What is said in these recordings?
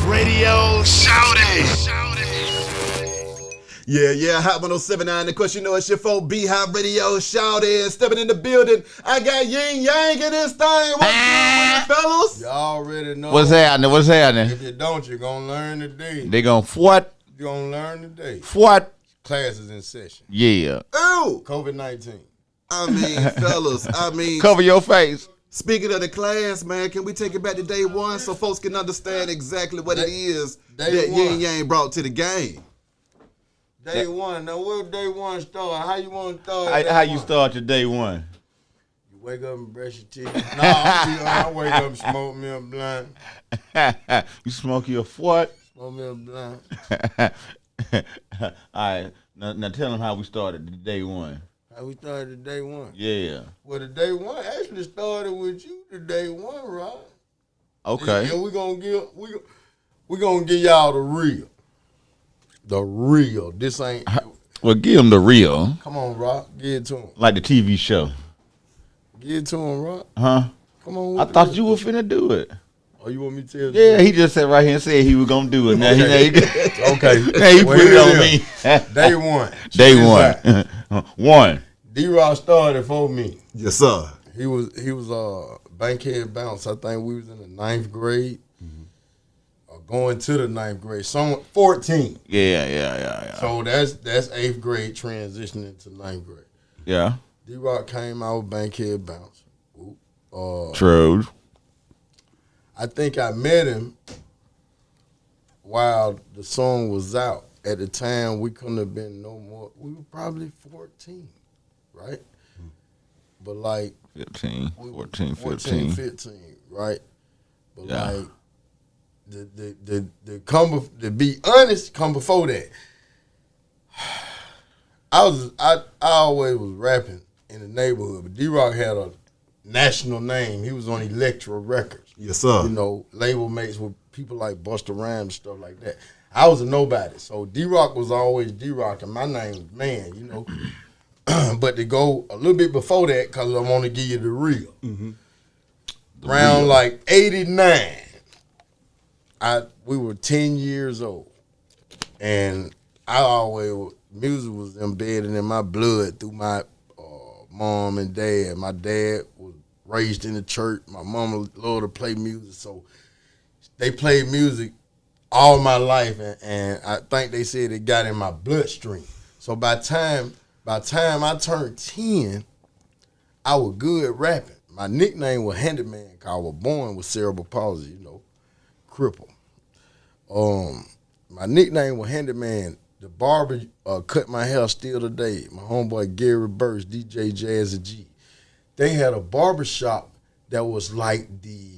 Radio. Shout it. Yeah, Hot 107.9. Of course, you know it's your folk, Beehive Radio. Shout in, stepping in the building. I got Ying Yang in this thing. What's good with it, fellas? You already know. What's happening? If you don't, you're going to learn today. They gonna what? You're going to learn today. What? Classes in session. Yeah. Ooh. COVID-19. I mean, fellas, Cover your face. Speaking of the class, man, can we take it back to day one so folks can understand exactly what it is that Ying Yang brought to the game? Day one. Now, where day one start? How you want to start? How you start your day one? You wake up and brush your teeth. No, I wake up and smoke me a blunt. You smoke your what? Smoke me a blunt. All right. Now tell them how we started the day one. How we started the day one? Yeah. Well, the day one actually started with you. The day one, Rob. Okay. And we're gonna give y'all the real. The real. This ain't. Well, give them the real. Come on, Rock. Give it to him. Like the TV show. Give it to him, Rock. Huh? Come on. I thought you were finna do it. Oh, you want me to tell you? Yeah, he just sat right here and said he was gonna do it. Now Okay. Now he put it on me. Day one. Day one. One. D-Rock started for me. Yes, sir. He was bankhead bounce. I think we was in the 9th grade. Going to the 9th grade. 14. Yeah. So that's 8th grade transitioning to 9th grade. Yeah. D-Rock came out with bankhead bounce. True. I think I met him while the song was out. At the time, we couldn't have been no more. We were probably 14, right? But like 15, 14, 15, 15. right? But Yeah. like to be honest, come before that. I always was rapping in the neighborhood, but D-Rock had a national name. He was on Electra Records. Yes, sir. You know, label mates with people like Busta Rhymes and stuff like that. I was a nobody, so D-Rock was always D-Rock, and my name was Man, you know. But to go a little bit before that, because I want to give you the real. Mm-hmm. Around like 89, we were 10 years old, and music was embedded in my blood through my mom and dad. My dad was raised in the church. My mama loved to play music, so they played music all my life, and I think they said it got in my bloodstream. So by the time I turned 10, I was good at rapping. My nickname was Handyman because I was born with cerebral palsy, you know, cripple. My nickname was Handyman. The barber cut my hair still today. My homeboy Gary Burst, DJ Jazzy G. They had a barbershop that was like the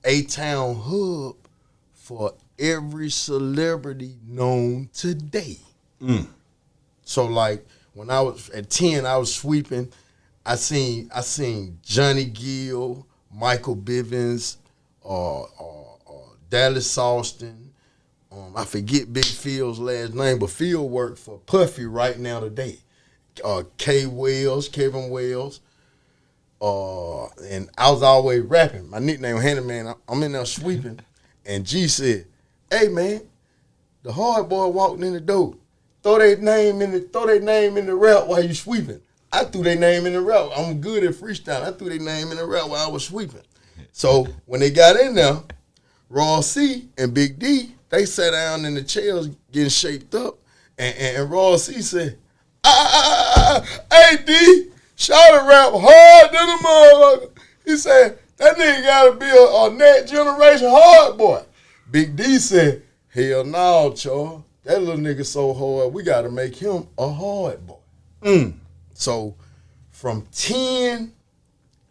A-Town hub for every celebrity known today. So like when I was at 10, I was sweeping. I seen Johnny Gill, Michael Bivins, Dallas Austin. I forget Big Phil's last name, but Phil worked for Puffy right now today. Kevin Wells. And I was always rapping. My nickname was Handyman. I'm in there sweeping. And G said, "Hey man, the hard boy walked in the door. Throw their name in the rap while you sweeping." I threw their name in the rap. I'm good at freestyle. I threw their name in the rap while I was sweeping. So when they got in there, Raw C and Big D, they sat down in the chairs getting shaped up, and Raw C said, "Hey D, shout to rap hard than a motherfucker." He said, "That nigga gotta be a next generation hard boy." Big D said, "Hell no, Char. That little nigga so hard, we gotta make him a hard boy." So from 10,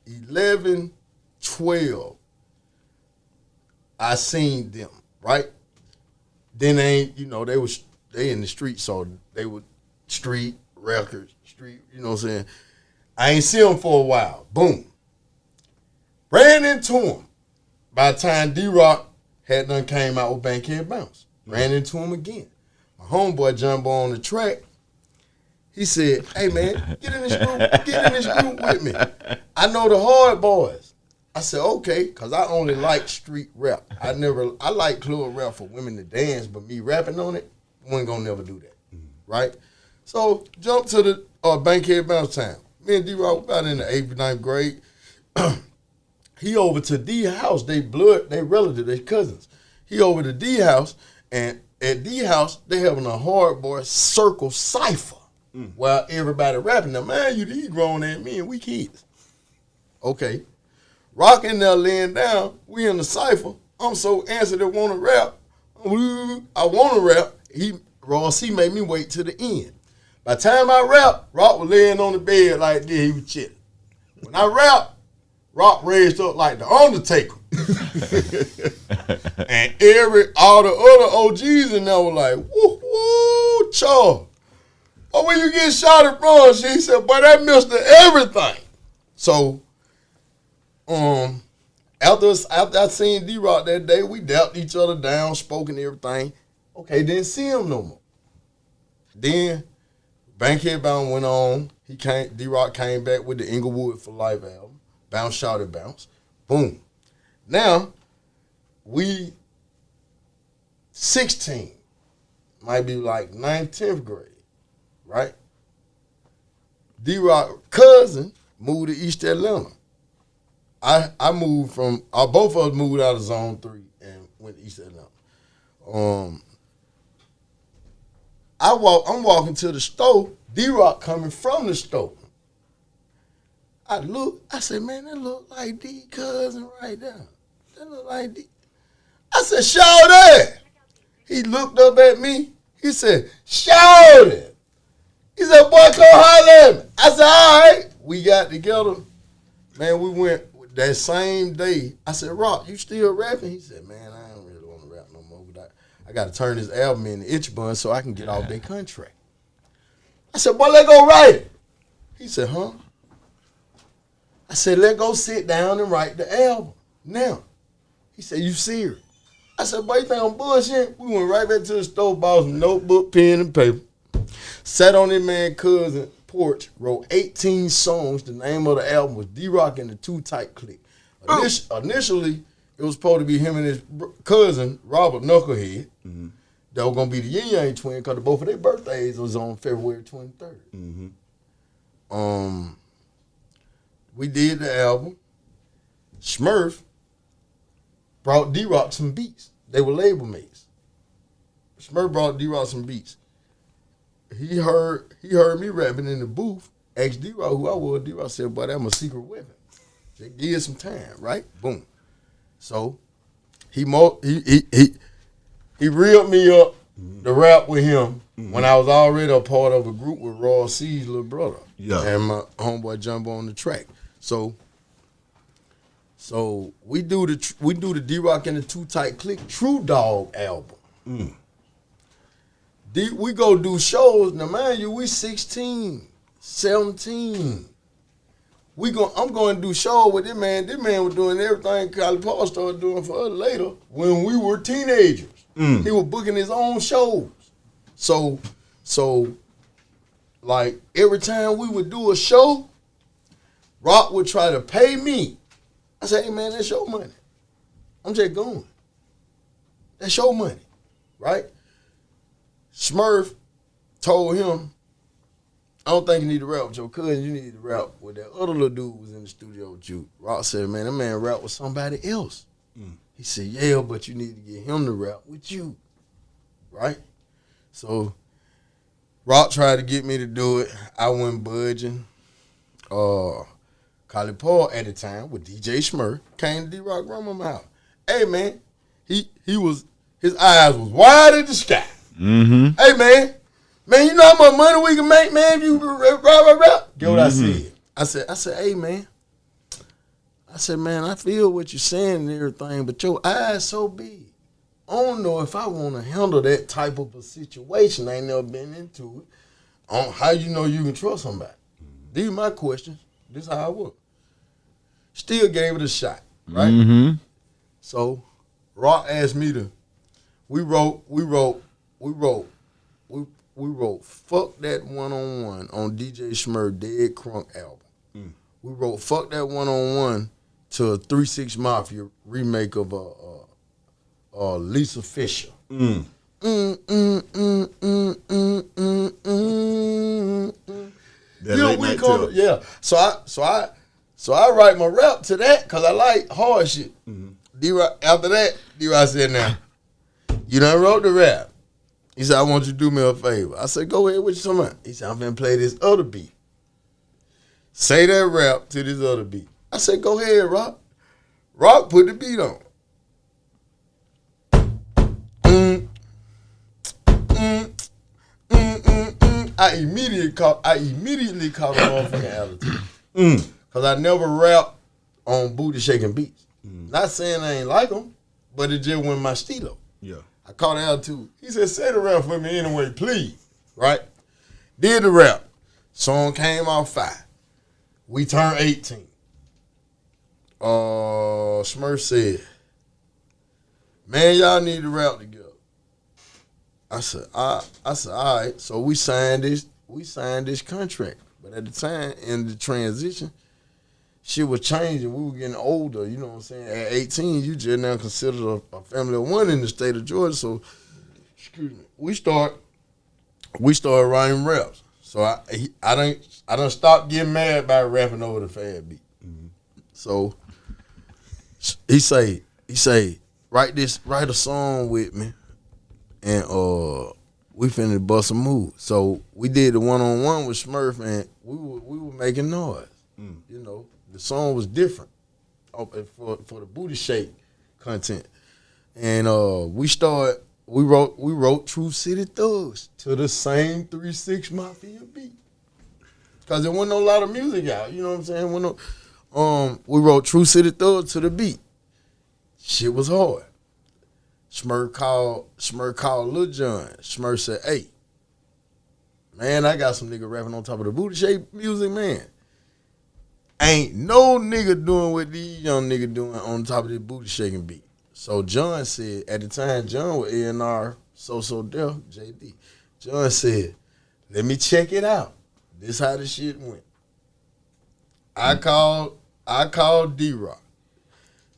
11, 12, I seen them, right? Then they in the street, so they would street records, street, you know what I'm saying? I ain't see them for a while. Boom. Ran into him. By the time D-Rock had done came out with Bankhead Bounce. Ran into him again. My homeboy Jumbo on the track, he said, "Hey man, get in this group with me. I know the hard boys. I said, okay, because I only like street rap. I like club rap for women to dance, but me rapping on it, wasn't gonna never do that, right? So jump to the Bankhead Bounce Town. Me and D-Rock about in the 8th, 9th grade. He over to D house. They relative, they cousins. He over to D house, and at D house they having a hardboy circle cipher while everybody rapping. Now, man, you grown at me and we kids. Okay, Rock in there laying down. We in the cipher. I'm so antsy that want to rap. I want to rap. Ross C made me wait till the end. By the time I rap, Rock was laying on the bed like this. He was chilling. When I rap, Rock raised up like the Undertaker. And all the other OGs in there were like, woo, woo, Charles. Oh, where you get shot at from? She said, boy, that Mr. Everything. So, after I seen D-Rock that day, we dapped each other down, spoke and everything. Okay, didn't see him no more. Then, Bankhead Bound went on. D-Rock came back with the Inglewood for Life album. Bounce, Shout It, Bounce. Boom. Now, we 16. Might be like 9th, 10th grade, right? D-Rock cousin moved to East Atlanta. I moved from, both of us moved out of Zone 3 and went to East Atlanta. I'm walking to the store, D-Rock coming from the store. I said, man, that look like D cousin right there. That look like D. I said, Shawty. He looked up at me. He said, Shawty. He said, boy, come holler at me. I said, all right. We got together. Man, we went that same day. I said, Rock, you still rapping? He said, man, I don't really want to rap no more. But I got to turn this album in the itch bun so I can get off that contract. I said, boy, let's go write it. He said, huh? I said, let's go sit down and write the album now. He said, you serious? I said, boy, you think I'm bullshit? We went right back to the store, bought some notebook, pen, and paper. Sat on that man cousin porch, wrote 18 songs. The name of the album was D-Rock and the Too Tight Click. Initially, it was supposed to be him and his cousin, Robert Knucklehead. Mm-hmm. That were going to be the Ying Yang Twins because both of their birthdays was on February 23rd. Mm-hmm. We did the album. Smurf brought D-Rock some beats. They were label mates. Smurf brought D-Rock some beats. He heard me rapping in the booth, asked D-Rock who I was. D-Rock said, boy, that's my secret weapon. They give some time, right? Boom. So he reeled me up to rap with him when I was already a part of a group with Ross C's little brother. Yeah. And my homeboy Jumbo on the track. So we do the D-Rock and the Too Tight Click True Dog album. We go do shows. Now, mind you, we 16, 17. I'm going to do shows with this man. This man was doing everything Kylie Paul started doing for us later when we were teenagers. He was booking his own shows. So, like, every time we would do a show, Rock would try to pay me. I said, hey, man, that's your money. I'm just going. That's your money, right? Smurf told him, I don't think you need to rap with your cousin. You need to rap with that other little dude who was in the studio with you. Rock said, man, that man rap with somebody else. He said, yeah, but you need to get him to rap with you, right? So Rock tried to get me to do it. I wasn't budging. Kylie Paul at the time with DJ Smurf came to D-Rock Grandma's house. Hey, man, his eyes was wide in the sky. Mm-hmm. Hey, man, you know how much money we can make, man, if you rap? Get what I said? I said, hey, man. I said, man, I feel what you're saying and everything, but your eyes so big. I don't know if I want to handle that type of a situation. I ain't never been into it. How you know you can trust somebody? These are my questions. This is how I work. Still gave it a shot, right? Mm-hmm. So Rock asked me to. We wrote Fuck That One-on-One on DJ Smurf Dead Crunk album. We wrote Fuck That One-on-One to a 3-6 Mafia remake of Lisa Fisher. Mm. That late night tip. Yeah. So I write my rap to that because I like hard shit. Mm-hmm. D-Rock, after that, D-Rock said, now, you done wrote the rap. He said, I want you to do me a favor. I said, go ahead, what you talking about? He said, I'm finna play this other beat. Say that rap to this other beat. I said, go ahead, Rock. Rock put the beat on. I immediately caught a motherfucking attitude. Because I never rapped on booty shaking beats. Not saying I ain't like them, but it just went my stilo. Yeah. I caught attitude. He said, say the rap for me anyway, please. Right? Did the rap. Song came out 5. We turned 18. Smurf said, man, y'all need to rap together. I said, all right. So we signed this contract. But at the time, in the transition, shit was changing. We were getting older, you know what I'm saying? At 18, you just now considered a family of one in the state of Georgia. So, excuse me, we started writing raps. So I done stopped getting mad about rapping over the fad beat. Mm-hmm. So he say, write a song with me, and we finna bust a move. So we did the one-on-one with Smurf, and we were making noise. You know, the song was different for the booty shake content, and we wrote True City Thugs to the same 3-6 Mafia beat. Cause there wasn't a lot of music out, you know what I'm saying? We wrote True City Thugs to the beat. Shit was hard. Smurf called Lil Jon. Smurf said, hey, man, I got some nigga rapping on top of the booty shape music, man. Ain't no nigga doing what these young niggas doing on top of this booty shaking beat. So John said, at the time, John was A&R, So Def, JD. John said, let me check it out. This how the shit went. I called D-Rock.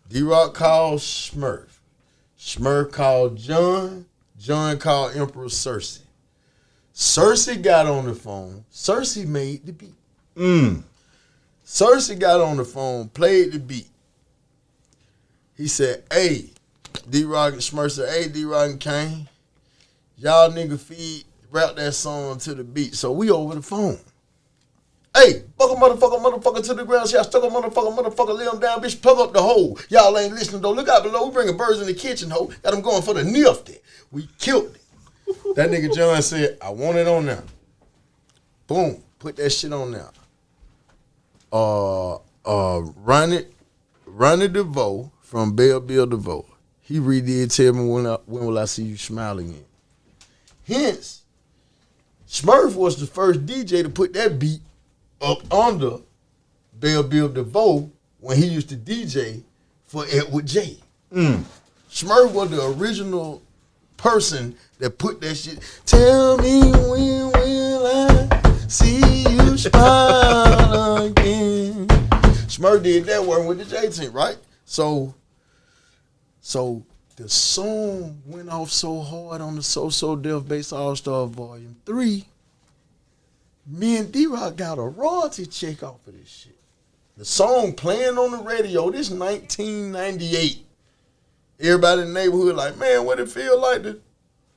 D-Rock called Smurf. Smurf called John. John called Emperor Cersei. Cersei got on the phone. Cersei made the beat. Cersei got on the phone, played the beat. He said, hey, D-Rock and Smurf said, hey, D-Rock and Kane, y'all nigga rap that song to the beat. So we over the phone. Hey, fuck a motherfucker to the ground. Y'all stuck a motherfucker, lay him down, bitch, plug up the hole. Y'all ain't listening, though. Look out below. We bringing birds in the kitchen, ho. Got them going for the nifty. We killed it. That nigga John said, I want it on now. Boom. Put that shit on now. Ronnie DeVoe from Bell Bill DeVoe. He redid Tell Me When Will I See You Smile Again. Hence, Smurf was the first DJ to put that beat up under Bell Bill DeVoe when he used to DJ for Edward J. Smurf was the original person that put that shit. Tell me when will I see you smile again. Smurf did that work with the J team, right? So the song went off so hard on the So Def Bass All-Star Volume 3. Me and D-Rock got a royalty check off of this shit. The song playing on the radio, this 1998. Everybody in the neighborhood like, man, what it feel like to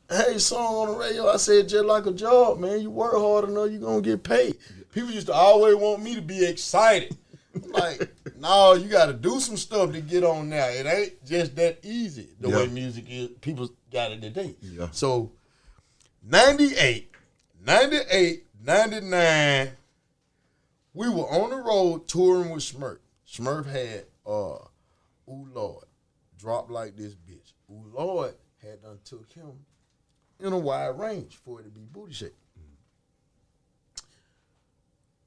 hey song on the radio? I said, just like a job, man. You work hard enough, you gonna get paid. People used to always want me to be excited. I'm like, no, you gotta do some stuff to get on now. It ain't just that easy the way music is. People got it today. Yeah. So 98, 99, we were on the road touring with Smurf. Smurf had Ooh Lord, Drop Like This Bitch. Ooh Lord had done took him in a wide range for it to be booty shake.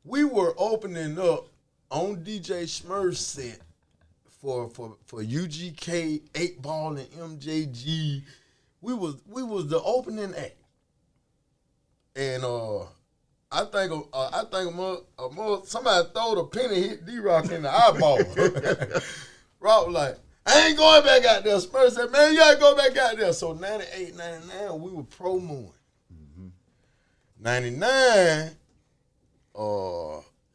We were opening up on DJ Smurf's set for UGK, 8 Ball, and MJG. We was the opening act. And somebody throwed a penny, hit D-Rock in the eyeball. Rock was like, I ain't going back out there. Smurf said, man, you gotta go back out there. So 98, 99, we were promoing. 99,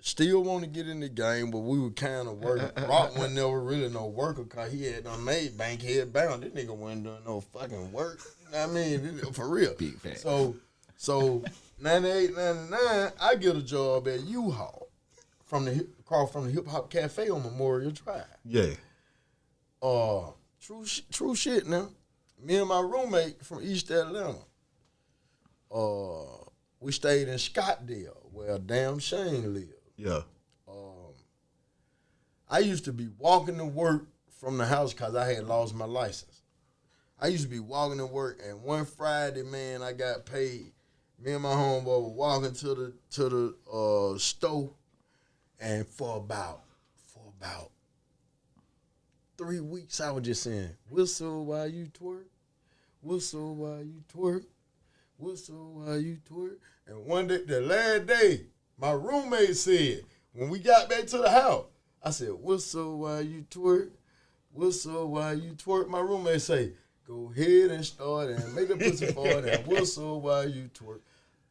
still want to get in the game, but we were kind of working. Rock wasn't never really no worker because he had done made Bankhead Bound. This nigga wasn't doing no fucking work. You know what I mean? For real. Big fact. So 98, 99, I get a job at U-Haul across from the Hip Hop Cafe on Memorial Drive. Yeah. True shit now. Me and my roommate from East Atlanta, we stayed in Scottsdale where Damn Shane lived. Yeah. I used to be walking to work from the house because I had lost my license. I used to be walking to work, and one Friday, man, I got paid. Me and my homeboy were walking to the store, and for about 3 weeks, I was just saying, whistle while you twerk, whistle while you twerk, whistle while you twerk. And one day, the last day, my roommate said, when we got back to the house, I said, whistle while you twerk, whistle while you twerk. My roommate say, go ahead and start and make a pussy fart and whistle while you twerk.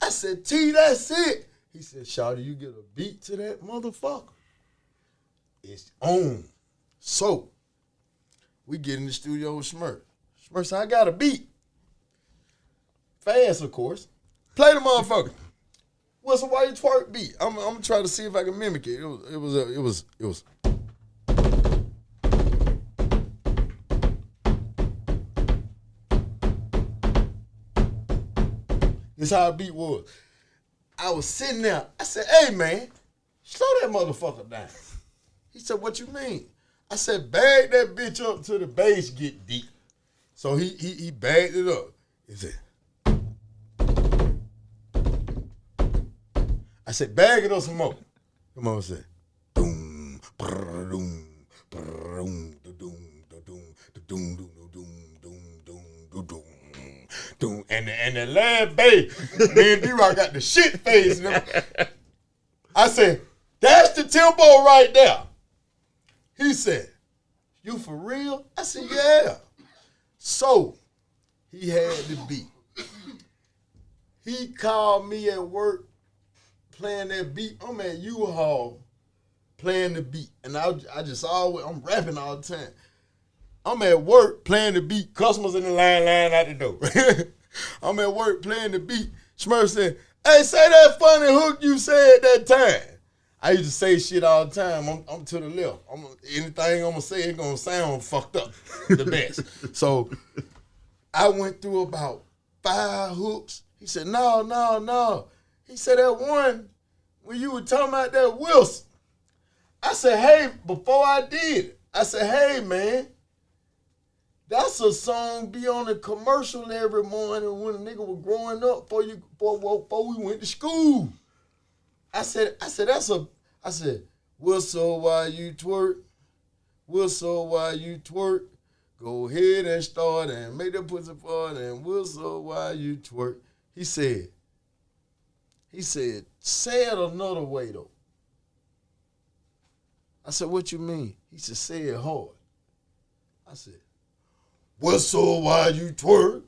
I said, T, that's it. He said, Shawty, you get a beat to that motherfucker. It's on. So, we get in the studio with Smurf. Smurf said, I got a beat. Fast, of course. Play the motherfucker. Whistle while you twerk beat. I'm gonna try to see if I can mimic it. It was. This how the beat was. I was sitting there. I said, hey, man, slow that motherfucker down. He said, what you mean? I said, bag that bitch up till the bass get deep. So he bagged it up. He said, I said, bag it up some more. Come on, I said, doom, brr, doom, brr, doom, doom, doom, doom, doom, doom, doom, doom. Doom. And the last bass, me and D-Rock got the shit face. I said, that's the tempo right there. He said, you for real? I said, yeah. So, he had the beat. He called me at work playing that beat. I'm at U-Haul playing the beat. And I just always, I'm rapping all the time. I'm at work playing the beat. Customers in the line out the door. I'm at work playing the beat. Smurf said, hey, say that funny hook you said that time. I used to say shit all the time. I'm to the left. Anything I'm going to say, it's going to sound fucked up the best. So I went through about 5 hooks. He said, no. He said, that one, when you were talking about that Wilson. I said, hey, before I did it, I said, hey, man, that's a song be on a commercial every morning when a nigga was growing up before we went to school. I said, whistle while you twerk, whistle while you twerk, go ahead and start and make the pussy fart and whistle while you twerk. He said, say it another way though. I said, what you mean? He said, say it hard. I said, whistle while you twerk,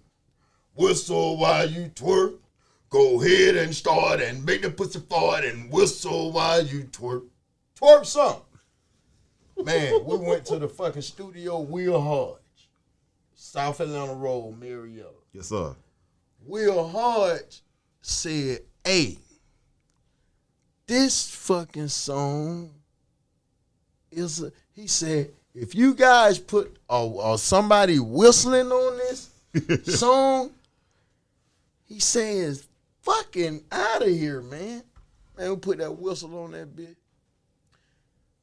whistle while you twerk, go ahead and start and make the pussy fart and whistle while you twerk. Twerk something. Man, we went to the fucking studio, Will Hodge, South Atlanta Road, Marietta. Yes, sir. Will Hodge said, hey, this fucking song he said, if you guys put somebody whistling on this song, he says, fucking out of here, man. Man, we put that whistle on that bitch.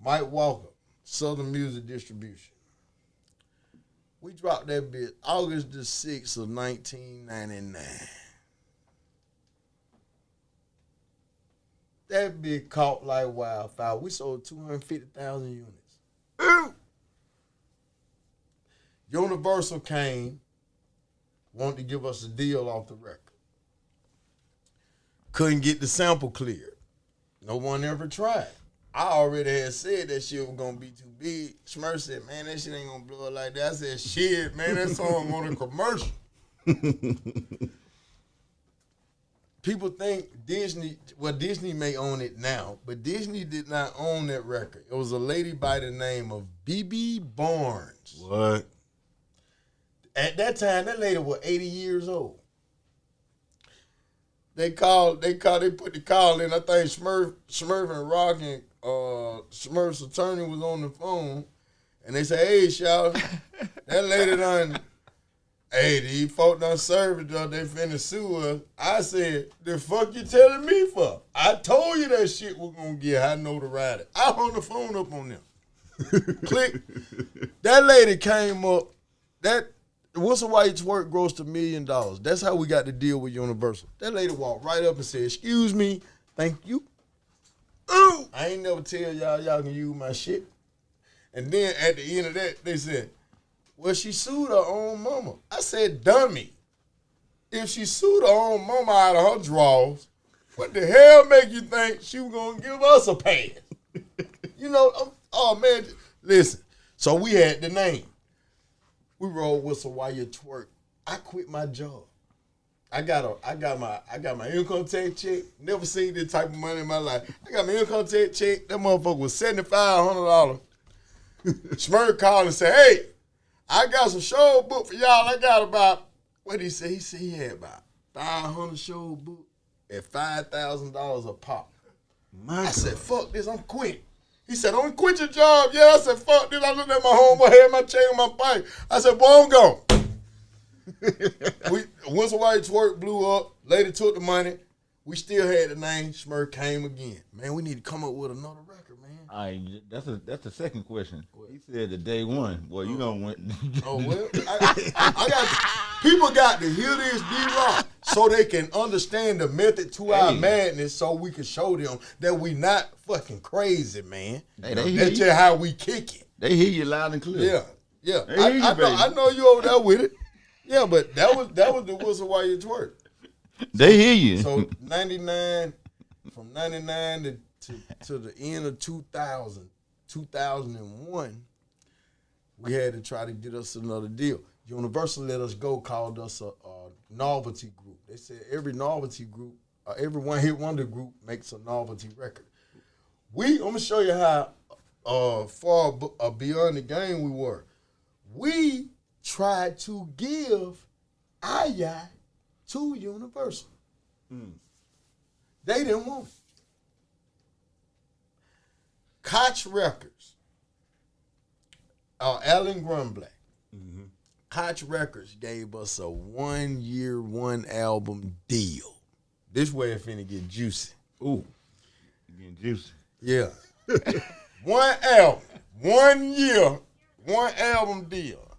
Mike Walker, Southern Music Distribution. We dropped that bitch August the 6th of 1999. That bitch caught like wildfire. We sold 250,000 units. Universal came, wanted to give us a deal off the record. Couldn't get the sample cleared. No one ever tried. I already had said that shit was gonna be too big. Smurf said, man, that shit ain't gonna blow up like that. I said, shit, man, that song on a commercial. People think Disney may own it now, but Disney did not own that record. It was a lady by the name of B.B. Barnes. What? At that time, that lady was 80 years old. They put the call in. I think Smurf and Rock and Smurf's attorney was on the phone, and they say, hey, shout, that lady done, hey, these folk done served it, they finna sue us. I said, the fuck you telling me for? I told you that shit was gonna get high notoriety. I hung the phone up on them. Click. That lady came up, What's Why You Twerk grossed $1 million. That's how we got to deal with Universal. That lady walked right up and said, excuse me, thank you. Ooh, I ain't never tell y'all can use my shit. And then at the end of that, they said, well, she sued her own mama. I said, dummy. If she sued her own mama out of her drawers, what the hell make you think she was going to give us a pass? Oh, man, listen. So we had the name. We rolled Whistle While You Twerk. I quit my job. I got my income tax check. Never seen this type of money in my life. I got my income tax check. That motherfucker was $7,500. Smurf called and said, hey, I got some show book for y'all. I got about, what did he say? He said he had about 500 show book at $5,000 a pop. I said, fuck this, I'm quitting. He said, don't quit your job. Yeah, I said, fuck this. I looked at my homeboy, had my chain in my pipe. I said, boy, I'm gone. Once While You Twerk blew up, lady took the money. We still had the name. Smurf came again. Man, we need to come up with another record, man. All right, that's the second question. He said the day one. Well, you don't want. Oh, well, I got people got to hear this D-Rock so they can understand the method to our madness, so we can show them that we not fucking crazy, man. Hey, that's just how we kick it. They hear you loud and clear. Yeah. I know you over there with it. Yeah, but that was the Whistle While You Twerk. They hear you. So 99, from 99 to the end of 2001, we had to try to get us another deal. Universal let us go, called us a novelty group. They said every novelty group, every one hit wonder group makes a novelty record. I'm gonna show you how far beyond the game we were. We tried to give Aya to Universal. They didn't want it. Koch Records, Alan Grunblatt. Koch Records gave us a 1 year, 1 album deal. This way it finna get juicy. Ooh, getting juicy. Yeah. 1 album, 1 year, 1 album deal.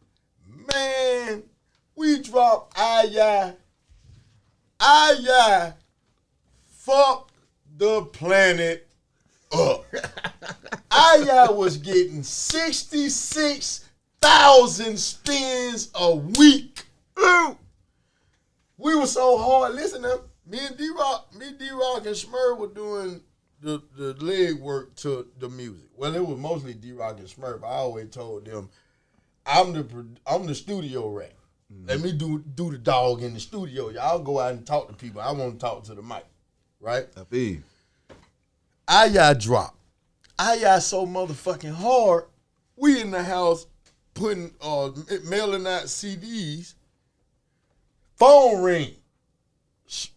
Man, we dropped Aya. Aya fucked the planet up. Aya was getting 66,000 spins a week. We were so hard. Listen to me and D-Rock and Smurf were doing the leg work to the music. Well, it was mostly D-Rock and Smurf. I always told them, I'm the studio rat. Let me do the dog in the studio. Y'all go out and talk to people. I want to talk to the mic, right? I feel. Aya dropped. Aya so motherfucking hard. We in the house putting mailing out CDs. Phone ring.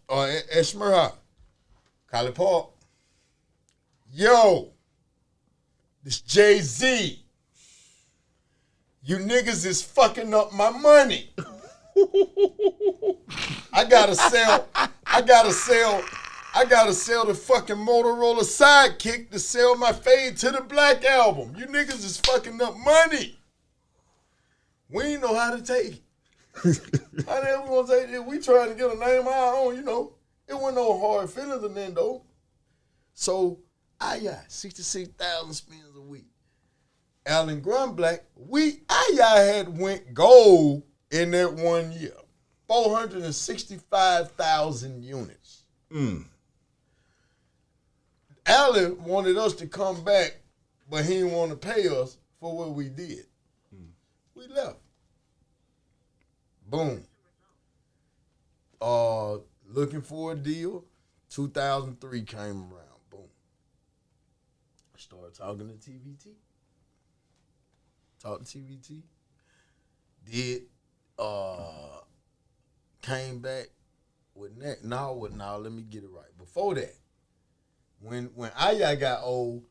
At Smurf house. Collie Park. Yo, this Jay-Z. You niggas is fucking up my money. I gotta sell the fucking Motorola Sidekick to sell my Fade to the Black album. You niggas is fucking up money. We ain't know how to take it. How the hell we gonna take it? We trying to get a name of our own, It wasn't no hard feelings in then though. So I got 66,000 spins a week. Alan Grunblatt, Aya had went gold in that 1 year. 465,000 units. Allen wanted us to come back, but he didn't want to pay us for what we did. We left. Boom. Looking for a deal. 2003 came around. Boom. I started talking to TVT. Talked to TVT. Came back with that. No, let me get it right. Before that, when Aya got old,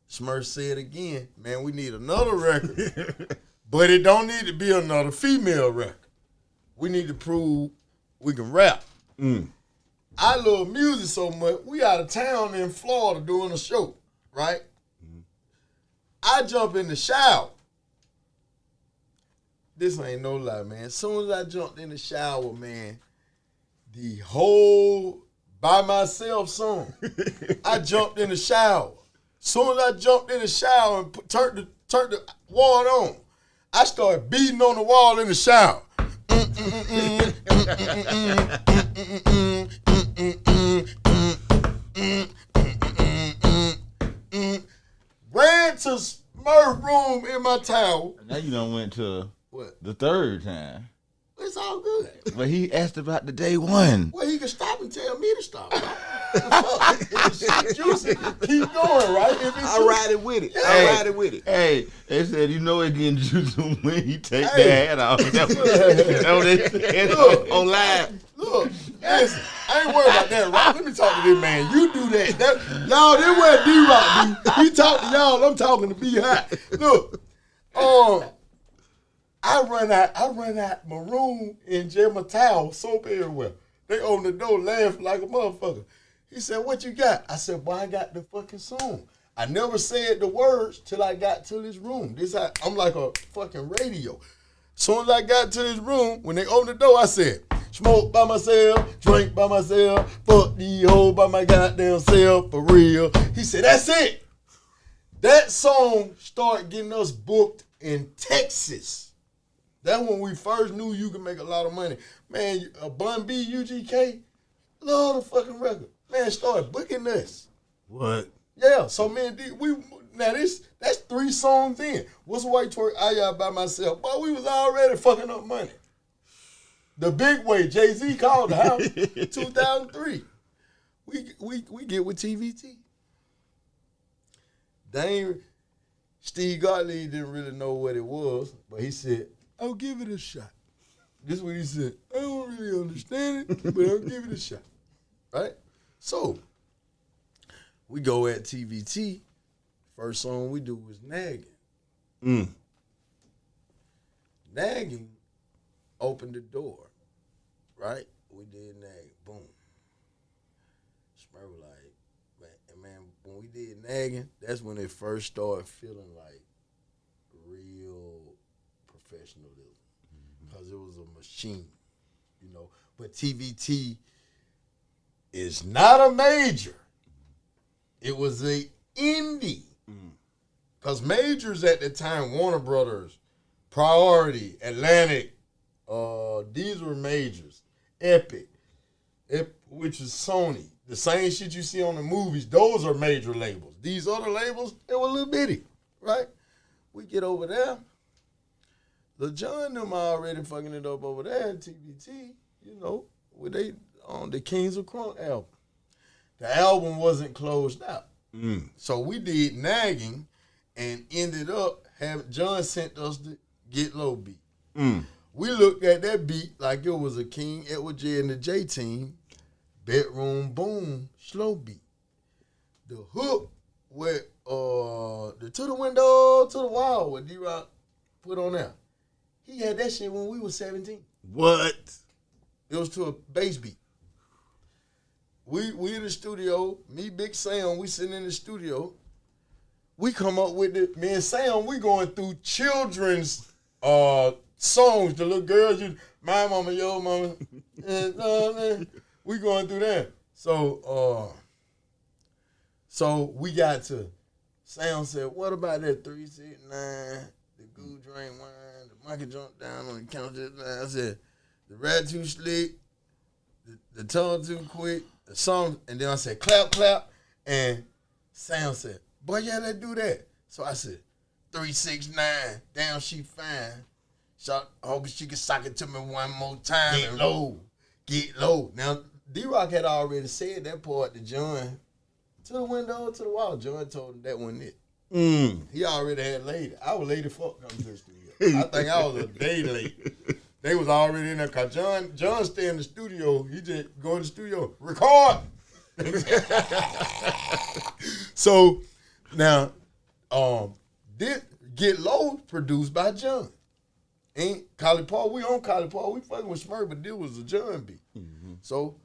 Smurf said again, man, we need another record. But it don't need to be another female record. We need to prove we can rap. I love music so much. We out of town in Florida doing a show, right? I jump in the shower. This ain't no lie, man. As soon as I jumped in the shower, man, the whole By Myself song, I jumped in the shower. As soon as I jumped in the shower and turned the water on, I started beating on the wall in the shower. Ran to Smurf room in my towel. Now you done went to What? the third time. It's all good. But he asked about the day one. Well, he can stop and tell me to stop. If it's shit juicy, keep going, right? If it's I ride it with it. I ride it with it. Hey, they said you know it getting juicy when he take Hey. the hat off. That's what they said on live. Look, listen, I ain't worried about that, Rock. Let me talk to this man. You do that. Y'all, this where D-Rock do. He talk to y'all, I'm talking to B Hot. Look, I run out my room and jam my towel, soap everywhere. They open the door laughing like a motherfucker. He said, what you got? I said, boy, I got the fucking song. I never said the words till I got to this room. I'm like a fucking radio. Soon as I got to this room, when they opened the door, I said, smoke by myself, drink by myself, fuck the hoe by my goddamn self, for real. He said, that's it. That song started getting us booked in Texas. That's when we first knew you could make a lot of money. Man, Bun B, UGK, love the fucking record. Man, started booking us. What? Yeah, so man, that's 3 songs in. What's White Twerk? I By Myself. Boy, we was already fucking up money. The Big Way, Jay-Z called the house, 2003. We get with TVT. Steve Gottlieb didn't really know what it was, but he said, I'll give it a shot. This is what he said. I don't really understand it, but I'll give it a shot. Right? So, we go at TVT. First song we do was Nagging. Nagging opened the door. Right? We did Nagging. Boom. Smurf was like, man, when we did Nagging, that's when it first started feeling like real professionalism. Because it was a machine, you know. But TVT is not a major. It was a indie. Because majors at the time, Warner Brothers, Priority, Atlantic, these were majors. Epic, which is Sony. The same shit you see on the movies, those are major labels. These other labels, they were a little bitty, right? We get over there. Lil Jon them already fucking it up over there at TBT, you know, with they on the Kings of Crunk album. The album wasn't closed out. So we did Nagging and ended up having John sent us the Get Low beat. We looked at that beat like it was a King Edward J and the J Team bedroom boom slow beat. The hook with the To the Window, To the Wall with D-Rock put on there. He had that shit when we was 17. What? It was to a bass beat. We in the studio, me, Big Sam, we sitting in the studio. We come up with it. Me and Sam, we going through children's songs. The little girls, my mama, your mama. We going through that. So we got to, Sam said, what about that 3, 6, 9, the goo drink wine, the monkey jump down on the counter. I said, the rat too slick, the tongue too quick, the song, and then I said, clap, clap, And Sam said, boy, yeah, let's do that. So I said, 369, damn, she fine. Hope she can sock it to me one more time. Get low. Get low. Now, D-Rock had already said that part to John. To the window, to the wall. John told him that wasn't it. He already had laid it. I was late as fuck coming to the studio. I think I was a day late. They was already in there because John stay in the studio. He just go in the studio, record. So now, this Get Low produced by John. Ain't Collie Paul, we on Collie Paul. We fucking with Smurf, but this was a John beat. Mm-hmm. So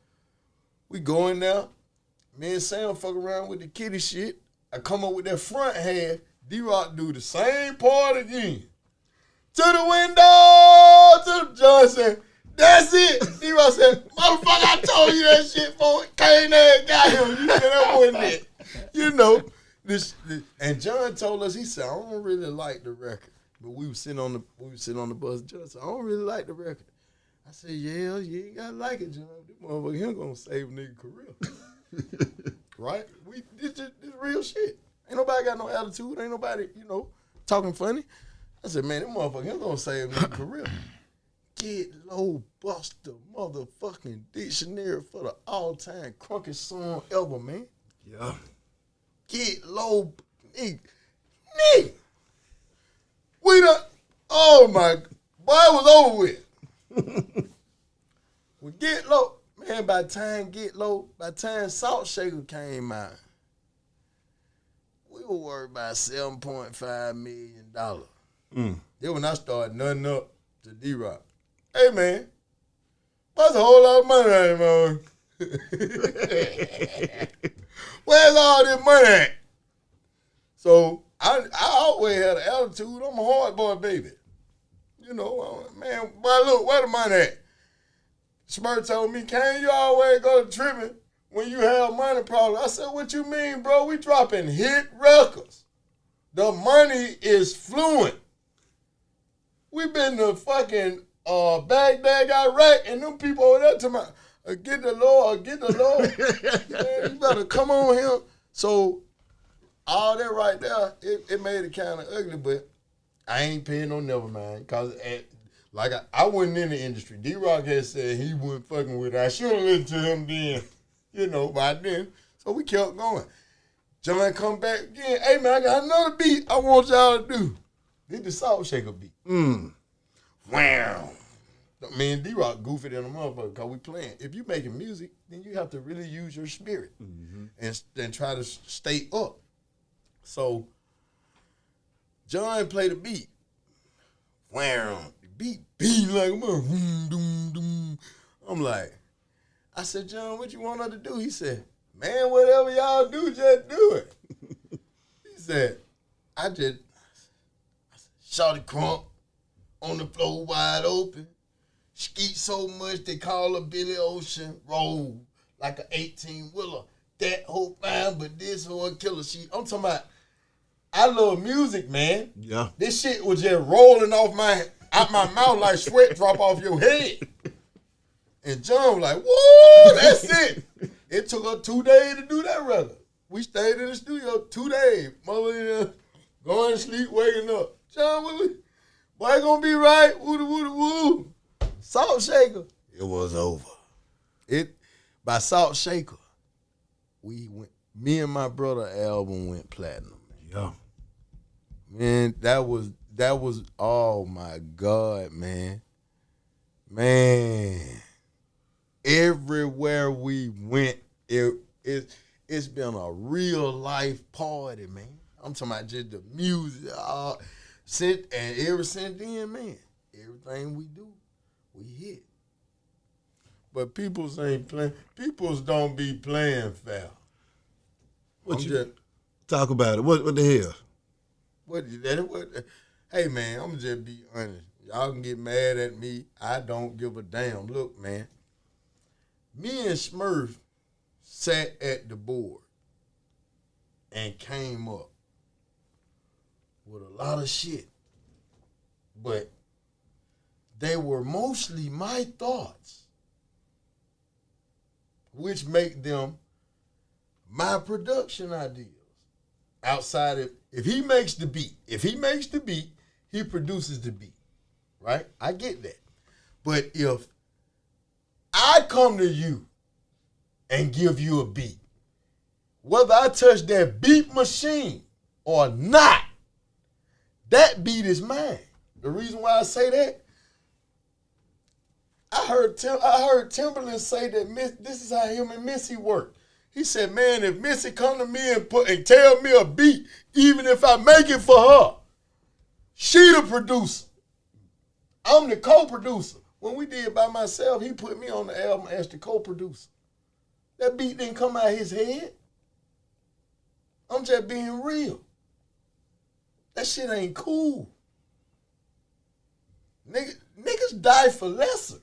we go in there. Me and Sam fuck around with the kitty shit. I come up with that front half. D-Rock do the same part again. To the window! To John said, that's it. D-Rock said, motherfucker, I told you that shit for it. Came there and got him. You said that wasn't it. You know. This, and John told us, he said, I don't really like the record. But we was sitting on the bus. John said, I don't really like the record. I said, yeah, you ain't gotta like it, John. This motherfucker, he gonna save a nigga career. Right? This real shit. Ain't nobody got no attitude. Ain't nobody, talking funny. I said, man, this motherfucker, he gonna save a nigga career. Get Low bust the motherfucking dictionary for the all-time crunkest song ever, man. Yeah. Get Low, nigga. We done, oh my, boy, it was over with. We Get Low, man, by the time Salt Shaker came out, we were worried about $7.5 million. Then when I started nutting up to D-Rock, hey man, that's a whole lot of money out there, man. Where's all this money at? So I always had an attitude. I'm a hard boy, baby. Man, boy, look, where the money at? Smurf told me, can't you always go to tripping when you have money problems? I said, what you mean, bro? We dropping hit records. The money is fluent. We been to fucking Baghdad, Iraq, and them people over there to my get the Lord. Man, you better come on here. So all that right there, it made it kind of ugly, but I ain't paying no never mind. Because I wasn't in the industry. D-Rock had said he wasn't fucking with it. I should have listened to him then, by then. So we kept going. John come back again. Hey, man, I got another beat I want y'all to do. This the Salt Shaker beat. Wow. Me and D-Rock goofy than a motherfucker because we playing. If you making music, then you have to really use your spirit and try to stay up. So John played the beat. Wow. The beat beating like a motherfucker. I'm like, I said, John, what you want us to do? He said, man, whatever y'all do, just do it. He said, I shot a crump on the floor wide open. Skeet so much they call her Billy Ocean. Roll like an 18-wheeler. That whole fine, but this whole killer. I'm talking about, I love music, man. Yeah. This shit was just rolling out my mouth like sweat drop off your head. And John was like, woo, that's it. It took us 2 days to do that record. We stayed in the studio 2 days. Mother going to sleep, waking up. John, boy, it gonna be right. Woo. Salt Shaker. It was over. By Salt Shaker, me and my brother album went platinum. Yeah. Man, that was, oh my God, man. Man. Everywhere we went, it's been a real life party, man. I'm talking about just the music. And ever since then, man, everything we do, we hit. But peoples ain't playing. Peoples don't be playing foul. Talk about it. What the hell? What? Hey, man, I'm just be honest. Y'all can get mad at me. I don't give a damn. Look, man. Me and Smurf sat at the board and came up with a lot of shit. But they were mostly my thoughts, which make them my production ideas. Outside of, if he makes the beat, he produces the beat, right? I get that. But if I come to you and give you a beat, whether I touch that beat machine or not, that beat is mine. The reason why I say that, I heard Timberland say that this is how him and Missy work. He said, man, if Missy come to me and tell me a beat, even if I make it for her, she the producer. I'm the co-producer. When we did By Myself, he put me on the album as the co-producer. That beat didn't come out his head. I'm just being real. That shit ain't cool. Niggas die for lesser.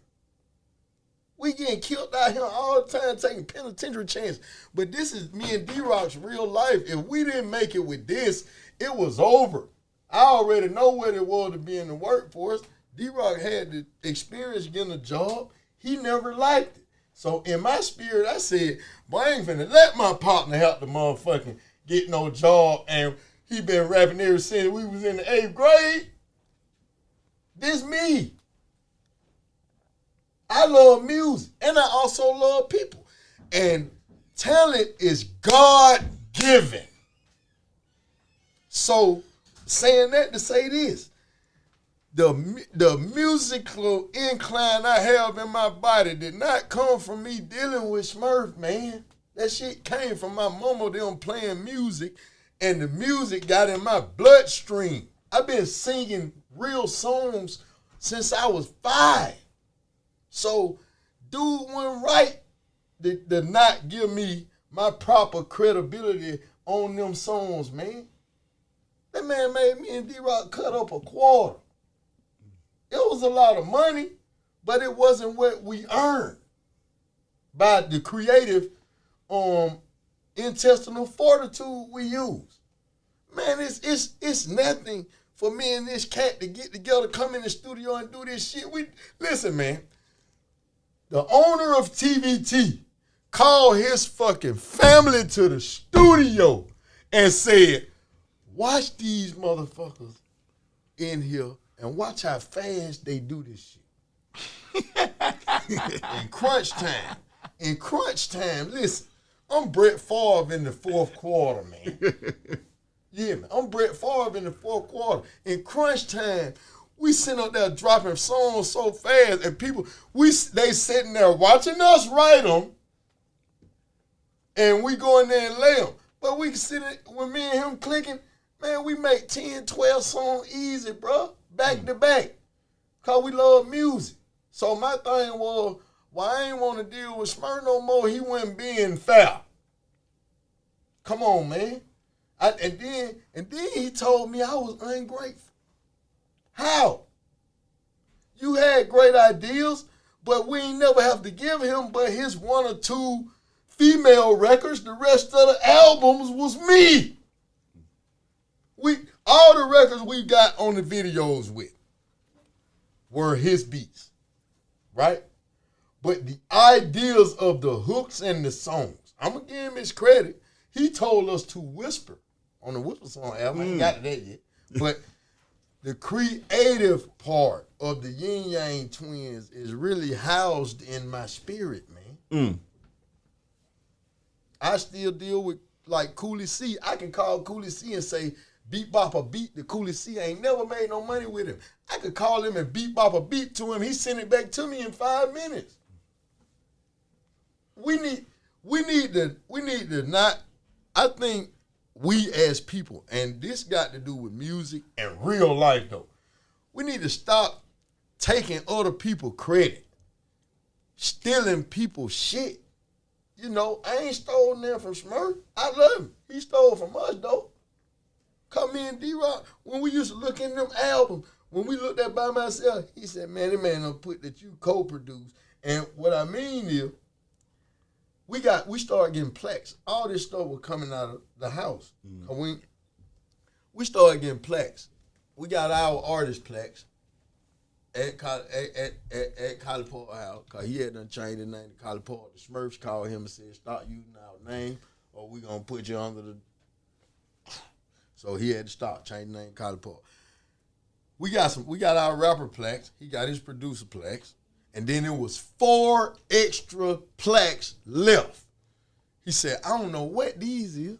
We getting killed out here all the time taking penitentiary chances. But this is me and D-Rock's real life. If we didn't make it with this, it was over. I already know what it was to be in the workforce. D-Rock had the experience getting a job. He never liked it. So in my spirit, I said, boy, I ain't finna let my partner help the motherfucking get no job. And he been rapping ever since we was in the 8th grade. This me. I love music, and I also love people. And talent is God-given. So, saying that to say this, the musical incline I have in my body did not come from me dealing with Smurf, man. That shit came from my mama, them playing music, and the music got in my bloodstream. I've been singing real songs since I was 5. So, dude went right to not give me my proper credibility on them songs, man. That man made me and D-Rock cut up a quarter. It was a lot of money, but it wasn't what we earned by the creative intestinal fortitude we use. Man, it's nothing for me and this cat to get together, come in the studio and do this shit. Listen, man. The owner of TVT called his fucking family to the studio and said, watch these motherfuckers in here and watch how fast they do this shit. In crunch time, listen, I'm Brett Favre in the 4th quarter, man. Yeah, man, I'm Brett Favre in the 4th quarter. In crunch time, we sitting up there dropping songs so fast, and people, they sitting there watching us write them, and we go in there and lay them. But we sitting, when me and him clicking, man, we make 10, 12 songs easy, bro, back to back, because we love music. So my thing was, well, I ain't want to deal with Smurf no more. He wasn't being foul. Come on, man. And then he told me I was ungrateful. How? You had great ideas, but we ain't never have to give him but his 1 or 2 female records. The rest of the albums was me. All the records we got on the videos with were his beats, right? But the ideas of the hooks and the songs, I'm going to give him his credit. He told us to whisper on the Whisper Song album. I ain't got to that yet. But the creative part of the Ying Yang Twins is really housed in my spirit, man. I still deal with, like, Cooley C. I can call Cooley C and say, beat bop a beat to Cooley C. I ain't never made no money with him. I could call him and beat bop a beat to him. He sent it back to me in 5 minutes. We need to not, I think, we as people, and this got to do with music and real life though, we need to stop taking other people credit, stealing people's shit. You know, I ain't stolen them from Smurf. I love him. He stole from us though. Come in, D-Rock, when we used to look in them albums, when we looked at By Myself, he said, man, that man done put that you co-produce. And what I mean is, we started getting plaques. All this stuff was coming out of the house. We started getting plaques. We got our artist plaques at Collie Park House, because he had done changed his name to Collie Park. The Smurfs called him and said, start using our name or we gonna put you under the. So he had to stop, change the name, Collie Park. We got our rapper plaques. He got his producer plaques, and then it was 4 extra plaques left. He said, I don't know what these is.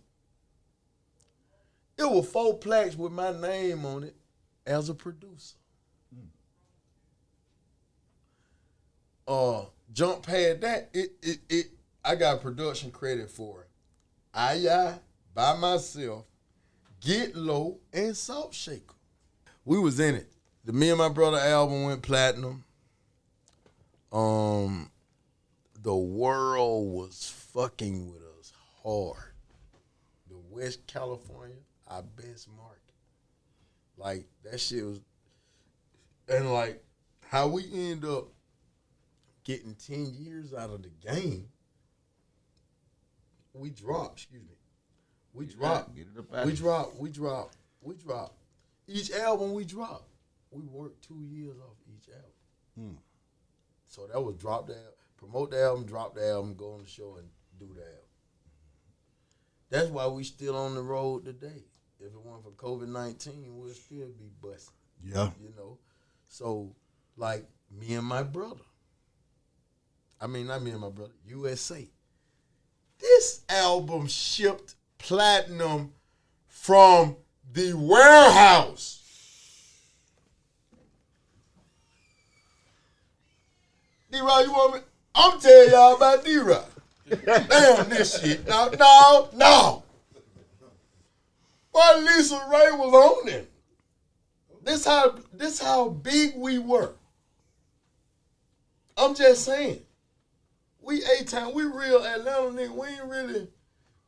It was 4 plaques with my name on it as a producer. Jump past that, I got production credit for it. I by myself, Get Low, and Salt Shaker. We was in it. The Me and My Brother album went platinum. The world was fucking with us hard. The West California, our best market. Like, that shit was, and like, how we end up getting 10 years out of the game, we dropped. Each album we dropped. We worked 2 years off each album. So that was drop the album, promote the album, drop the album, go on the show and do the album. That's why we still on the road today. If it weren't for COVID-19, we'll still be busting. Yeah. You know? So, like, Me and My Brother. I mean, not Me and My Brother, USA. This album shipped platinum from the warehouse. D-Rod, you want me? I'm telling y'all about D-Rod. Damn this shit. No. Boy, Lisa Ray was on it. This how big we were. I'm just saying. We A-Town, we real Atlanta nigga. We ain't really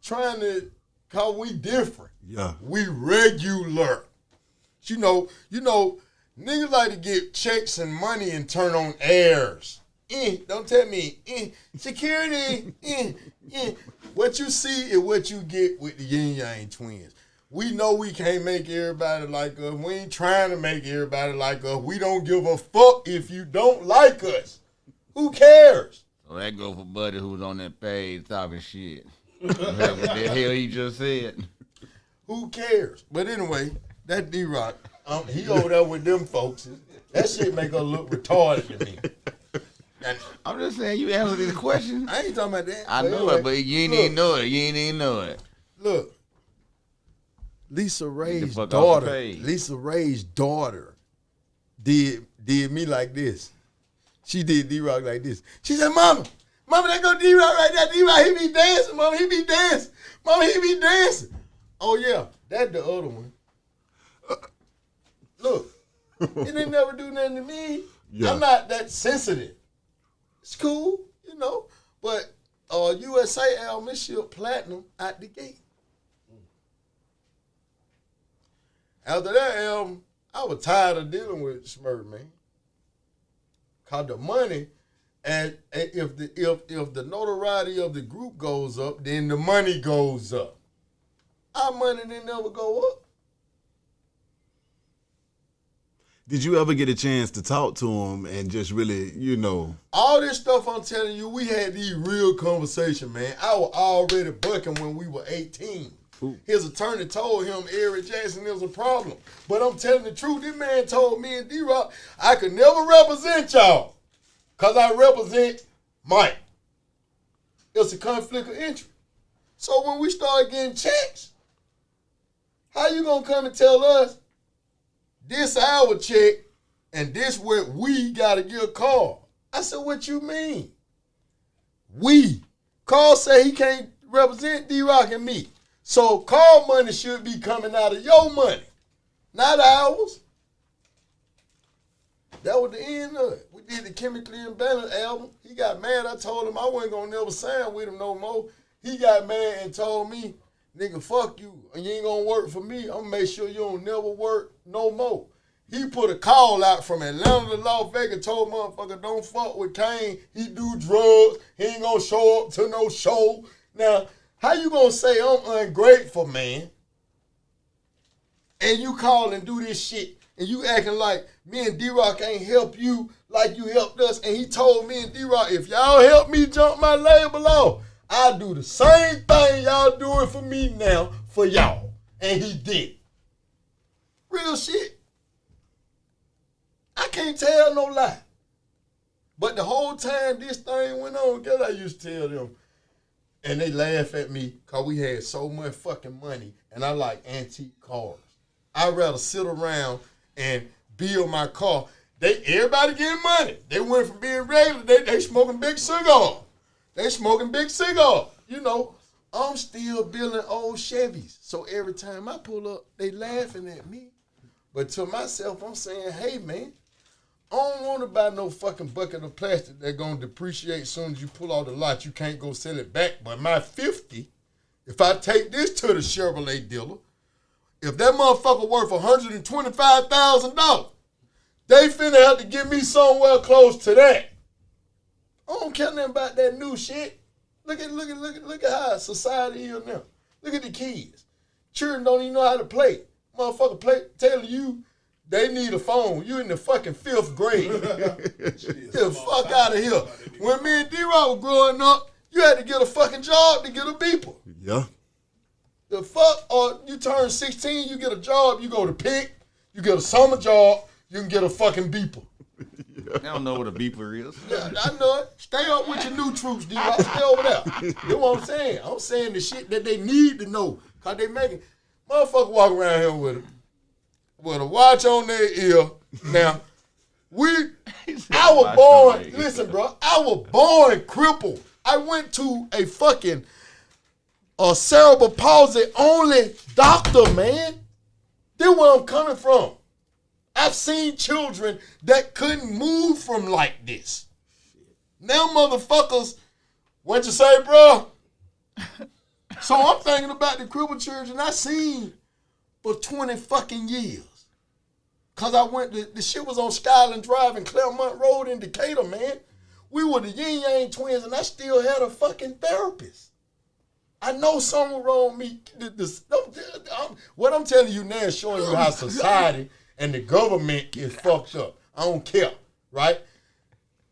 trying to, cause we different. Yeah. We regular. You know, niggas like to get checks and money and turn on airs. Don't tell me, security, What you see is what you get with the Ying Yang Twins. We know we can't make everybody like us. We ain't trying to make everybody like us. We don't give a fuck if you don't like us. Who cares? So that go for Buddy who was on that page talking shit. What the hell he just said? Who cares? But anyway, that D-Rock, he over there with them folks. That shit make her look retarded to me. And I'm just saying you answered this question. I ain't talking about that. I know it, but you ain't even know it. You ain't even know it. Look, Lisa Ray's fuck off daughter. the page. Lisa Ray's daughter did me like this. She did D-Rock like this. She said, Mama, that go D-Rock right there. D-Rock, he be dancing, Mama, he be dancing. Mama, he be dancing. Oh, yeah, that's the other one. Look, he didn't never do nothing to me. Yeah. I'm not that sensitive. It's cool, you know. But USA album, it shipped platinum out the gate. After that album, I was tired of dealing with Smurf, man. Cause the money, and if the notoriety of the group goes up, then the money goes up. Our money didn't never go up. Did you ever get a chance to talk to him and just really, All this stuff I'm telling you, we had these real conversations, man. I was already bucking when we were 18. Ooh. His attorney told him Eric Jackson was a problem. But I'm telling the truth, this man told me and D-Rock, I could never represent y'all because I represent Mike. It's a conflict of interest. So when we start getting checks, how you going to come and tell us this our check and this what we got to get a call? I said, what you mean? We. Carl said he can't represent D-Rock and me. So Carl money should be coming out of your money, not ours. That was the end of it. We did the Chemically Imbalanced album. He got mad. I told him I wasn't going to never sign with him no more. He got mad and told me, nigga, fuck you. And you ain't going to work for me. I'm going to make sure you don't never work no more. He put a call out from Atlanta to Las Vegas, told motherfucker, don't fuck with Kane. He do drugs. He ain't going to show up to no show. Now, how you gonna say I'm ungrateful, man? And you call and do this shit, and you acting like me and D-Rock ain't help you like you helped us. And he told me and D-Rock, if y'all help me jump my label off, I'll do the same thing y'all doing for me now for y'all. And he did. Real shit. I can't tell no lie. But the whole time this thing went on, guess I used to tell them, and they laugh at me because we had so much fucking money, and I like antique cars. I'd rather sit around and build my car. Everybody getting money. They went from being regular, they smoking big cigars. You know, I'm still building old Chevys. So every time I pull up, they laughing at me. But to myself, I'm saying, hey, man, I don't want to buy no fucking bucket of plastic that's going to depreciate as soon as you pull out the lot. You can't go sell it back. But my 50, if I take this to the Chevrolet dealer, if that motherfucker worth $125,000, they finna have to give me somewhere close to that. I don't care nothing about that new shit. Look at how society is now. Look at the kids. Children don't even know how to play. Motherfucker tell you they need a phone. You in the fucking 5th grade. Get the fuck out of here. When me and D-Rock were growing up, you had to get a fucking job to get a beeper. Yeah. The fuck? Or you turn 16, you get a job, you go to pick, you get a summer job, you can get a fucking beeper. I don't know what a beeper is. Yeah, I know it. Stay up with your new troops, D-Rock. Stay over there. You know what I'm saying? I'm saying the shit that they need to know. Because they making, motherfucker walk around here with a watch on their ear. Now, I was born, listen, bro, I was born crippled. I went to a fucking cerebral palsy only doctor, man. This where I'm coming from. I've seen children that couldn't move from like this. Now motherfuckers, what you say, bro? So I'm thinking about the crippled children I seen for 20 fucking years. Cause I went the shit was on Skyland Drive and Claremont Road in Decatur, man. We were the Ying Yang Twins and I still had a fucking therapist. I know something wrong with me. What I'm telling you now is showing you how society and the government is fucked up. I don't care, right?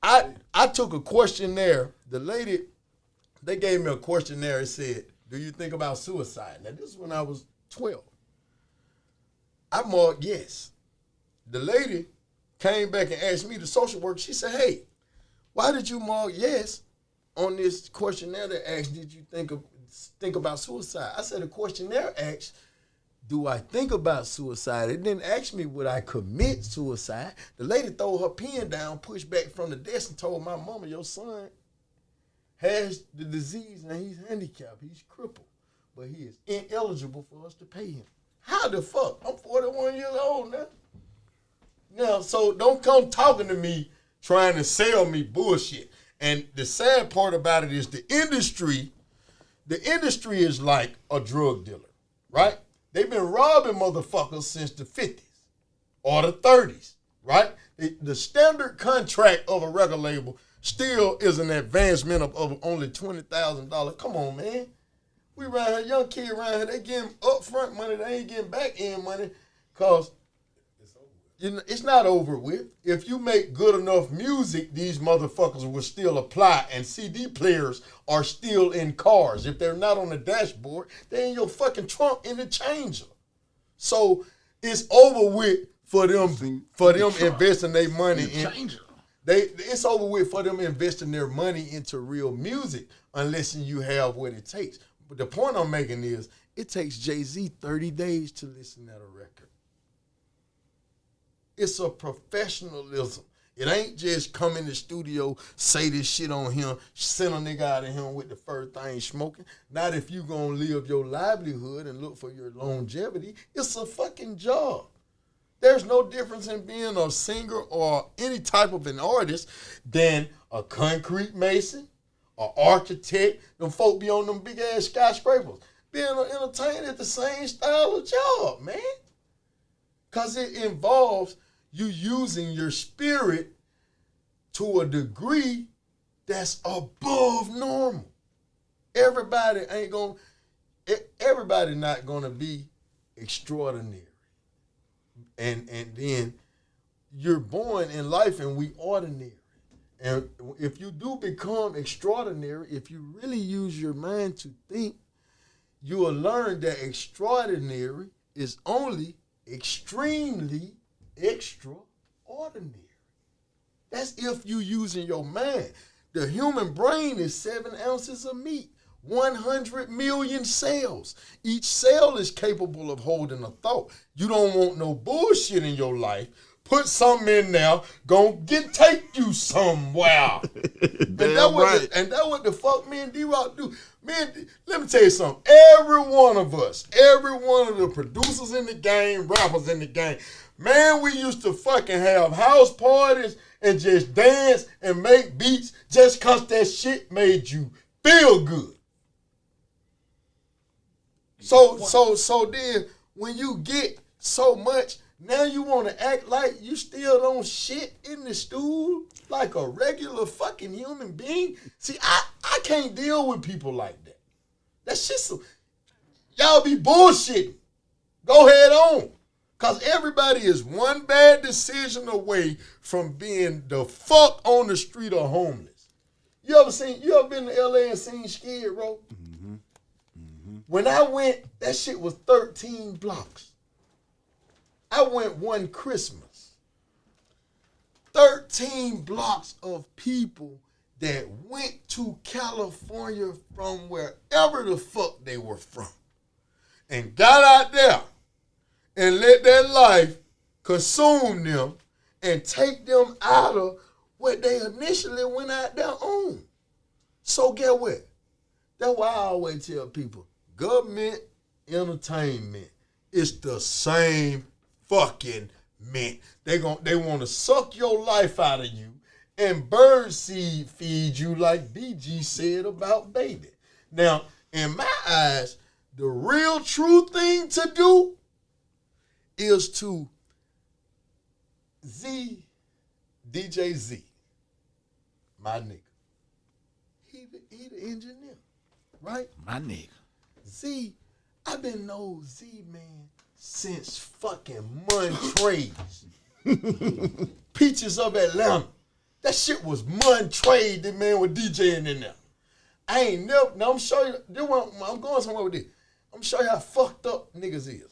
I took a questionnaire. The lady, they gave me a questionnaire. It said, do you think about suicide? Now, this is when I was 12. I marked yes. The lady came back and asked me, the social worker, she said, hey, why did you mark yes on this questionnaire that asked, did you think about suicide? I said, the questionnaire asked, do I think about suicide? It didn't ask me would I commit suicide. The lady threw her pen down, pushed back from the desk and told my mama, your son has the disease and he's handicapped, he's crippled, but he is ineligible for us to pay him. How the fuck? I'm 41 years old now. Now, so don't come talking to me trying to sell me bullshit. And the sad part about it is the industry is like a drug dealer, right? They've been robbing motherfuckers since the 50s or the 30s, right? The standard contract of a record label still is an advancement of only $20,000. Come on, man. We around here, young kid around here, they getting upfront money, they ain't getting back end money because it's not over with. If you make good enough music, these motherfuckers will still apply, and CD players are still in cars. If they're not on the dashboard, they're in your fucking trunk in the changer. So it's over with for them investing their money in. It's over with for them investing their money into real music unless you have what it takes. But the point I'm making is it takes Jay-Z 30 days to listen at a record. It's a professionalism. It ain't just come in the studio, say this shit on him, send a nigga out of him with the first thing smoking. Not if you gonna live your livelihood and look for your longevity. It's a fucking job. There's no difference in being a singer or any type of an artist than a concrete mason, an architect. Them folk be on them big ass skyscrapers. Being an entertainer is the same style of job, man. Because it involves you using your spirit to a degree that's above normal. Everybody not gonna be extraordinary. And then you're born in life and we ordinary. And if you do become extraordinary, if you really use your mind to think, you will learn that extraordinary is only extremely extraordinary. That's if you using your mind. The human brain is 7 ounces of meat, 100 million cells. Each cell is capable of holding a thought. You don't want no bullshit in your life. Put something in there, take you somewhere. And that's what the fuck me and D-Rock do. Man, let me tell you something. Every one of us, every one of the producers in the game, rappers in the game, man, we used to fucking have house parties and just dance and make beats just cause that shit made you feel good. So then when you get so much, now you want to act like you still don't shit in the stool like a regular fucking human being? See, I can't deal with people like that. That shit so... Y'all be bullshitting. Go head on. Because everybody is one bad decision away from being the fuck on the street or homeless. You ever been to LA and seen Skid Row? Mm-hmm. Mm-hmm. When I went, that shit was 13 blocks. I went one Christmas. 13 blocks of people that went to California from wherever the fuck they were from and got out there and let that life consume them and take them out of what they initially went out there on. So get what? That's why I always tell people, government, entertainment, it's the same fucking mint. They want to suck your life out of you and birdseed feed you like BG said about baby. Now, in my eyes, the real true thing to do is to DJ Z, my nigga. He the engineer, right? My nigga. Z, I've been know Z, man, since fucking Montrose. Peaches of Atlanta. That shit was Montrose, the man was DJing in there. I ain't never, now I'm showing you, I'm going somewhere with this. I'm show you how fucked up niggas is.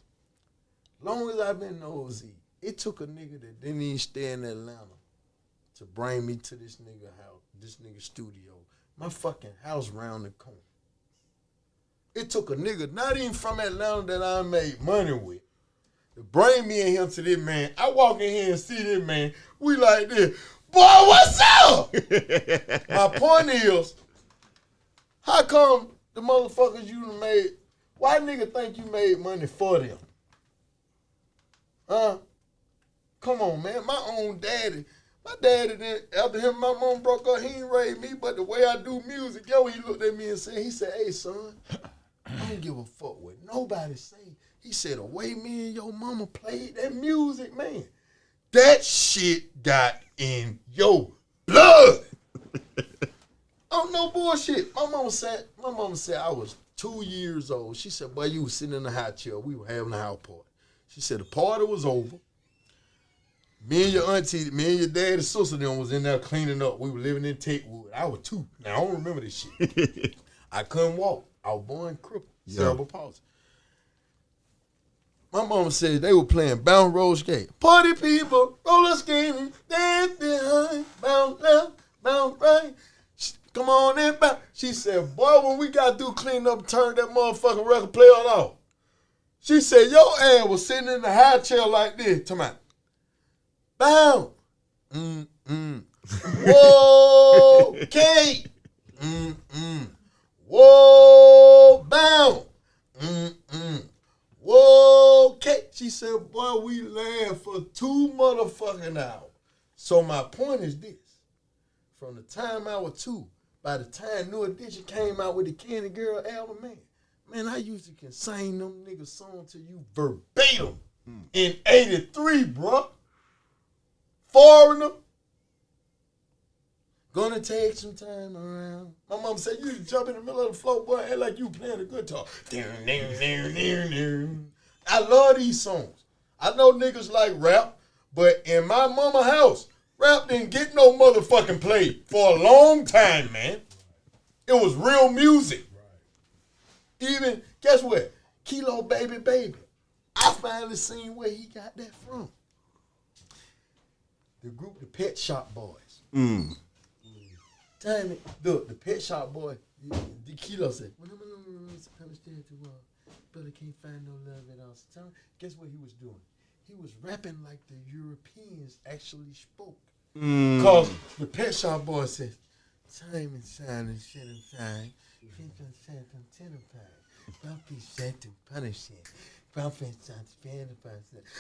Long as I've been nosy, it took a nigga that didn't even stay in Atlanta to bring me to this nigga house, this nigga studio. My fucking house round the corner. It took a nigga not even from Atlanta that I made money with to bring me and him to this man. I walk in here and see this man. We like this. Boy, what's up? My point is, how come the motherfuckers you done made, why nigga think you made money for them? Huh? Come on, man. My own daddy. My daddy, after him, my mom broke up, he ain't raised me, but the way I do music, yo, he looked at me and said, hey, son, I don't give a fuck what nobody say. He said, the way me and your mama played that music, man, that shit got in your blood. Oh, no bullshit. My mama said I was 2 years old. She said, boy, you was sitting in the high chair. We were having a house party. She said, the party was over. Me and your auntie, me and your dad and sister them was in there cleaning up. We were living in Techwood. I was 2. Now, I don't remember this shit. I couldn't walk. I was born crippled, cerebral palsy. My mama said they were playing bound roller skate. Party people, roller skating, dance behind, bound left, bound right. Come on in, bound. She said, boy, when we got through cleaning up, turned that motherfucking record player off. She said, your ass was sitting in the high chair like this. Come on. Bound. Whoa, Kate. Whoa, bound. Whoa, Kate. She said, boy, we laughed for 2 motherfucking hours. So my point is this. From the time I was 2, by the time New Edition came out with the Candy Girl album, man, I usually can sing them niggas songs to you verbatim in 83, bro. Foreigner. Gonna take some time around. My mom said, you jump in the middle of the floor, boy, act like you playing a guitar. I love these songs. I know niggas like rap, but in my mama house, Rap didn't get no motherfucking play for a long time, man. It was real music. Even, guess what? Kilo Baby Baby. I finally seen where he got that from. The group, the Pet Shop Boys. Time it. Look, the Pet Shop Boy, the Kilo said, but I can't find no love at all. So guess what he was doing? He was rapping like the Europeans actually spoke. Because the Pet Shop Boy says, time and shine and shit and shine.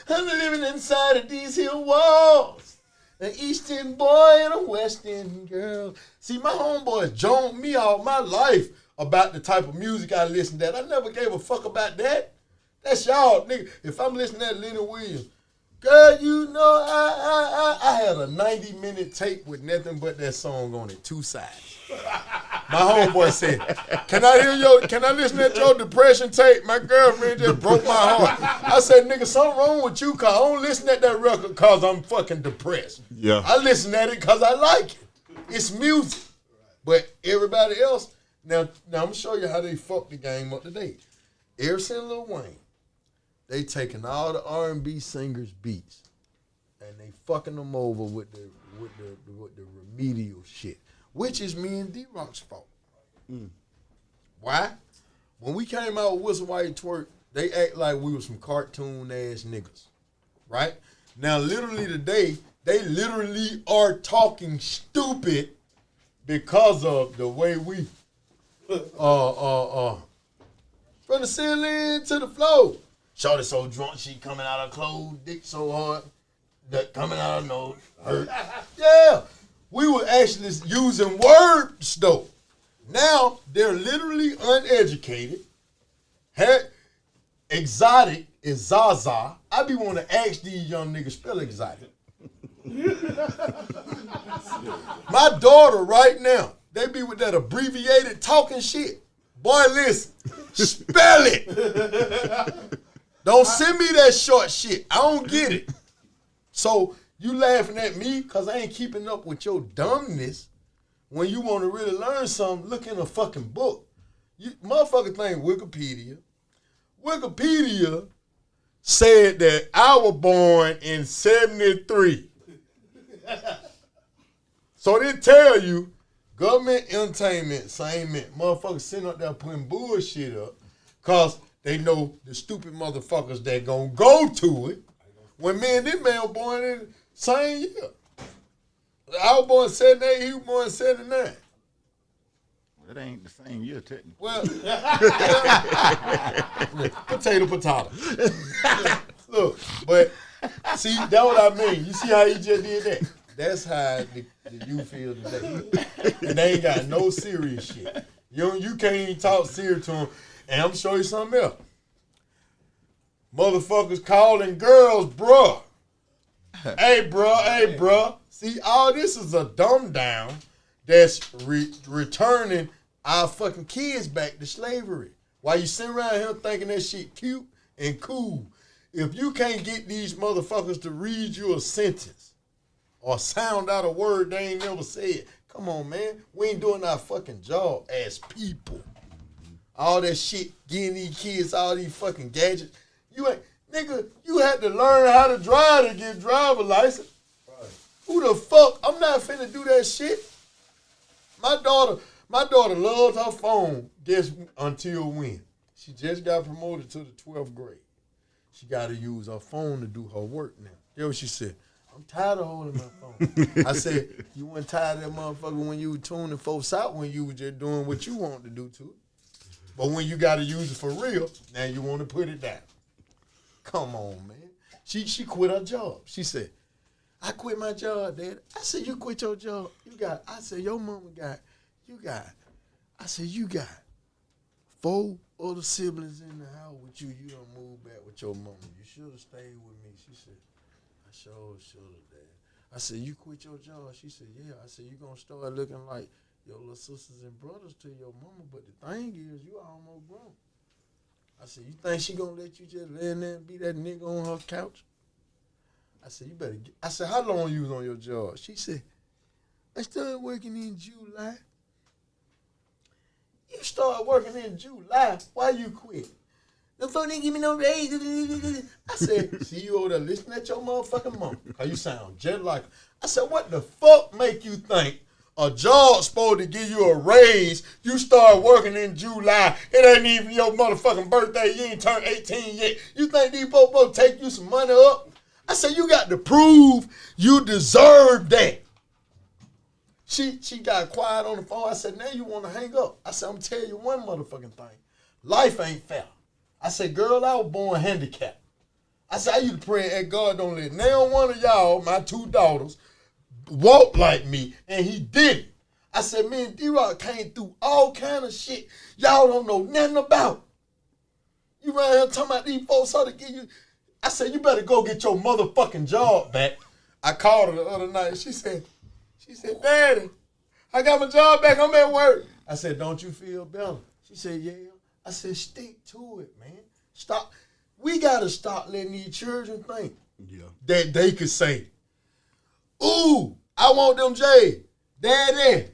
I'm living inside of these here walls. An Eastern boy and a Western girl. See, my homeboys joned me all my life about the type of music I listen to. I never gave a fuck about that. That's y'all, nigga. If I'm listening to Lenny Williams, girl, you know I had a 90-minute tape with nothing but that song on it, 2 sides. My homeboy said, can I listen to your depression tape? My girlfriend just broke my heart. I said, nigga, something wrong with you, cause I don't listen to that record cause I'm fucking depressed. Yeah. I listen at it cause I like it. It's music. But everybody else, now I'm gonna show you how they fuck the game up today. Ever since Lil Wayne, they taking all the R&B singers' beats and they fucking them over with the remedial shit, which is me and D-Rock's fault. Why? When we came out with Whistle While You Twerk, they act like we were some cartoon-ass niggas, right? Now, literally today, they literally are talking stupid because of the way we, from the ceiling to the floor. Shorty so drunk, she coming out of clothes, dick so hard, that coming out of nose, hurt. Yeah, we were actually using words though. Now, they're literally uneducated. Exotic is Zaza. I be want to ask these young niggas spell exotic. My daughter right now, they be with that abbreviated talking shit. Boy, listen, spell it. Don't send me that short shit. I don't get it. So you laughing at me because I ain't keeping up with your dumbness. When you want to really learn something, look in a fucking book. You motherfucker think Wikipedia. Wikipedia said that I was born in 73. So they tell you government entertainment, same mint. Motherfuckers sitting up there putting bullshit up because they know the stupid motherfuckers that gonna go to it. When me and this man were born in the same year. I was born in 78, he was born in 79. That ain't the same year, technically. Well, potato. Look, but see, that's what I mean. You see how he just did that? That's how the youth feel today. And they ain't got no serious shit. You can't even talk serious to them. And I'm showing you something else. Motherfuckers calling girls, bruh. Hey, bruh. See, all this is a dumb down that's returning our fucking kids back to slavery. While you sit around here thinking that shit cute and cool, if you can't get these motherfuckers to read you a sentence or sound out a word they ain't never said, come on, man. We ain't doing our fucking job as people. All that shit, getting these kids all these fucking gadgets. You ain't, nigga, you had to learn how to drive to get driver license. Right. Who the fuck? I'm not finna do that shit. My daughter loves her phone. Guess until when? She just got promoted to the 12th grade. She got to use her phone to do her work now. Guess what she said? I'm tired of holding my phone. I said, you weren't tired of that motherfucker when you were tuning folks out when you were just doing what you wanted to do to it. But when you got to use it for real, now you want to put it down. Come on, man. She quit her job. She said, I quit my job, Dad. I said, you quit your job. I said, your mama you got 4 other siblings in the house with you. You done moved back with your mama. You should have stayed with me. She said, I sure should have, Dad. I said, you quit your job? She said, yeah. I said, you gonna start looking like your little sisters and brothers to your mama, but the thing is, you almost grown. I said, you think she gonna let you just lay in there and be that nigga on her couch? I said, you better get. I said, how long you was on your job? She said, I started working in July. You started working in July. Why you quit? The phone didn't give me no raise. I said, see you over there listening at your motherfucking mom. Cause you sound just like her. I said, what the fuck make you think a job supposed to give you a raise? You start working in July. It ain't even your motherfucking birthday. You ain't turned 18 yet. You think these folks supposed to take you some money up? I said, you got to prove you deserve that. She got quiet on the phone. I said, now you want to hang up. I said, I'm going to tell you one motherfucking thing. Life ain't fair. I said, girl, I was born handicapped. I said, I used to pray at God don't let now one of y'all, my 2 daughters, walk like me, and he did it. I said, me and D-Rock came through all kind of shit y'all don't know nothing about. You right here talking about these folks ought to give you. I said, you better go get your motherfucking job back. I called her the other night. She said, Daddy, I got my job back. I'm at work. I said, don't you feel better? She said, yeah. I said, stick to it, man. Stop. We got to stop letting these children think that they could say, ooh, I want them J's. Daddy,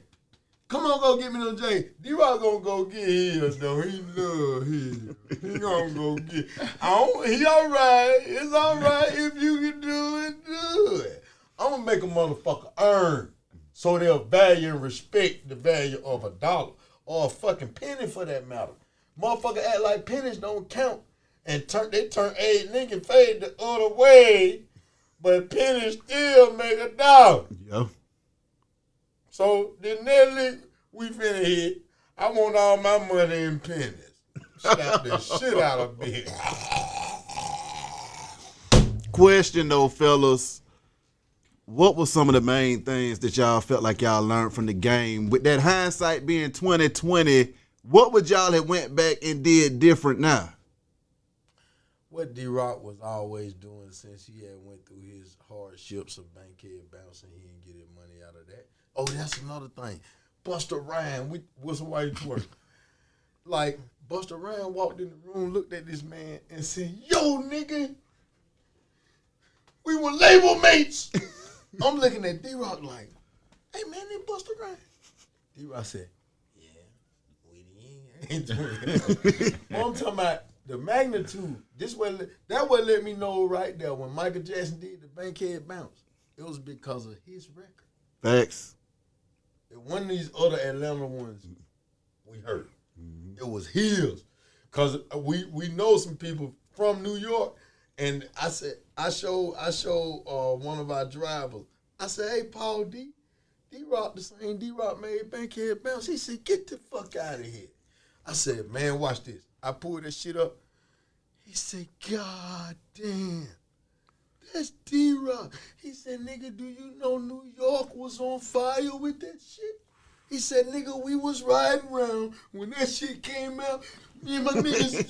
come on, go get me them J's. D-Rock gonna go get his, though. He love his. He gonna go get. He all right. It's all right if you can do it, do it. I'm gonna make a motherfucker earn so they'll value and respect the value of $1 or a fucking penny for that matter. Motherfucker act like pennies don't count and they turn Abe Lincoln fade the other way, but pennies still make $1. Yeah. So the next we finna hit, I want all my money in pennies. Slap the shit out of me. Question though, fellas. What were some of the main things that y'all felt like y'all learned from the game? With that hindsight being 2020, what would y'all have went back and did different now? What D-Rock was always doing since he had went through his hardships of bankhead bouncing, he didn't get his money out of that. Oh, that's another thing. Busta Rhymes, what's why you twerk? Like, Busta Rhymes walked in the room, looked at this man, and said, yo, nigga, we were label mates. I'm looking at D-Rock like, hey, man, they Busta Rhymes. D-Rock said, yeah, we ain't doing it. I'm talking about the magnitude. That what let me know right there when Michael Jackson did the Bankhead Bounce. It was because of his record. Facts. It wasn't these other Atlanta ones we heard. It was his. Because we know some people from New York, and I said, I showed one of our drivers. I said, hey, Paul D-Rock, the same D-Rock made Bankhead Bounce. He said, get the fuck out of here. I said, man, watch this. I pulled that shit up. He said, God damn, that's D-Rock. He said, nigga, do you know New York was on fire with that shit? He said, nigga, we was riding around when that shit came out. Me and my niggas,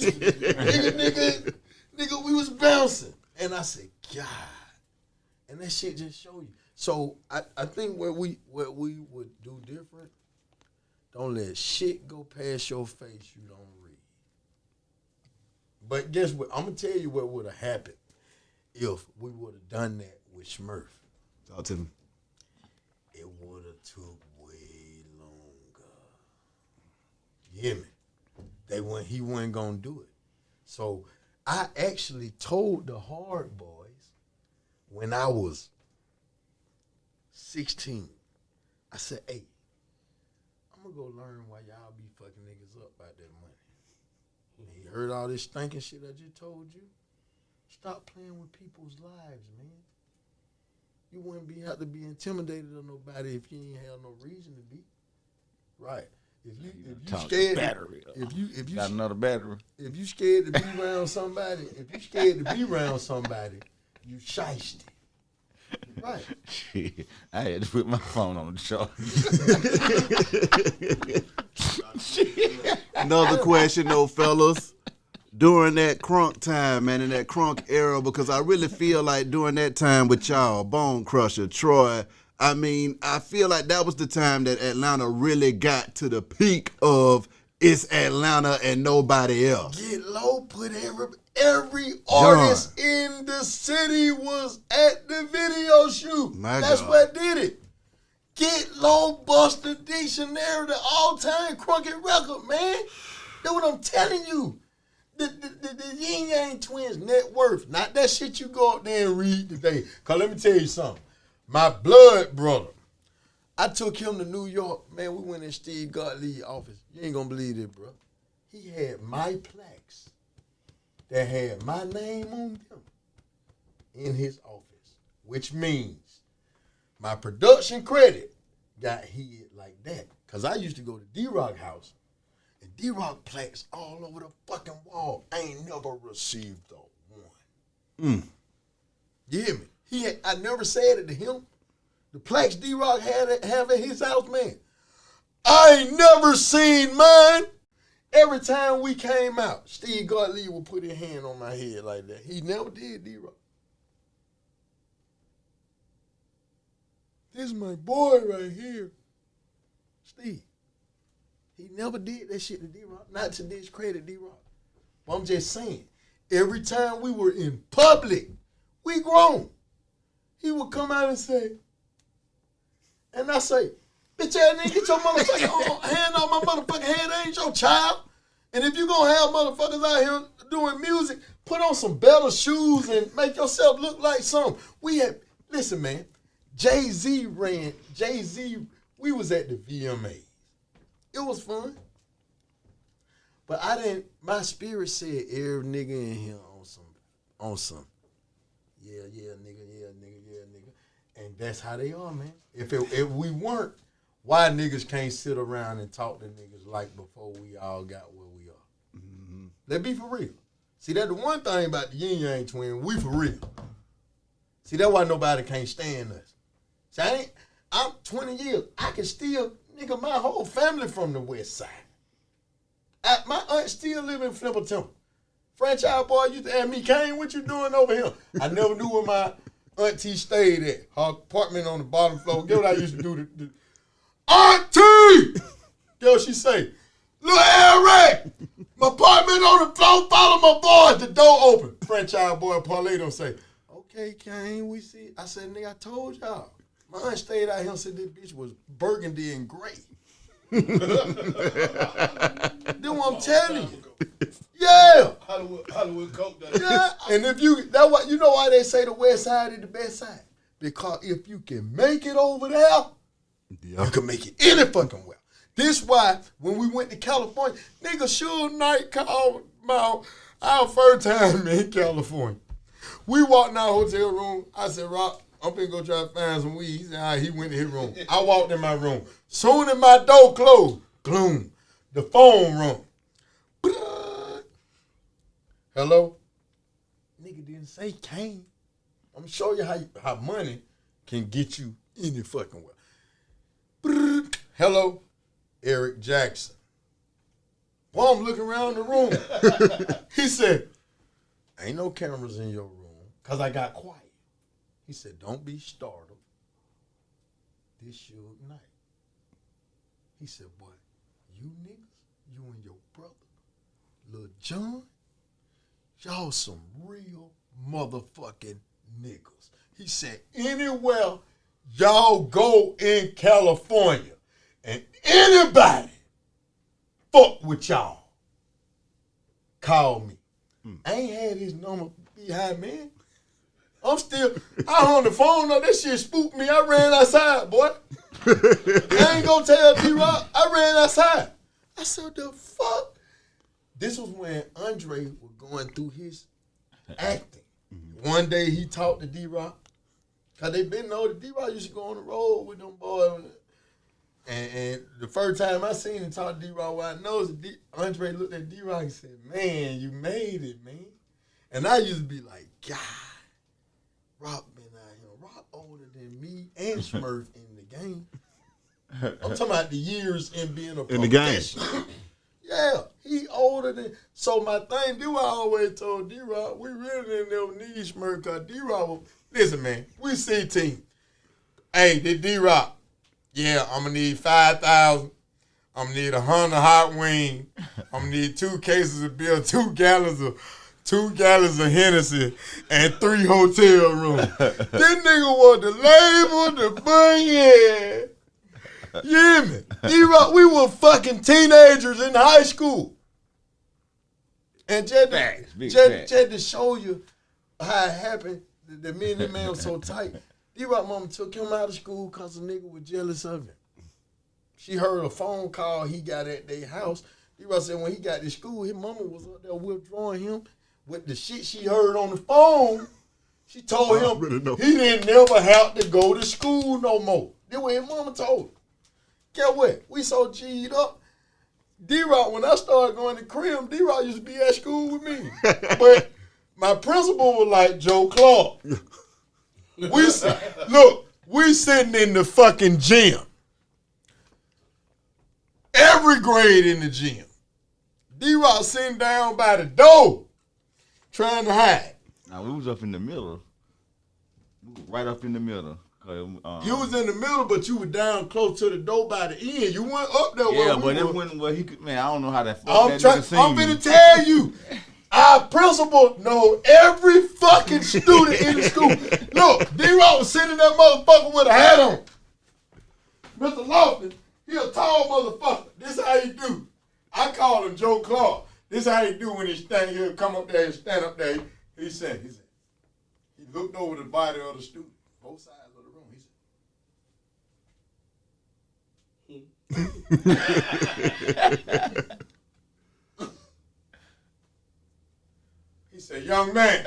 nigga, we was bouncing. And I said, God. And that shit just show you. So I think what we would do different, don't let shit go past your face you don't read. But guess what? I'm going to tell you what would have happened if we would have done that with Smurf. Talk to me. It would have took way longer. You hear me? He wasn't going to do it. So I actually told the Hard Boys when I was 16, I said, hey, I'm going to go learn why y'all be fucking niggas up about that money. And you heard all this stinking shit I just told you? Stop playing with people's lives, man. You wouldn't have to be intimidated of nobody if you ain't have no reason to be. Right. If you scared battery. If you Got another battery. If you scared to be around somebody, you shysty. Right. Shit. I had to put my phone on the charge. Another question though, fellas. During that crunk time, man, in that crunk era, because I really feel like during that time with y'all, Bone Crusher, Troy, I mean, I feel like that was the time that Atlanta really got to the peak of it's Atlanta and nobody else. Get Low put every artist in the city was at the video shoot. That's what did it. Get Low bust the dictionary, the all-time crooked record, man. That's what I'm telling you. The Ying Yang Twins net worth, not that shit you go out there and read today. Because let me tell you something. My blood brother, I took him to New York. Man, we went in Steve Gottlieb's office. You ain't going to believe it, bro. He had my plaques that had my name on them in his office, which means my production credit got hid like that. Because I used to go to D-Rock house, and D-Rock plaques all over the fucking wall. I ain't never received a one. You hear me? I never said it to him. The plaques D-Rock have at his house, man. I ain't never seen mine. Every time we came out, Steve Gottlieb would put his hand on my head like that. He never did, D-Rock. This is my boy right here, Steve. He never did that shit to D-Rock. Not to discredit D-Rock. But I'm just saying, every time we were in public, we grown. He would come out and say, and I say, bitch ass nigga, get your motherfucking hand on my motherfucking head. I ain't your child. And if you gonna have motherfuckers out here doing music, put on some better shoes and make yourself look like something. Listen, man, Jay-Z, we was at the VMAs. It was fun. But my spirit said every nigga in here on some. Yeah, nigga. And that's how they are, man. If we weren't, why niggas can't sit around and talk to niggas like before we all got where we are? Mm-hmm. Let's be for real. See, that's the one thing about the Ying Yang Twins, we for real. See, that's why nobody can't stand us. See, I'm 20 years, I can still, nigga, my whole family from the west side. My aunt still live in Flipper Temple. Franchise boy used to ask me, Kane, what you doing over here? I never knew where my auntie stayed at. Her apartment on the bottom floor. Guess what I used to do? Auntie! Guess what she say? Look, Eric! My apartment on the floor, follow my boy. The door open. Franchise boy parlay don't say, okay, Kane, we see. I said, nigga, I told y'all. My aunt stayed out here and said this bitch was burgundy and gray. Then what I'm telling you. Yeah. Hollywood Coke. Yeah. And if you know why they say the west side is the best side? Because if you can make it over there, you can make it any fucking well. This why when we went to California, nigga Suge Knight called our first time in California. We walked in our hotel room. I said, Rock, I'm finna go try to find some weed. He said, all right, he went in his room. I walked in my room. Soon as my door closed, gloom, the phone rung. Hello? Nigga didn't say Kane. I'm gonna show you how money can get you any fucking well. Hello? Eric Jackson. While I'm looking around the room, he said, ain't no cameras in your room, because I got quiet. He said, don't be startled. This Suge Knight. He said, boy, you niggas, you and your brother, Lil John, y'all some real motherfucking niggas. He said, anywhere y'all go in California and anybody fuck with y'all, call me. I ain't had his number behind, man. I on the phone, though, that shit spooked me. I ran outside, boy. I ain't gonna tell D-Rock. I ran outside. I said, the fuck? This was when Andre was going through his acting. One day he talked to D-Rock. Because they been know that D-Rock used to go on the road with them boys. And the first time I seen him talk to D-Rock, what I know is Andre looked at D-Rock and said, man, you made it, man. And I used to be like, God, Rock been out here. Rock older than me and Smurf in the game. I'm talking about the years in being a in the game. Yeah, he older than. So my thing, I always told D-Rock, we really didn't never need Smurf because D-Rock was, listen, man, we see team. Hey, this D-Rock, yeah, I'm going to need $5,000. I'm gonna need 100 hot wings. I'm gonna need 2 cases of beer, 2 gallons of Hennessy, and 3 hotel rooms. This nigga want the label, the bunion. You hear me? D-Rock, we were fucking teenagers in high school. And just to show you how it happened, that me and that man was so tight, D-Rock mama took him out of school because the nigga was jealous of him. She heard a phone call he got at their house. D-Rock said when he got to school, his mama was up there withdrawing him with the shit she heard on the phone. She told him he didn't never have to go to school no more. That's what his mama told him. Guess what? We so G'd up. D-Rock, when I started going to Crim, D-Rock used to be at school with me. But my principal was like Joe Clark. We sitting in the fucking gym. Every grade in the gym. D-Rock sitting down by the door, trying to hide. Now, we was up in the middle. Right up in the middle. You was in the middle, but you were down close to the door by the end. You went up there. Yeah, but it wasn't where he could. Man, I don't know how that. I'm gonna tell you, our principal know every fucking student in the school. Look, D-Rock was sitting that motherfucker with a hat on. Mr. Lofton, he a tall motherfucker. This how he do. I call him Joe Clark. This how he do when he stand here, come up there and stand up there. He said, he looked over the body of the student, both sides of the room. He said, young man.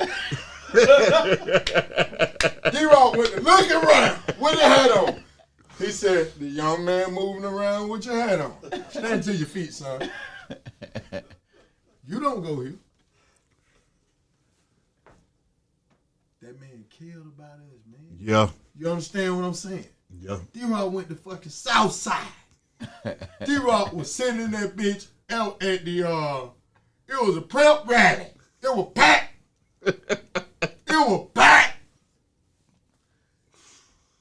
D-Rock went to looking around with the hat on. He said, the young man moving around with your hat on. Stand to your feet, son. You don't go here. That man killed about us, man. Yeah. You understand what I'm saying? Yeah. D-Rock went to fucking South Side. D-Rock was sitting in that bitch out at the, it was a prep rally. It was packed.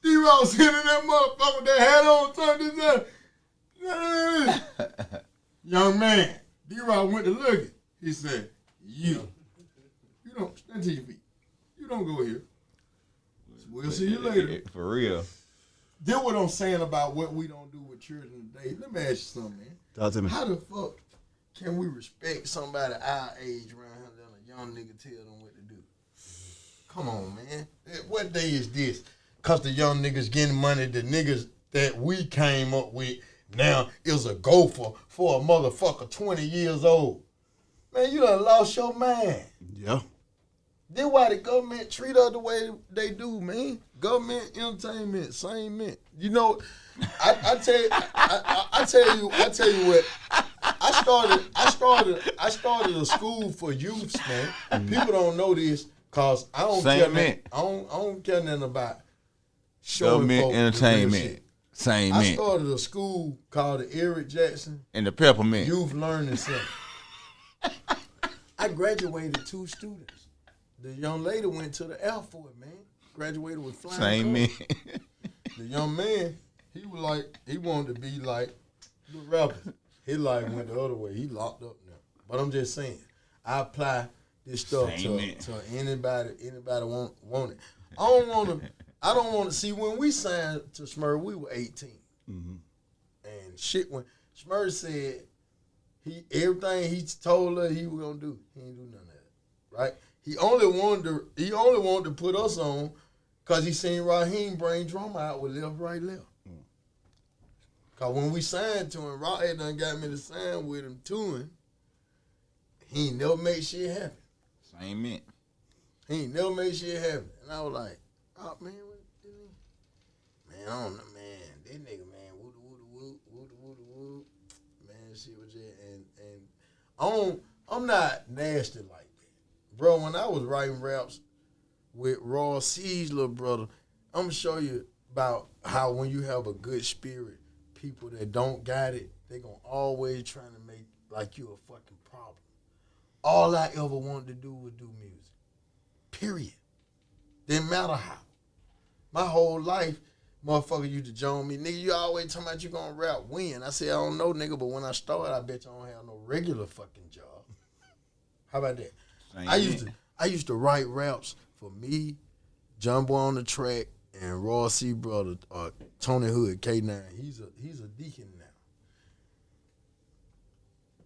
D-Rock was sitting in that motherfucker with that hat on, turned his head. Young man, D-Rock went to look at. He said, you don't, stand to your feet. You don't go here. We'll see you later. For real. Then what I'm saying about what we don't do with children today, let me ask you something, man. Talk to me. How the fuck can we respect somebody our age around here that a young nigga tell them what to do? Come on, man. What day is this? Because the young niggas getting money, the niggas that we came up with now is a gopher for a motherfucker 20 years old. Man, you done lost your mind. Yeah. Then why the government treat us the way they do, man? Government, entertainment, same mint. You know, I tell you what. I started a school for youths, man. People don't know this because I don't care. I don't care nothing about showing government folks entertainment. Same I mint. started a school called the Eric Jackson And the peppermint. Youth Learning Center. I graduated 2 students. The young lady went to the Air Force, man. Graduated with flying Same mint. The young man, he was like, he wanted to be like the rapper. His life went the other way. He locked up now. But I'm just saying, I apply this stuff to anybody want it. I don't want to see when we signed to Smurf, we were 18. Mm-hmm. And shit, when Smurf said everything he told her he was gonna do, he ain't do none of that. Right? He only wanted to put us on because he seen Raheem bring drama out with left, right, left. Cause when we signed to him, Raheem done got me to sign with him to him. He ain't never made shit happen. Same mint. He ain't never made shit happen. And I was like, oh man, I don't know, man. That nigga, man, woo. Man, shit was just and I'm not nasty like that. Bro, when I was writing raps with Raw C's little brother, I'm gonna show you about how when you have a good spirit, people that don't got it, they gonna always trying to make like you a fucking problem. All I ever wanted to do was do music. Period. Didn't matter how. My whole life Motherfucker used to join me. Nigga, you always talking about you gonna rap when. I said, I don't know, nigga, but when I started, I bet you I don't have no regular fucking job. How about that? I used to write raps for me, John Boy on the Track, and Raw C brother, Tony Hood, K9. He's a deacon now.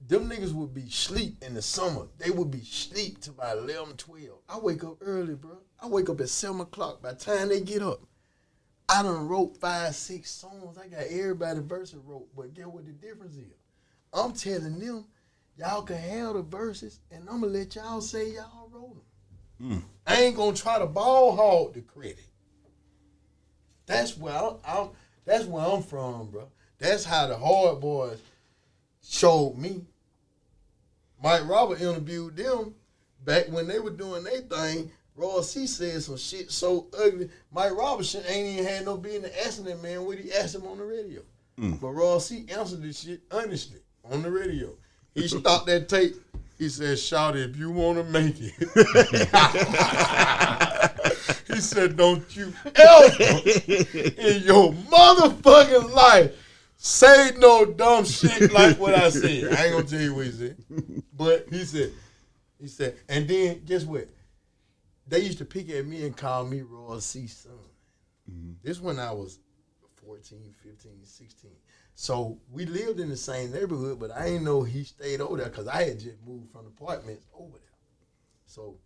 Them niggas would be sleep in the summer. They would be sleep till about 11, 12. I wake up early, bro. I wake up at 7 o'clock. By the time they get up, I done wrote 5, 6 songs. I got everybody verses wrote. But guess what the difference is? I'm telling them, y'all can have the verses, and I'm going to let y'all say y'all wrote them. I ain't going to try to ball hog the credit. That's where I'm from, bro. That's how the Hard Boys showed me. Mike Robert interviewed them back when they were doing their thing. Raw C said some shit so ugly. Mike Robertson ain't even had no business asking that man what he asked him on the radio. But Raw C answered this shit honestly on the radio. He stopped that tape. He said, "Shout it if you want to make it." He said, "Don't you ever in your motherfucking life say no dumb shit like what I said." I ain't gonna tell you what he said. But he said, and then guess what? They used to pick at me and call me Raw C son. This when I was 14, 15, 16. So we lived in the same neighborhood, but I didn't know he stayed over there because I had just moved from apartments over there. So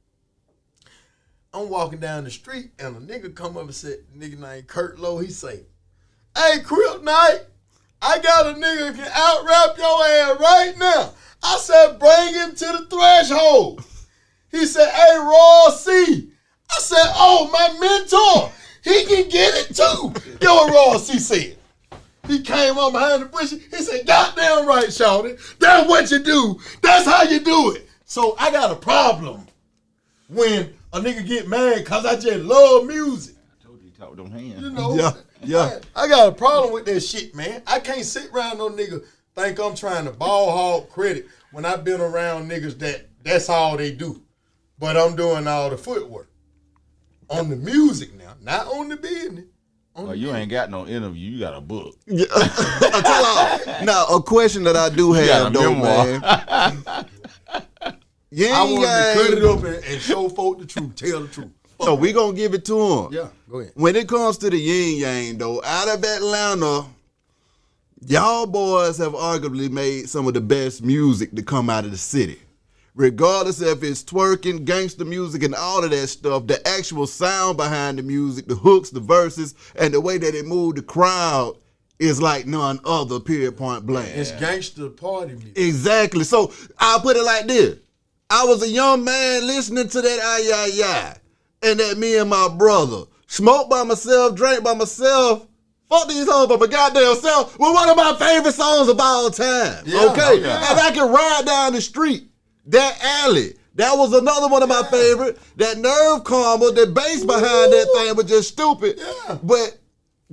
I'm walking down the street and a nigga come up and said, nigga named Kurt Lowe, he say, "Hey, Crip Night, I got a nigga who can out-rap your ass right now." I said, "Bring him to the threshold." He said, "Hey, Raw C." I said, "Oh, my mentor, he can get it too." Yo, what Raw C said. He came up behind the bush. He said, "Goddamn right, shawty. That's what you do. That's how you do it." So I got a problem when a nigga get mad because I just love music. I told you to talk with them hands. You know? Yeah. I got a problem with that shit, man. I can't sit around no nigga think I'm trying to ball hog credit when I've been around niggas that's all they do. But I'm doing all the footwork. On the music now, not on the business. Oh, you ain't got no interview. You got a book. Yeah. Now, a question that I do have, though, man. I want to cut it up and show folk the truth, tell the truth. So we gonna give it to him. Yeah, go ahead. When it comes to the Ying Yang, though, out of Atlanta, y'all boys have arguably made some of the best music to come out of the city. Regardless if it's twerking, gangster music, and all of that stuff, the actual sound behind the music, the hooks, the verses, and the way that it moved the crowd is like none other, period, point blank. It's gangster party music. Exactly. So I'll put it like this. I was a young man listening to that ay, and that me and my brother smoke by myself, drink by myself, fuck these hoes by my goddamn self, with one of my favorite songs of all time. Yeah, okay? yeah. And I can ride down the street. That alley, that was another one of my favorite. That Nerve Karma, the bass behind that thing was just stupid. Yeah. But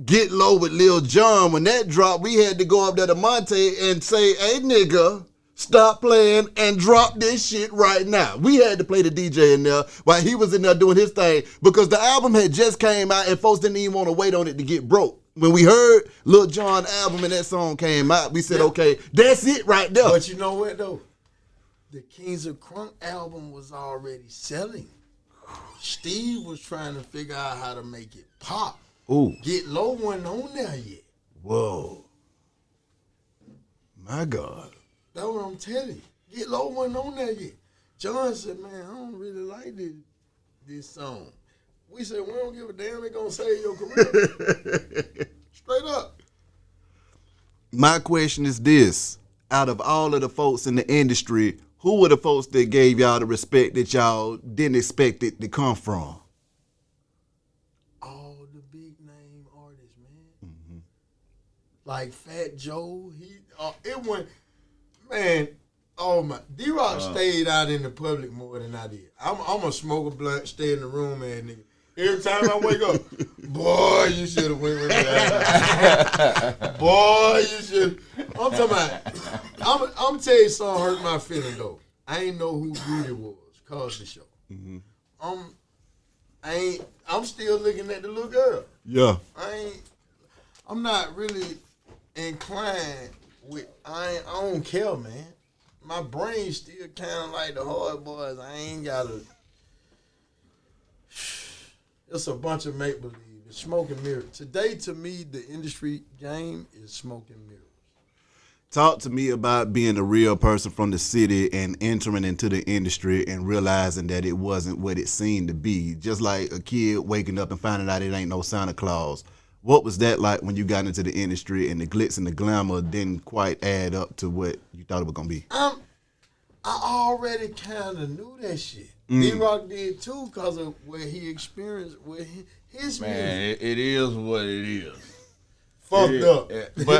Get Low with Lil Jon, when that dropped, we had to go up there to Monte and say, "Hey, nigga, stop playing and drop this shit right now." We had to play the DJ in there while he was in there doing his thing because the album had just came out and folks didn't even want to wait on it to get broke. When we heard Lil Jon album and that song came out, we said, okay, that's it right there. But you know what, though? The Kings of Crunk album was already selling. Steve was trying to figure out how to make it pop. Ooh. Get Low wasn't on there yet. Whoa. My God. That's what I'm telling you. Get Low wasn't on there yet. John said, "Man, I don't really like this song." We said, "We don't give a damn. It gonna save your career." Straight up. My question is this. Out of all of the folks in the industry, who were the folks that gave y'all the respect that y'all didn't expect it to come from? All the big name artists, man. Mm-hmm. Like Fat Joe. It went, man, oh my. D-Rock stayed out in the public more than I did. I'm a smoke a blunt, stay in the room, man, nigga. Every time I wake up, boy, you should have went with that. Boy, you should. I'm talking about. I'm tell you something hurt my feeling though. I ain't know who Rudy was. Cosby Show. Mm-hmm. I'm still looking at the little girl. Yeah. I ain't. I'm not really inclined with. I don't care, man. My brain still kind of like the hard boys. I ain't gotta. It's a bunch of make believe. It's smoke and mirrors. Today, to me, the industry game is smoke and mirrors. Talk to me about being a real person from the city and entering into the industry and realizing that it wasn't what it seemed to be. Just like a kid waking up and finding out it ain't no Santa Claus. What was that like when you got into the industry and the glitz and the glamour didn't quite add up to what you thought it was gonna be? I already kind of knew that shit. D-Rock did too, because of where he experienced with his Man, music. it is what it is. Fucked up.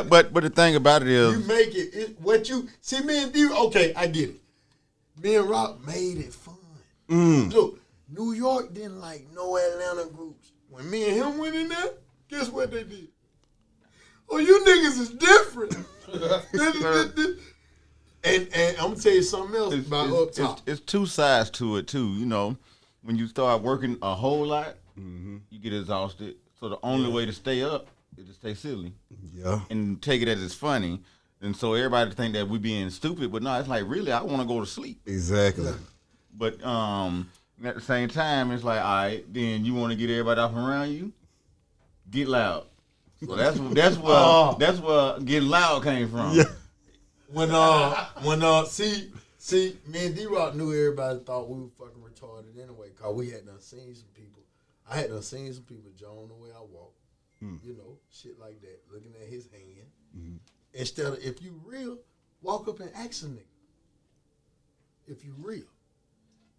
But the thing about it is, You make it what you see. Me and D. Okay, I get it. Me and Rock made it fun. Look, New York didn't like no Atlanta groups. When me and him went in there, guess what they did? Oh, you niggas is different. and I'm gonna tell you something else about up top. It's two sides to it too. You know, when you start working a whole lot, you get exhausted. So the only way to stay up is to stay silly. Yeah. And take it as it's funny. And so everybody think that we being stupid, but no, it's like, really, I want to go to sleep. Exactly. But at the same time, it's like, all right, then you want to get everybody off around you, get loud. So that's where getting loud came from. Yeah. See, me and D-Rock knew everybody thought we were fucking retarded anyway, cause we had done seen some people. I had done seen some people John the way I walk. You know, shit like that. Looking at his hand. Instead of, if you real, walk up and ask a nigga. If you real.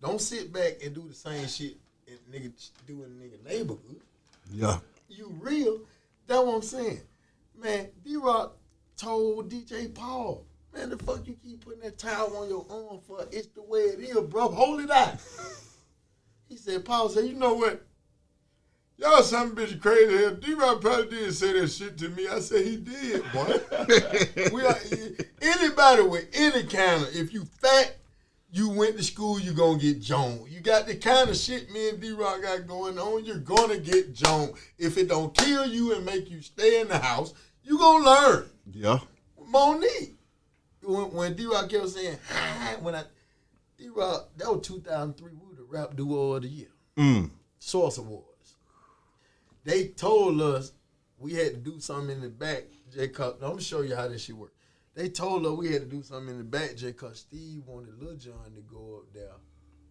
Don't sit back and do the same shit and nigga do in the nigga neighborhood. Yeah. You real. That's what I'm saying. Man, D-Rock told DJ Paul, man, the fuck you keep putting that towel on your arm for? It's the way it is, bro. Hold it out. He said, Paul said, you know what? Y'all some bitch crazy hell. D-Rock probably didn't say that shit to me. I said he did, boy. Anybody with any kind of, if you fat, you went to school, you gonna get Joan. You got the kind of shit me and D-Rock got going on, you're gonna get Joan. If it don't kill you and make you stay in the house, you gonna learn. Yeah. Monique. When D-Rock kept saying, D-Rock, that was 2003, we were the rap duo of the year. Source Awards. They told us we had to do something in the back, I'm going to show you how this shit works. They told us we had to do something in the back, because Steve wanted Lil Jon to go up there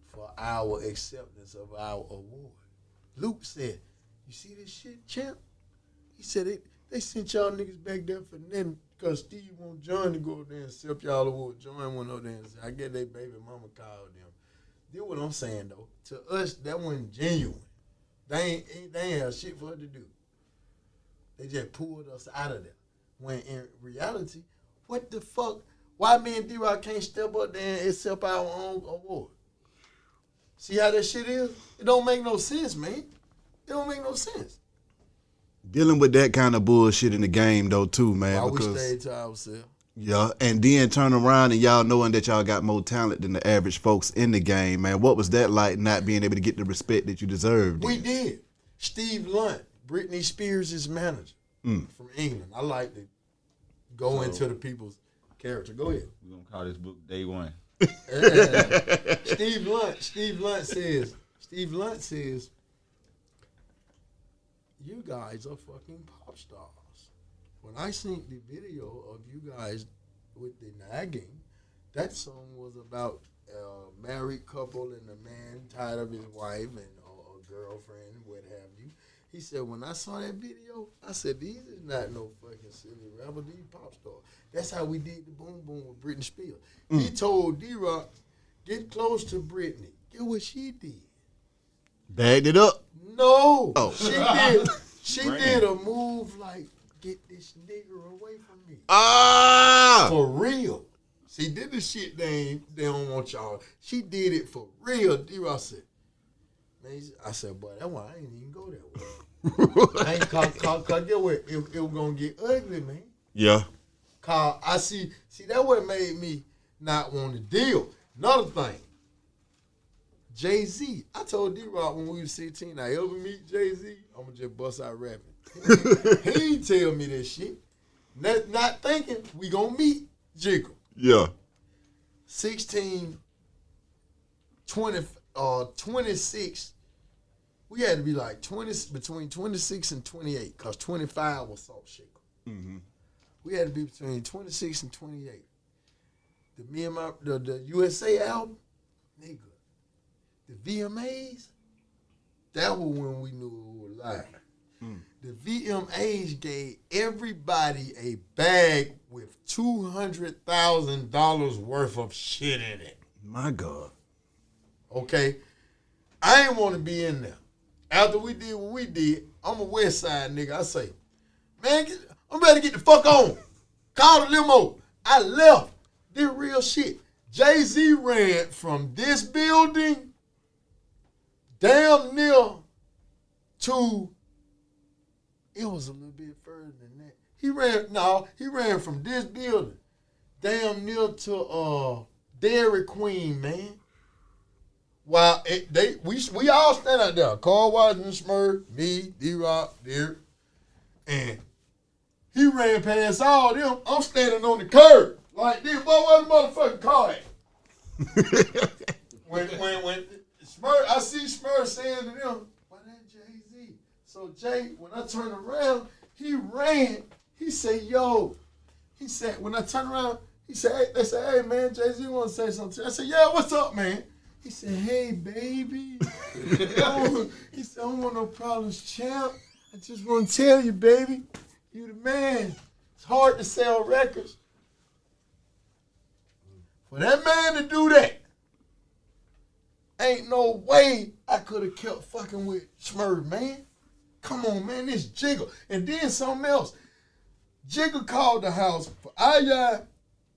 for our acceptance of our award. Luke said, you see this shit, champ? He said, they sent y'all niggas back there for nothing, because Steve want John to go up there and accept y'all award. John went up there and said, I get they baby mama called them. That's what I'm saying, though. To us, that wasn't genuine. They ain't have shit for her to do. They just pulled us out of there. When in reality, what the fuck? Why me and D-Rock can't step up there and accept our own award? See how that shit is? It don't make no sense, man. It don't make no sense. Dealing with that kind of bullshit in the game, though, too, man. Why because we stayed to ourselves. Yeah, and then turn around and y'all knowing that y'all got more talent than the average folks in the game, man. What was that like, not being able to get the respect that you deserved? We did. Steve Lunt, Britney Spears' manager from England. I like to go into the people's character. Go ahead. We're going to call this book Day One. Steve Lunt says, you guys are fucking pop stars. When I seen the video of you guys with the nagging, that song was about a married couple and a man tired of his wife and a girlfriend, what have you. He said, when I saw that video, I said, these is not no fucking silly rapper, these pop stars. That's how we did the Boom Boom with Britney Spears. He told D-Rock, get close to Britney. Get what she did. Bagged it up? No. Oh. She did a move like, get this nigga away from me. Ah! For real. She did the shit they don't want y'all. She did it for real. D-Rock said, man, I said, boy, that's why I ain't even go that way. I ain't cause get what? It was gonna get ugly, man. Yeah. Cause I see that what made me not want to deal. Another thing, Jay-Z. I told D-Rock when we was 16, I ever meet Jay-Z, I'm going to just bust out rapping. He ain't tell me that shit. Not thinking we going to meet Jiggle. Yeah. 16, 20, 26. We had to be like between 26 and 28 because 25 was Salt Shaker. Mm-hmm. We had to be between 26 and 28. The USA album, nigga. The VMAs, that was when we knew it was live. The VMAs gave everybody a bag with $200,000 worth of shit in it. My God. Okay? I ain't want to be in there. After we did what we did, I'm a West Side nigga. I say, man, I'm ready to get the fuck on. Call the limo. I left. Did real shit. Jay-Z ran from this building damn near to, it was a little bit further than that. He ran from this building damn near to Dairy Queen, man. While we all stand out there. Carl Washington, Smurf, me, D-Rock, Derek, and he ran past all them. I'm standing on the curb like this. Boy, where the motherfucking car at? when Smurf, I see Smurf saying to them, "Why that Jay-Z?" So Jay, when I turn around, he ran. He said, "Yo," he said, when I turn around, he said, they said, "Hey man, Jay-Z want to say something." I said, "Yeah, what's up, man?" He said, "Hey, baby." He said, "I don't want no problems, champ. I just want to tell you, baby, you the man. It's hard to sell records. For that man to do that, ain't no way I could have kept fucking with Smurf, man. Come on, man, this Jiggle." And then something else. Jiggle called the house for Aya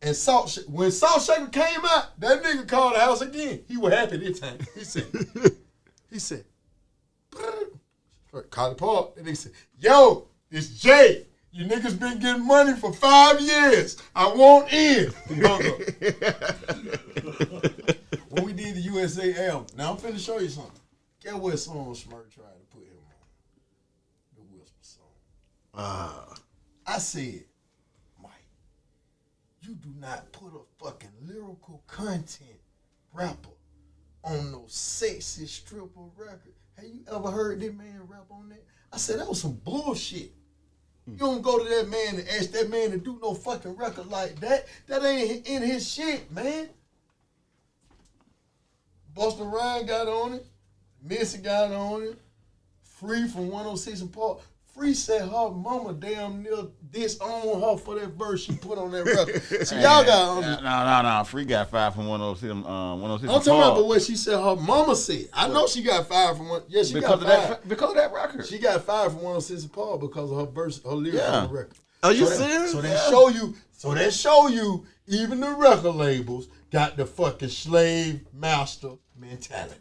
and Salt Shaker. When Salt Shaker came out, that nigga called the house again. He was happy this time. He said, call the park. And he said, "Yo, it's Jay. You niggas been getting money for 5 years. I want in." When we did the USA album. Now I'm finna show you something. Guess what song Smurf tried to put him on? The Whisper song. I said, "Mike, you do not put a fucking lyrical content rapper on no sexy stripper record. Have you ever heard that man rap on that?" I said, "That was some bullshit. You don't go to that man and ask that man to do no fucking record like that. That ain't in his shit, man." Busta Rhymes got on it. Missy got on it. Free from 106 and Park. Free said her mama damn near disowned her for that verse she put on that record. So y'all got No. Free got 5 from 106. 106. I'm talking about what she said her mama said. I know she got 5 from one. Yeah, she got 5. Because of that record. She got 5 from 106 and Paul because of her verse, her lyrics on the record. Are you serious? So that show you. So that show you. Even the record labels got the fucking slave master mentality.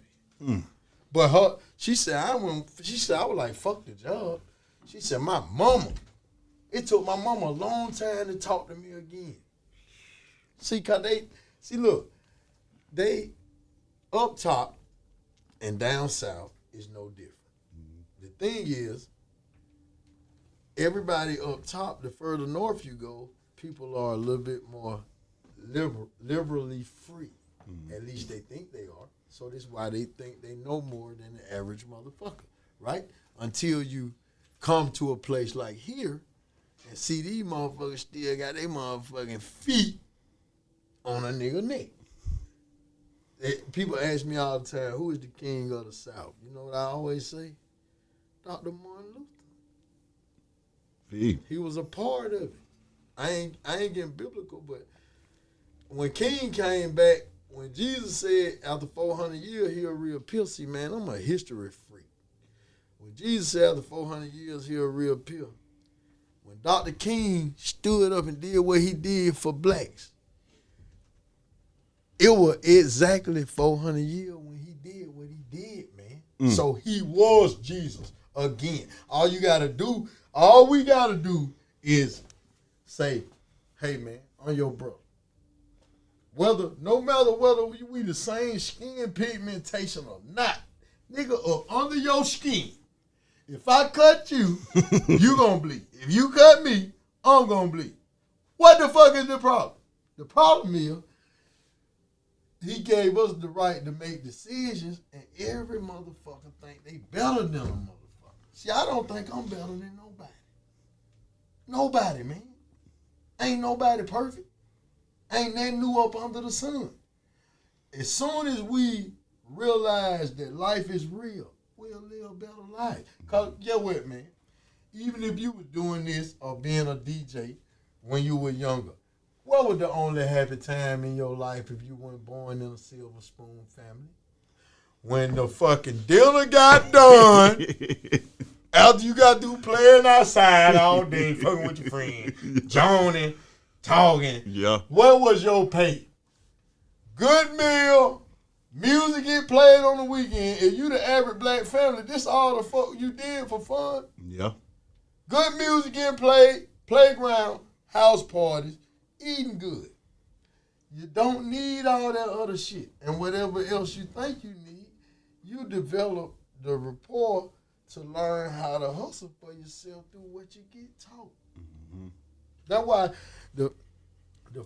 But she said I was like, fuck the job. She said my mama. It took my mama a long time to talk to me again. See, they up top and down south is no different. The thing is, everybody up top, the further north you go, people are a little bit more liberally free. At least they think they are. So that's why they think they know more than the average motherfucker, right? Until you come to a place like here and see these motherfuckers still got their motherfucking feet on a nigga neck. People ask me all the time, who is the king of the South? You know what I always say? Dr. Martin Luther. He was a part of it. I ain't getting biblical, but when King came back, when Jesus said after 400 years he'll reappear, see, man, I'm a history freak. When Jesus said after 400 years he'll reappear, when Dr. King stood up and did what he did for blacks, it was exactly 400 years when he did what he did, man. So he was Jesus again. All we gotta do is say, hey, man, I'm your bro. no matter whether we the same skin pigmentation or not, nigga, up under your skin, if I cut you, you gonna bleed. If you cut me, I'm gonna bleed. What the fuck is the problem? The problem is, he gave us the right to make decisions, and every motherfucker think they better than a motherfucker. See, I don't think I'm better than nobody. Nobody, man. Ain't nobody perfect. Ain't nothing new up under the sun. As soon as we realize that life is real, we'll live a better life. Because, get what, man? Even if you was doing this or being a DJ when you were younger, what was the only happy time in your life if you weren't born in a silver spoon family? When the fucking dinner got done, after you got through playing outside all day, fucking with your friends, joning, talking. Yeah. What was your pay? Good meal, music get played on the weekend. If you the average black family, this all the fuck you did for fun. Yeah. Good music getting played, playground, house parties, eating good. You don't need all that other shit. And whatever else you think you need, you develop the rapport to learn how to hustle for yourself through what you get taught. Mm-hmm. That's why the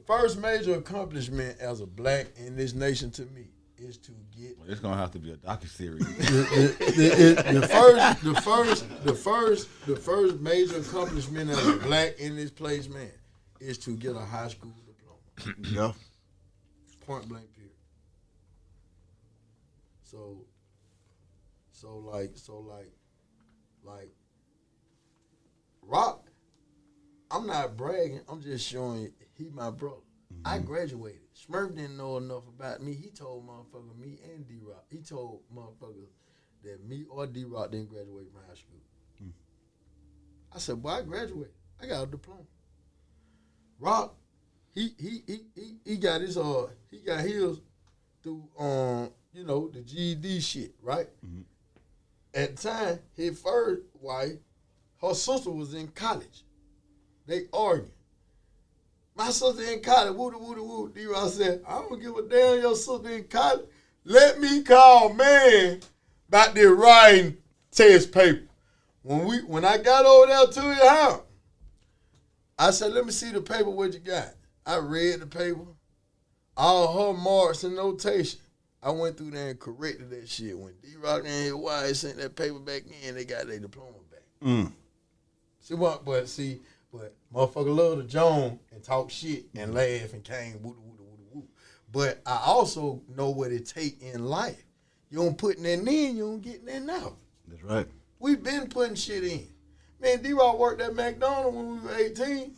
first major accomplishment as a black in this nation to me is to get. Well, it's gonna have to be a docuseries. the first major accomplishment as a black in this place, man, is to get a high school diploma. Yeah. Point blank period. So like Rock, I'm not bragging, I'm just showing you he my brother. Mm-hmm. I graduated. Smurf didn't know enough about me. He told motherfucker me and D-Rock. He told motherfuckers that me or D-Rock didn't graduate from high school. Mm. I said, boy, I graduated. I got a diploma. Rock, he got his through the GED shit, right? Mm-hmm. At the time, his first wife, her sister was in college. They argued. My sister in college, woo. D-Rock said, I don't give a damn your sister in college. Let me call man about their writing test paper. When I got over there to your house, I said, let me see the paper, what you got. I read the paper, all her marks and notation. I went through there and corrected that shit. When D-Rock and his wife sent that paper back in, they got their diploma back. Mm. But motherfucker love to Joan and talk shit and laugh and cane, woo. But I also know what it take in life. You don't put nothing in, you don't get nothing out. That's right. We've been putting shit in. Man, D-Rock worked at McDonald's when we were 18.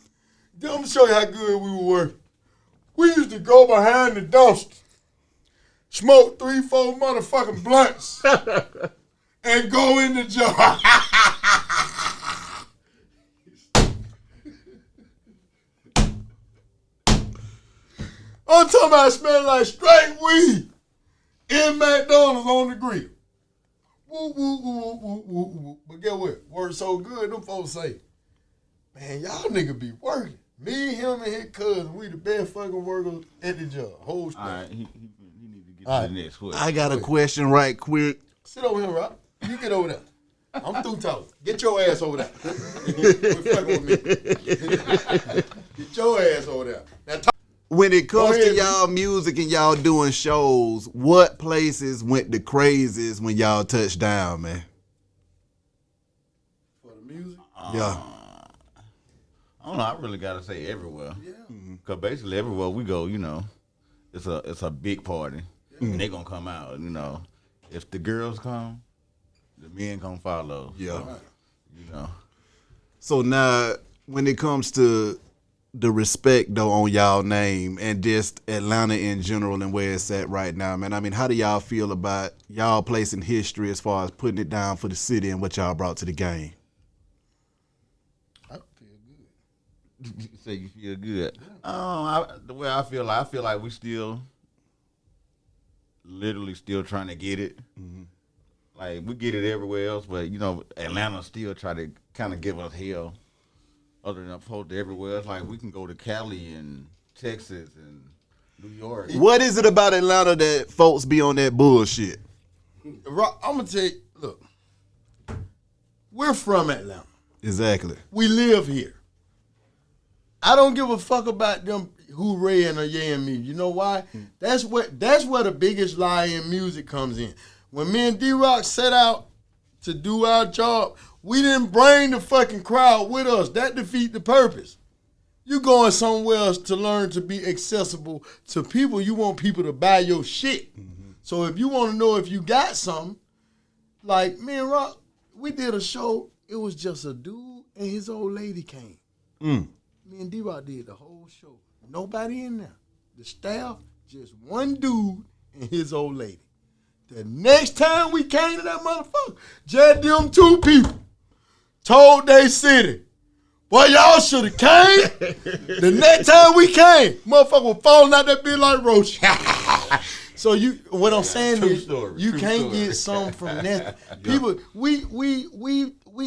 Let me show you how good we were working. We used to go behind the dumpster, smoke 3-4 motherfucking blunts, and go in the jar. I'm talking about smelling like straight weed in McDonald's on the grill. Woo. But get what? Work so good, them folks say, man, y'all nigga be working. Me, him, and his cousin, we the best fucking workers at the job. Whole stuff. All right, he need to get to the next question. I got a question right quick. Sit over here, Rob. You get over there. I'm through talking. Get your ass over there. Quit fucking with me. Get your ass over there. Now when it comes to y'all music and y'all doing shows, what places went the craziest when y'all touched down, man? For the music? Yeah. I don't know. I really gotta say everywhere. Yeah. Cause basically everywhere we go, it's a big party, and they gonna come out. If the girls come, the men gonna follow. Yeah. So, So now, when it comes to the respect though on y'all name and just Atlanta in general and where it's at right now, man. I mean, how do y'all feel about y'all place in history as far as putting it down for the city and what y'all brought to the game? I feel good. You say you feel good. The way I feel like we still, literally still trying to get it. Mm-hmm. Like we get it everywhere else, but Atlanta still try to kind of give us hell. Other than opposed to everywhere else, like we can go to Cali and Texas and New York. What is it about Atlanta that folks be on that bullshit? I'm gonna tell you. Look, we're from Atlanta. Exactly. We live here. I don't give a fuck about them hooray and a yeah and me. You know why? That's where the biggest lie in music comes in. When me and D-Rock set out to do our job, we didn't bring the fucking crowd with us. That defeat the purpose. You going somewhere else to learn to be accessible to people. You want people to buy your shit. Mm-hmm. So if you want to know if you got something, like me and Rock, we did a show. It was just a dude and his old lady came. Me and D-Rock did the whole show. Nobody in there. The staff, just one dude and his old lady. The next time we came to that motherfucker, just them two people told they city, boy, y'all should have came. The next time we came, motherfucker was falling out that bitch like roach. So what I'm saying is, you can't get something from that. People, we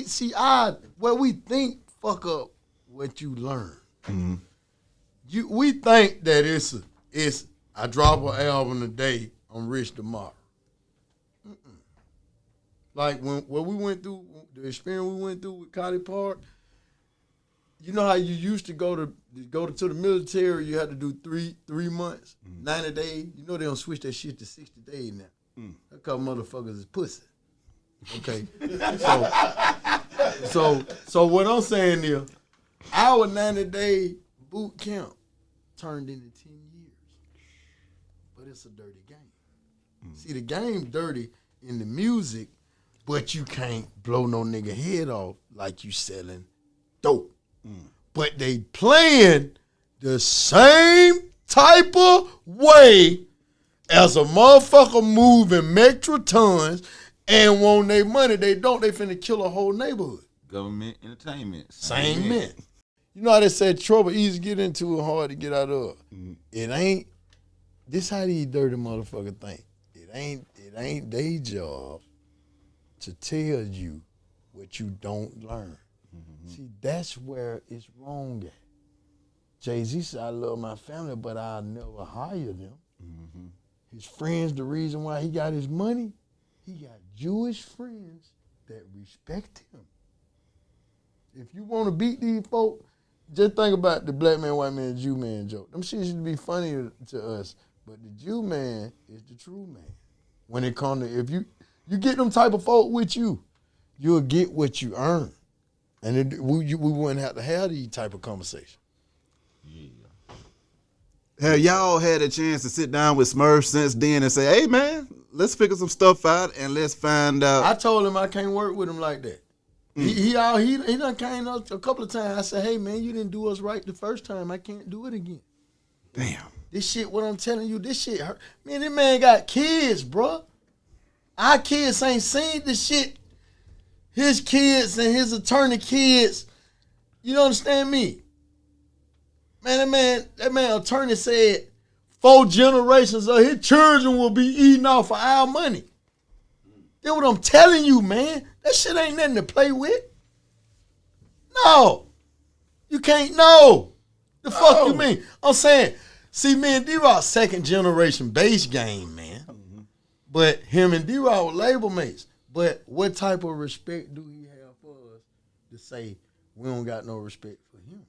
see where we think fuck up what you learn. Mm-hmm. We think that it's I drop an album today, I'm rich tomorrow. Mm-mm. Like when we went through the experience we went through with Cotty Park, you know how you used to go to the military, you had to do three months, 90 days. You know they don't switch that shit to 60 days now. A couple motherfuckers is pussy. Okay. So what I'm saying is, our 90-day boot camp turned into 10 years. But it's a dirty game. See, the game dirty in the music, but you can't blow no nigga head off like you selling dope. But they playing the same type of way as a motherfucker moving megatons and want their money. They don't. They finna kill a whole neighborhood. Government entertainment. Same mint. You know how they said trouble easy to get into and hard to get out of. It ain't. This how these dirty motherfuckers think. It ain't their job to tell you what you don't learn. See, that's where it's wrong at. Jay-Z said, I love my family, but I'll never hire them. His friends, the reason why he got his money, he got Jewish friends that respect him. If you want to beat these folk, just think about the black man, white man, Jew man joke. Them shit should be funny to us, but the Jew man is the true man. When it comes to, if you get them type of folk with you, you'll get what you earn. And we wouldn't have to have these type of conversation. Yeah. Have y'all had a chance to sit down with Smurf since then and say, hey, man, let's figure some stuff out and let's find out. I told him I can't work with him like that. He done came up a couple of times. I said, hey, man, you didn't do us right the first time. I can't do it again. Damn. This shit, what I'm telling you, this shit hurt. Man, this man got kids, bro. Our kids ain't seen this shit. His kids and his attorney kids, you don't understand me? Man, that man attorney said 4 generations of his children will be eating off of our money. That's what I'm telling you, man. That shit ain't nothing to play with. No. You can't know. The fuck you mean? I'm saying, see, me and D-Rock second generation bass game, man. But him and D-Rock were label mates. But what type of respect do he have for us to say we don't got no respect for him?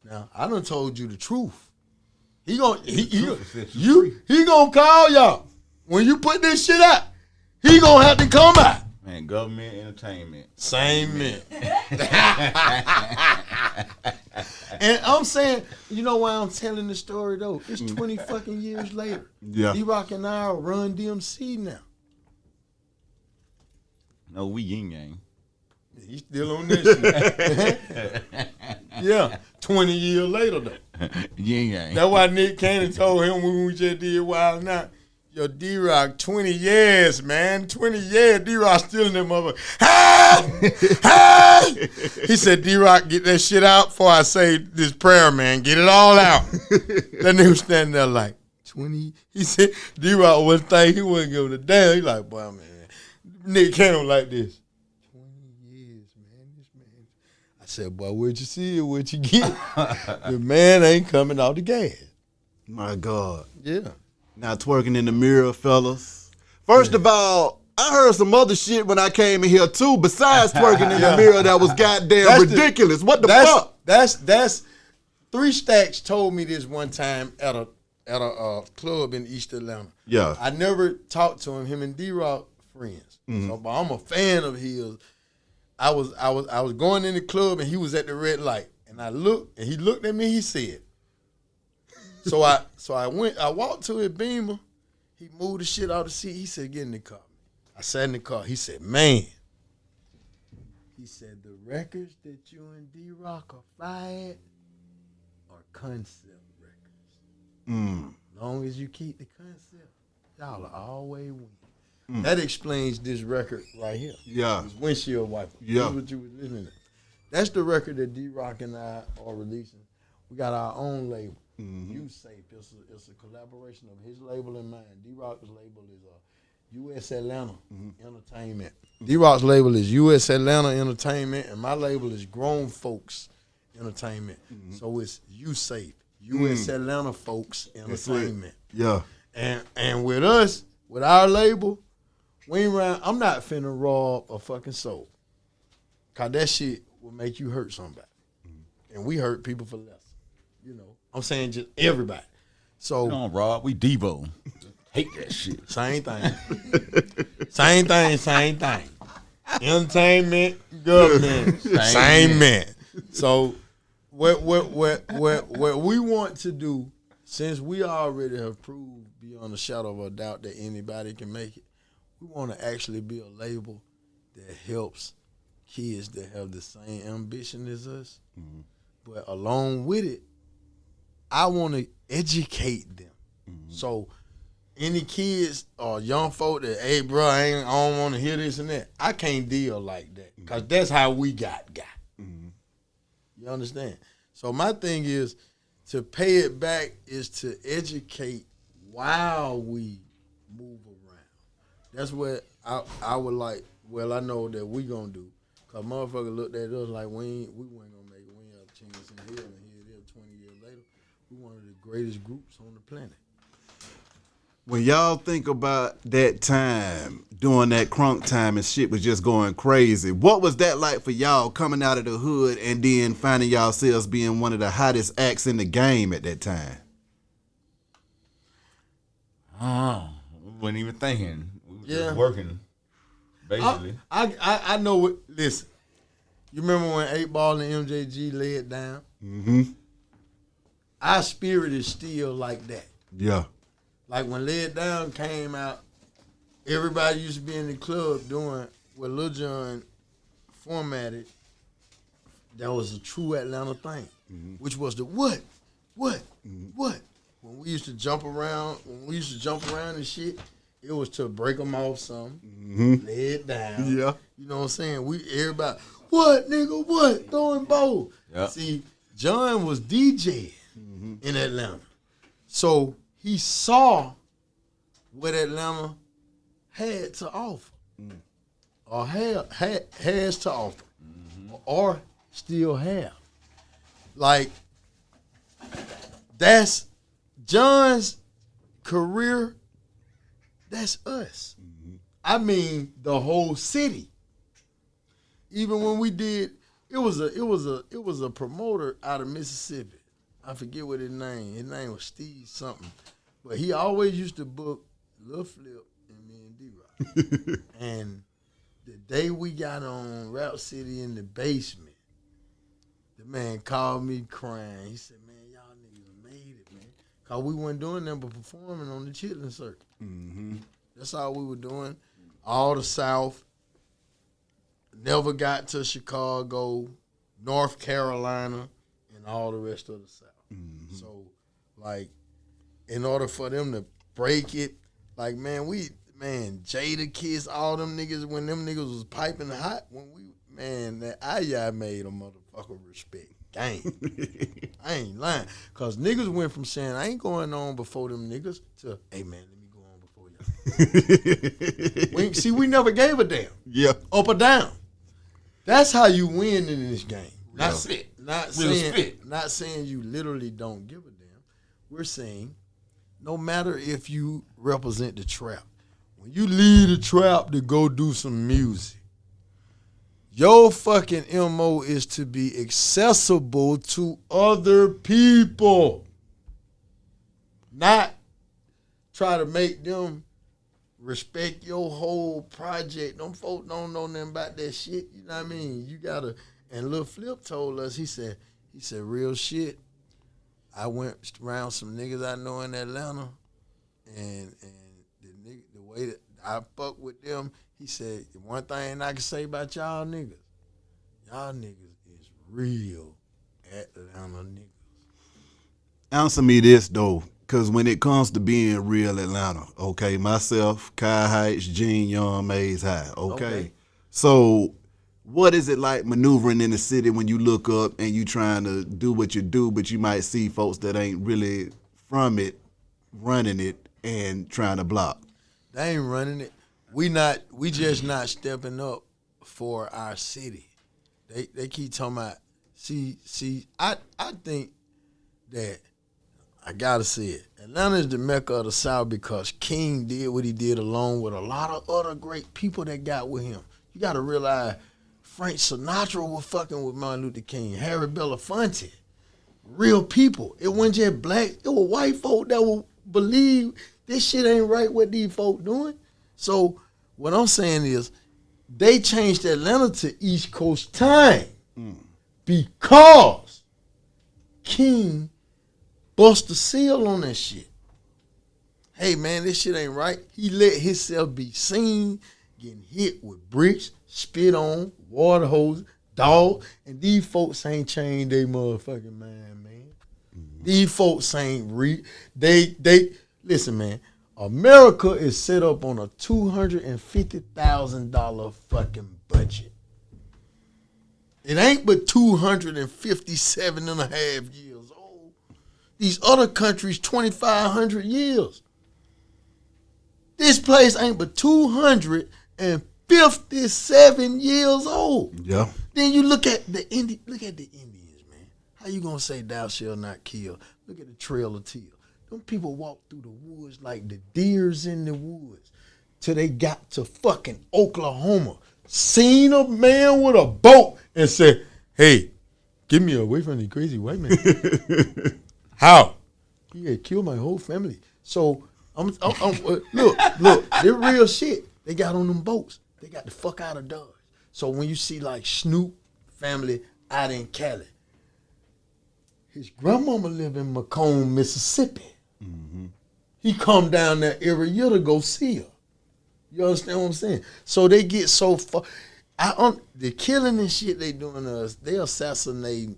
Now, I done told you the truth. He gonna call y'all. When you put this shit out, he gonna have to come out. Man, government entertainment. Same man. And I'm saying, you know why I'm telling the story though? It's 20 fucking years later. Yeah. D-Rock and I run DMC now. No, we Ying Yang. He's still on this shit. Yeah, 20 years later though. Ying Yang. That's why Nick Cannon told him when we just did Wild Night, yo, D-Rock, 20 years, man. 20 years, D-Rock still in that motherfucker. He said, D-Rock, get that shit out before I say this prayer, man. Get it all out. That nigga was standing there like, 20. He said, D-Rock was thinking he wasn't giving a damn. He like, boy, man. Nick Cannon like this. 20 years, man. This man. I said, boy, what you see or what you get? The man ain't coming out the gas. My God. Yeah. Now twerking in the mirror, fellas. First of all, I heard some other shit when I came in here too, besides twerking in the mirror that was goddamn ridiculous. What the fuck? That's 3 Stacks told me this one time at a club in East Atlanta. Yeah. I never talked to him. Him and D-Rock friends. So, but I'm a fan of his. I was going in the club and he was at the red light. And I looked and he looked at me, he said. So I walked to his Beamer. He moved the shit out of the seat. He said, get in the car. I sat in the car. He said, man. He said, the records that you and D-Rock are fired are concept records. Long as you keep the concept, y'all are always win. That explains this record right here. Yeah. This windshield wiper. Yeah. That's what you was listening to. That's the record that D-Rock and I are releasing. We got our own label. You Safe. It's a collaboration of his label and mine. D-Rock's label is U.S. Atlanta Entertainment. D-Rock's label is U.S. Atlanta Entertainment, and my label is Grown Folks Entertainment. So it's You Safe. U.S. Atlanta Folks Entertainment. Yeah. And with us, with our label, we ain't around. I'm not finna rob a fucking soul. Cause that shit will make you hurt somebody. And we hurt people for less. You know. I'm saying just everybody. So We don't rob, we Devo. Hate that shit. same thing. Same thing. Entertainment, government, same man. So what we want to do, since we already have proved beyond a shadow of a doubt that anybody can make it, we want to actually be a label that helps kids that have the same ambition as us. But along with it, I want to educate them. So any kids or young folk that, hey, bro, I don't want to hear this and that, I can't deal like that because that's how we got. You understand? So my thing is to pay it back is to educate while we move around. That's what I would like, well, I know that we going to do because motherfuckers looked at us like we weren't going to make it. We ain't have a chance in hell, and here it is 20 years later. We one of the greatest groups on the planet. When y'all think about that time, during that crunk time and shit was just going crazy, what was that like for y'all coming out of the hood and then finding yourselves being one of the hottest acts in the game at that time? We wasn't even thinking. We was Yeah. just working, basically. I know what, listen, you remember when 8 Ball and MJG laid down? Our spirit is still like that. Yeah. Like when Laid Down came out, everybody used to be in the club doing what Lil Jon formatted. That was a true Atlanta thing, which was the what? When we used to jump around, and shit, it was to break them off something, lay it down. Yeah. You know what I'm saying? Everybody, what, nigga, what? Throwing bowl. Yeah. See, John was DJing in Atlanta. So he saw what Atlanta had to offer, or has to offer, or still have. Like, that's John's career. That's us. I mean, the whole city. Even when we did, it was a promoter out of Mississippi. I forget what his name. His name was Steve something. But he always used to book Lil Flip and me and D-Rock. And the day we got on Rap City in the basement, the man called me crying. He said, man, y'all niggas made it, man. Because we weren't doing nothing but performing on the Chitlin circuit. That's all we were doing. All the South. Never got to Chicago, North Carolina, and all the rest of the South. So, like, in order for them to break it, like, Jada Kiss, all them niggas, when them niggas was piping hot, that Aya made a motherfucker respect game. I ain't lying. Because niggas went from saying, I ain't going on before them niggas, to, hey, man, let me go on before y'all. We never gave a damn. Yeah. Up or down. That's how you win in this game. Not saying you literally don't give a damn, we're saying, no matter if you represent the trap, when you leave the trap to go do some music, your fucking MO is to be accessible to other people. Not try to make them respect your whole project. Them folk don't know nothing about that shit. You know what I mean? You gotta, and Lil Flip told us, he said, real shit. I went around some niggas I know in Atlanta, and the way that I fuck with them, he said, one thing I can say about y'all niggas is real Atlanta niggas. Answer me this, though, because when it comes to being real Atlanta, okay, myself, Kai Heights, Ying Yang, Maze High, okay? So what is it like maneuvering in the city when you look up and you trying to do what you do, but you might see folks that ain't really from it, running it, and trying to block? They ain't running it. We just not stepping up for our city. They keep talking about, I think that, I gotta say it, Atlanta is the mecca of the South because King did what he did along with a lot of other great people that got with him. You gotta realize Frank Sinatra was fucking with Martin Luther King, Harry Belafonte, real people. It wasn't just black, it was white folk that would believe this shit ain't right what these folk doing. So what I'm saying is they changed Atlanta to East Coast time because King bust the seal on that shit. Hey man, this shit ain't right. He let himself be seen getting hit with bricks, spit on, water hose, dog, and these folks ain't changed their motherfucking mind, man. These folks ain't they listen, man. America is set up on a $250,000 fucking budget. It ain't but 257 and a half years old. These other countries, 2,500 years. This place ain't but 257 years old. Yeah. Then you look at the Indians, man. How you gonna say thou shalt not kill? Look at the Trail of Tears. Them people walk through the woods like the deers in the woods till they got to fucking Oklahoma. Seen a man with a boat and said, hey, get me away from the crazy white man. How? He had killed my whole family. So, look, they're real shit. They got on them boats. They got the fuck out of Dodge. So when you see like Snoop family out in Cali, his grandmama live in Macomb, Mississippi. Mm-hmm. He come down there every year to go see her. You understand what I'm saying? So they get so far. The killing and shit they doing to us, they assassinate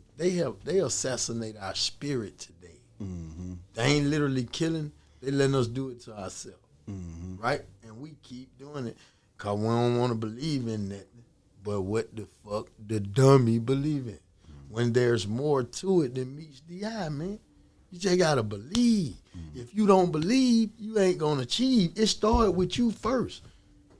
our spirit today. Mm-hmm. They ain't literally killing. They letting us do it to ourselves. Mm-hmm. Right? And we keep doing it because we don't want to believe in that. But what the fuck the dummy believe in? When there's more to it than meets the eye, man. You just gotta believe. If you don't believe, you ain't gonna achieve. It started with you first.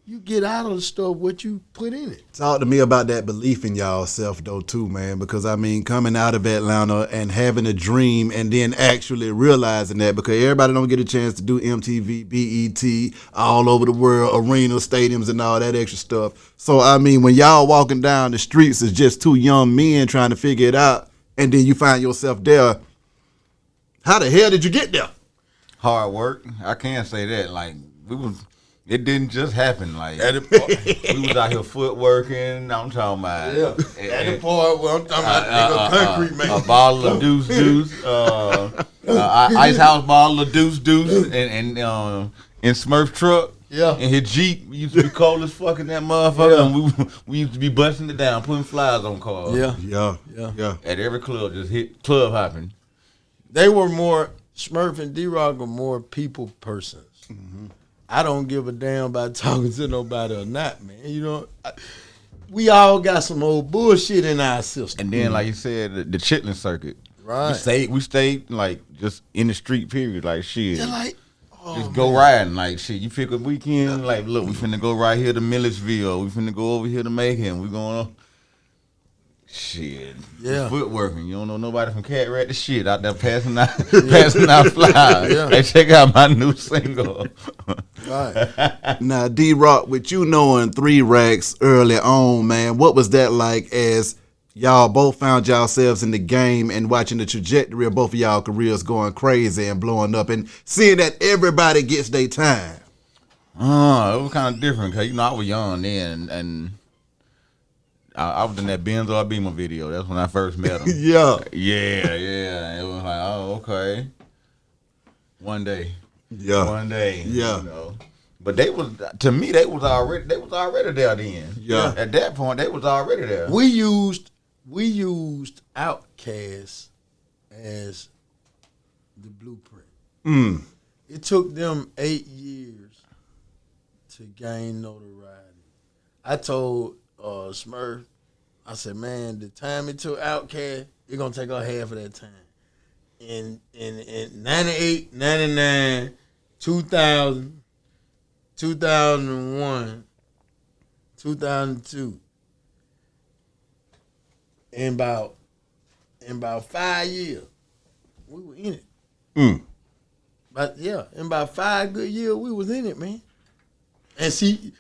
You get out of the stuff what you put in it. Talk to me about that belief in y'all self though too, man. Because I mean, coming out of Atlanta and having a dream and then actually realizing that, because everybody don't get a chance to do MTV, BET, all over the world, arenas, stadiums, and all that extra stuff. So I mean, when y'all walking down the streets as just two young men trying to figure it out, and then you find yourself there, how the hell did you get there? Hard work. I can't say that. Like it didn't just happen. Like we was out here footworking. I'm talking about at the part where I'm talking about concrete man. A bottle of deuce, ice house bottle of deuce, and in Smurf truck. Yeah. And his Jeep, we used to be cold as fuck in that motherfucker. Yeah. And we used to be busting it down, putting flyers on cars. Yeah. At every club, just hit club hopping. They were more, Smurf and D-Rock were more people persons. Mm-hmm. I don't give a damn about talking to nobody or not, man. You know, we all got some old bullshit in our system. And then, like you said, the chitlin circuit. Right. We stayed like just in the street, period. Like shit. They're like, just go riding. Like shit. You pick a weekend, like look, we finna go right here to Milledgeville. We finna go over here to Macon. We going on. Shit. Yeah. Footworking. You don't know nobody from Cat Rat to shit out there passing out flyers. Yeah. Hey, check out my new single. Right. Now, D-Rock, with you knowing 3 Racks early on, man, what was that like as y'all both found yourselves in the game and watching the trajectory of both of y'all careers going crazy and blowing up and seeing that everybody gets their time? It was kind of different because, I was young then and I was in that Benzo Beamer video. That's when I first met him. Yeah. Yeah. It was like, oh, okay. One day. Yeah. But they was already there then. Yeah. At that point, they was already there. We used Outkast as the blueprint. It took them 8 years to gain notoriety. I told Smurf, I said, man, the time it took Outkast, it's gonna take us half of that time. In 98, 99, 2000, 2001, 2002. In about 5 years, we were in it. But yeah, in about 5 good years, we was in it, man. And see,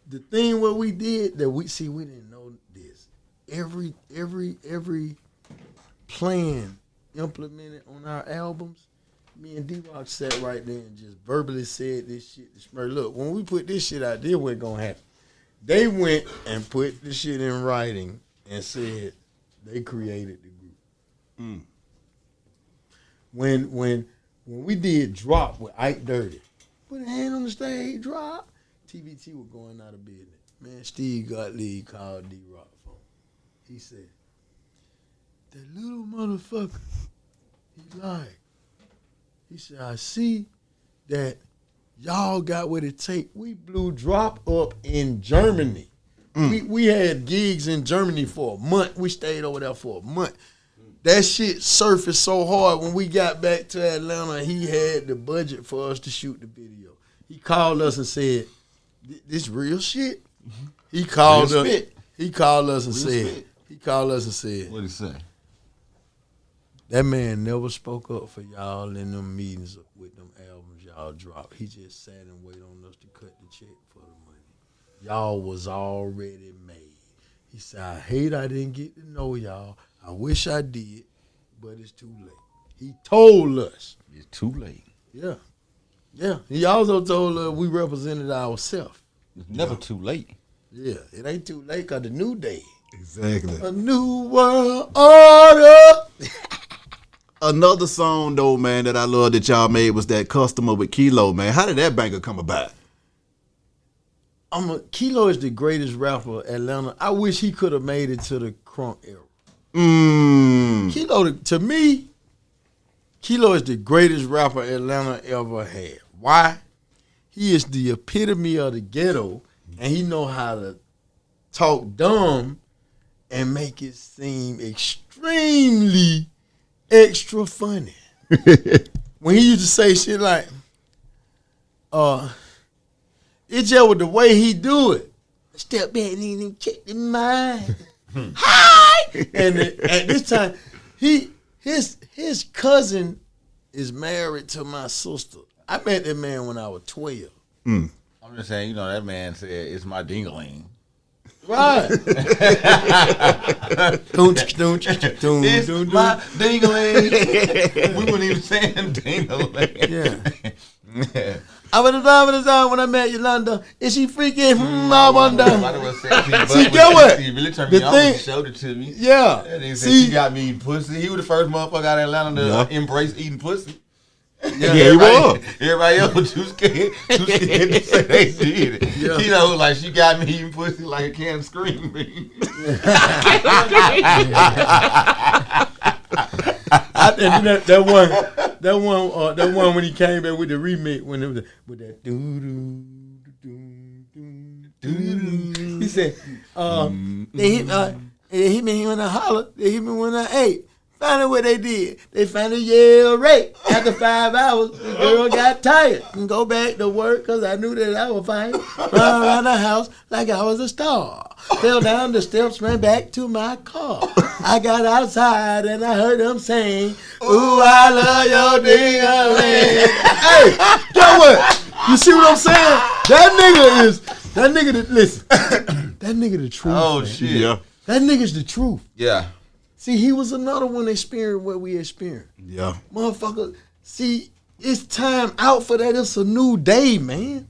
the thing what we did that we didn't know this. Every plan implemented on our albums, me and D-Rock sat right there and just verbally said this shit to Smurf. Look, when we put this shit out there, what's gonna happen? They went and put the shit in writing and said they created the group. When we did Drop with Ike Dirty, put a hand on the stage, Drop, TBT was going out of business. Man, Steve Gottlieb called D-Rock phone. He said, that little motherfucker, he lied. He said, I see that y'all got what it take. We blew Drop up in Germany. We had gigs in Germany for a month. We stayed over there for a month. That shit surfaced so hard when we got back to Atlanta, he had the budget for us to shoot the video. He called us and said, this real shit? He called us. He called us and said, What'd he say? That man never spoke up for y'all in them meetings with them albums y'all dropped. He just sat and waited on us to cut the check for the money. Y'all was already made. He said, I hate I didn't get to know y'all. I wish I did, but it's too late. He told us. It's too late. Yeah. Yeah. He also told us we represented ourselves. It's never too late. Yeah. It ain't too late because the new day. Exactly. A new world order. Another song, though, man, that I love that y'all made was that Customer with Kilo, man. How did that banger come about? Kilo is the greatest rapper Atlanta. I wish he could have made it to the crunk era. Kilo, to me, Kilo is the greatest rapper Atlanta ever had. Why? He is the epitome of the ghetto, and he know how to talk dumb and make it seem extremely extra funny. When he used to say shit like, it's just with the way he do it. Step back and check the mind. Hi! And at this time, his cousin is married to my sister. I met that man when I was 12. I'm just saying, that man said, it's my dingling. Right. It's my dingling. We weren't even saying dingling. Yeah. I would have when I met Yolanda. Is she freaking? I wonder. See, get what? He really turned me on when he showed it to me. Yeah. See, she got me eating pussy. He was the first motherfucker out of Atlanta to embrace eating pussy. Yeah, he was. Everybody else was too scared to say they did it. Yeah. Like she got me eating pussy like a can of scream bean. That one when he came back with the remix when it was with that doo doo doo doo. He said, they hit me when I holler, they hit me when I ate. Finally, what they did, they finally yelled rape. After 5 hours, the girl got tired and go back to work because I knew that I was fine. Run around the house like I was a star. Fell down the steps, ran back to my car. I got outside and I heard them saying, "Ooh, I love your ding-a-ling." Hey, get what? You see what I'm saying? That nigga listen, that nigga the truth. Oh, man. shit. Yeah. That nigga's the truth. Yeah. See, he was another one experiencing what we experienced. Yeah. Motherfucker, see, it's time out for that. It's a new day, man.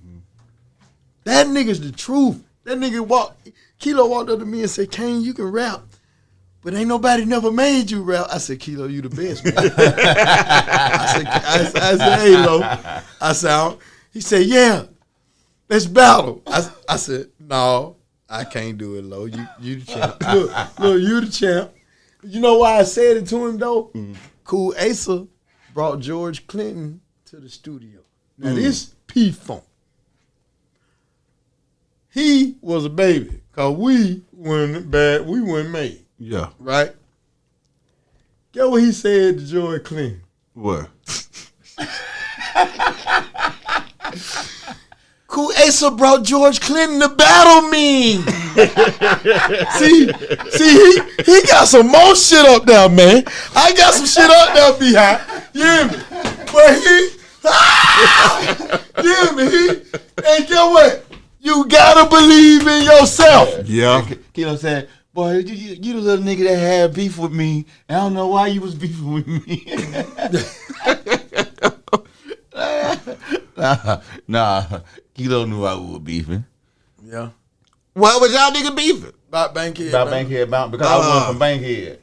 That nigga's the truth. That nigga Kilo walked up to me and said, "Kane, you can rap, but ain't nobody never made you rap." I said, "Kilo, you the best, man." I said, "Hey, Lo." I said, he said, "Yeah, let's battle." I said, "No, I can't do it, Lo. You the champ. Look, you the champ." You know why I said it to him, though? Cool Asa brought George Clinton to the studio. Now, this P-Funk, he was a baby, because we weren't made, Yeah. right? Get what he said to George Clinton. What? Cool Asa brought George Clinton to battle me. see, he got some more shit up there, man. I got some shit up there behind. You hear me? But you hear me? And get what? You gotta believe in yourself. Yeah. Kilo said, "Boy, you the little nigga that had beef with me, and I don't know why you was beefing with me." Nah, Kilo knew I was beefing. Yeah. Why was y'all nigga beefing? About Bankhead. About Bankhead Bounce, because I was going from Bankhead.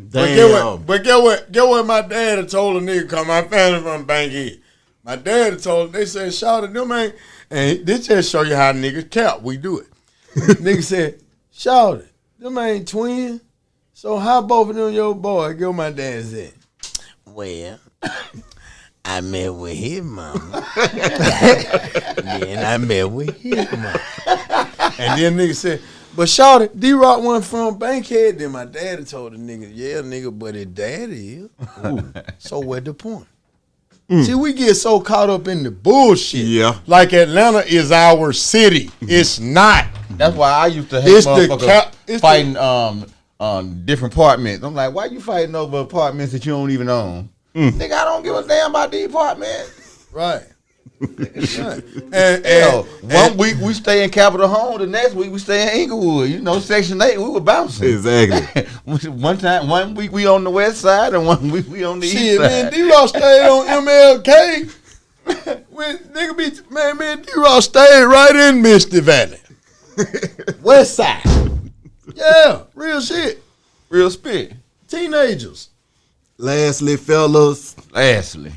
Damn. But get what my dad had told a nigga, cause my family from Bankhead. My dad had told, they said, "Shout at them ain't," and this just show you how niggas count. We do it. Nigga said, "Shout it, them ain't twins. So how both of them your boy?" Get what my dad said. "Well, I met with his mama. Then I met with his mama." And then nigga said, "But shout it, D-Rock went from Bankhead." Then my daddy told the nigga, "Yeah, nigga, but his daddy is." So what the point? See, we get so caught up in the bullshit. Yeah. Like Atlanta is our city. It's not. That's why I used to hate It's motherfuckers fighting different apartments. I'm like, why you fighting over apartments that you don't even own? Nigga, I don't give a damn about the apartment. Right. Right. And one week we stay in Capitol Home, the next week we stay in Inglewood. You know, Section 8, we were bouncing. Exactly. One week we on the west side and 1 week we on the east Shit, side. man, D-Rock stayed on MLK. Me and D-Rock stayed right in Misty Valley. West side. Yeah, real shit. Real spit. Teenagers. Lastly, fellas, Lastly.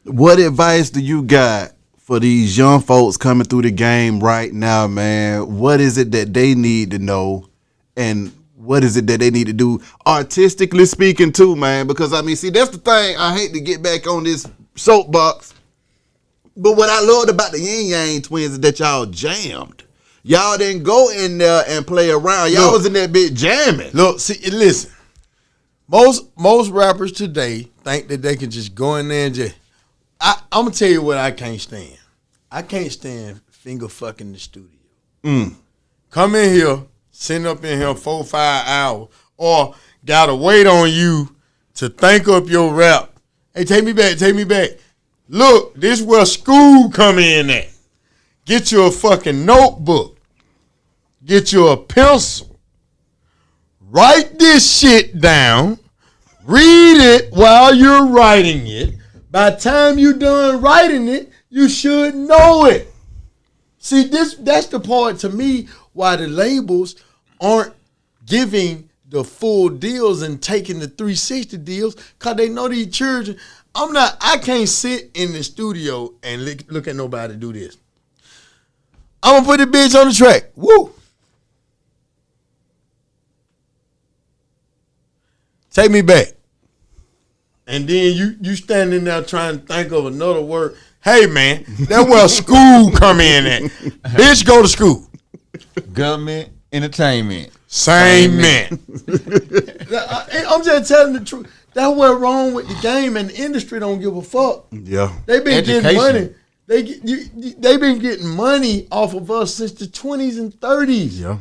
what advice do you got for these young folks coming through the game right now, man? What is it that they need to know? And what is it that they need to do artistically speaking too, man? Because, I mean, see, that's the thing. I hate to get back on this soapbox. But what I loved about the Ying Yang Twins is that y'all jammed. Y'all didn't go in there and play around. Y'all was in that bit jamming. Look, see, listen. Most rappers today think that they can just go in there and just. I'm gonna tell you what I can't stand. I can't stand finger fucking the studio. Come in here, sitting up in here 4-5 hours, or gotta wait on you to think up your rap. Hey, take me back. Look, this where school come in at. Get you a fucking notebook. Get you a pencil. Write this shit down. Read it while you're writing it. By the time you're done writing it, you should know it. See, that's the part to me why the labels aren't giving the full deals and taking the 360 deals, because they know these children. I can't sit in the studio and look at nobody do this. I'm gonna put the bitch on the track. Woo! Take me back. And then you standing there trying to think of another word. Hey man, that's where school come in at. Bitch, go to school. Government, entertainment. Same man. I'm just telling the truth. That's what's wrong with the game, and the industry don't give a fuck. Yeah. They been getting Education. money. They been getting money off of us since the 20s and 30s. Yeah.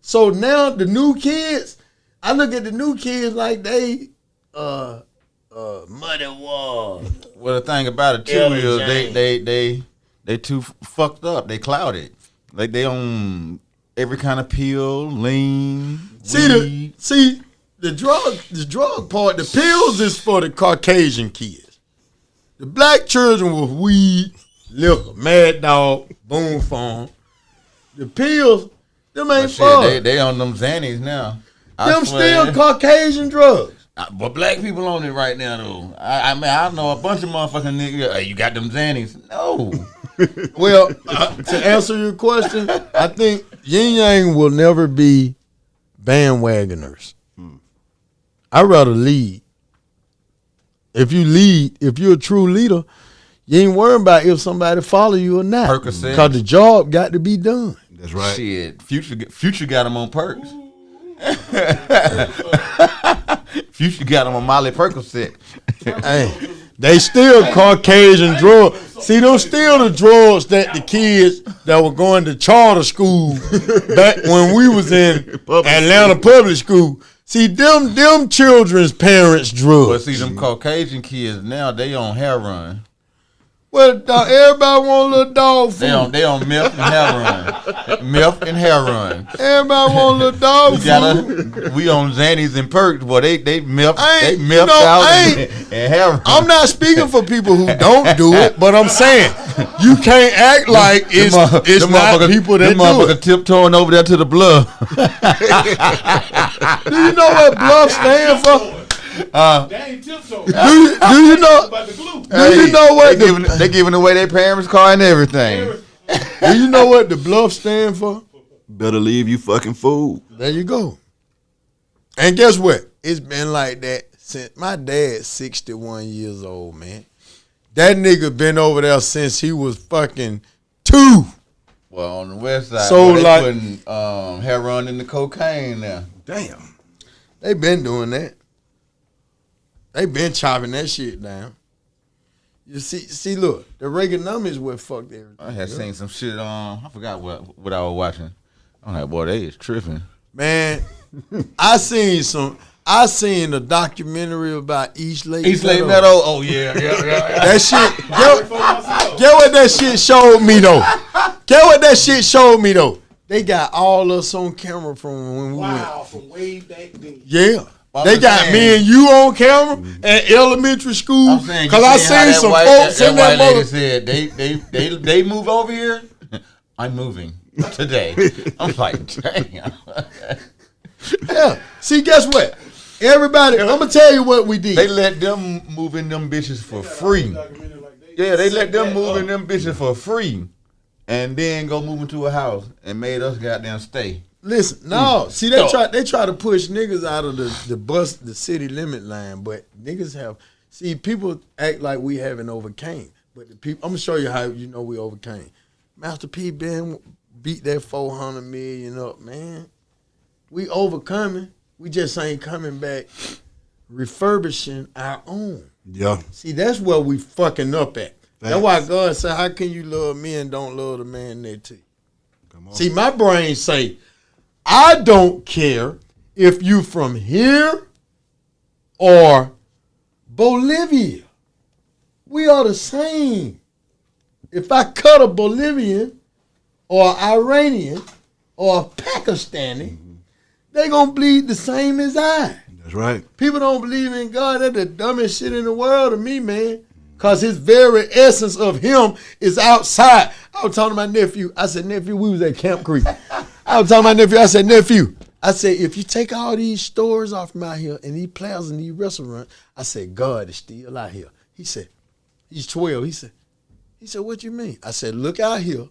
So now the new kids, I look at the new kids like they muddy water. Well, the thing about it too is they too fucked up. They clouded. Like they on every kind of pill, lean, weed. The drug part, the pills is for the Caucasian kids. The black children was weed, liquor, Mad Dog, Boom Farm. The pills, them ain't fun. They on them Xannies now. Them still Caucasian drugs. But black people on it right now though. I mean I know a bunch of motherfucking niggas. Hey, you got them Xannies? No. Well, to answer your question, I think Ying Yang will never be bandwagoners. I'd rather lead. If you're a true leader, you ain't worrying about if somebody follow you or not. Percocet. Because the job got to be done. That's right. Shit, Future got him on perks. Future got him on Molly Percocet. Hey, they still Caucasian drugs. See, those still the drugs that the kids that were going to charter school back when we was in Atlanta public school. See, them children's parents drugs. But see, them Caucasian kids now, they on hair run. Well, everybody want a little dog food. They on meth and hair run. Meth and hair run. Everybody want a little dog food. We on Xannies and perks. Boy, they meth out and hair run. I'm not speaking for people who don't do it, but I'm saying you can't act like it's not people that do motherfucker it. tiptoeing over there to the bluff. Do you know what bluff stand for? They ain't tiptoe. Do you know? About the glue. Do you know what They giving away their parents' car and everything. Do you know what the bluff stand for? Better leave you fucking fool. There you go. And guess what? It's been like that since my dad's 61 years old, man. That nigga been over there since he was fucking 2. Well, on the west side, So, they like- putting hair run in the cocaine now. Damn. They been doing that. They been chopping that shit down. You see, look, the Reaganomics what fucked everything. I had seen some shit on. I forgot what I was watching. I'm like, boy, they is tripping. Man, I seen a documentary about East Lake Meadow. Oh yeah. That shit. Get what that shit showed me though. They got all us on camera from when we went. From way back then. Yeah. Well, They I'm got saying- me and you on camera at elementary school. I'm saying, Cause you I seen how seen some white, folks in that that white lady mother. said they move over here. I'm moving today. I'm like, damn. Yeah. See, guess what? Everybody, I'm gonna tell you what we did. They let them move in them bitches for free. Yeah, they let them move in them bitches for free, and then go move into a house and made us goddamn stay. Listen, no. See, they try to push niggas out of the city limit line, but niggas have. See, people act like we haven't overcame, but the people. I'm gonna show you how you know we overcame. Master P beat that 400 million up, man. We overcoming. We just ain't coming back, refurbishing our own. Yeah. See, that's where we fucking up at. That's Facts. why God said, "How can you love me and don't love the man next to you?" Come on. See, my brain say, I don't care if you from here or Bolivia. We are the same. If I cut a Bolivian or Iranian or a Pakistani, they gonna bleed the same as I. That's right. People don't believe in God. That's the dumbest shit in the world to me, man. Because his very essence of him is outside. I was talking to my nephew. I said, nephew, we was at Camp Creek. I was talking to my nephew. I said, nephew, if you take all these stores off from out here and these plazas and these restaurants, I said, God is still out here. He said, he's 12. He said, what you mean? I said, look out here.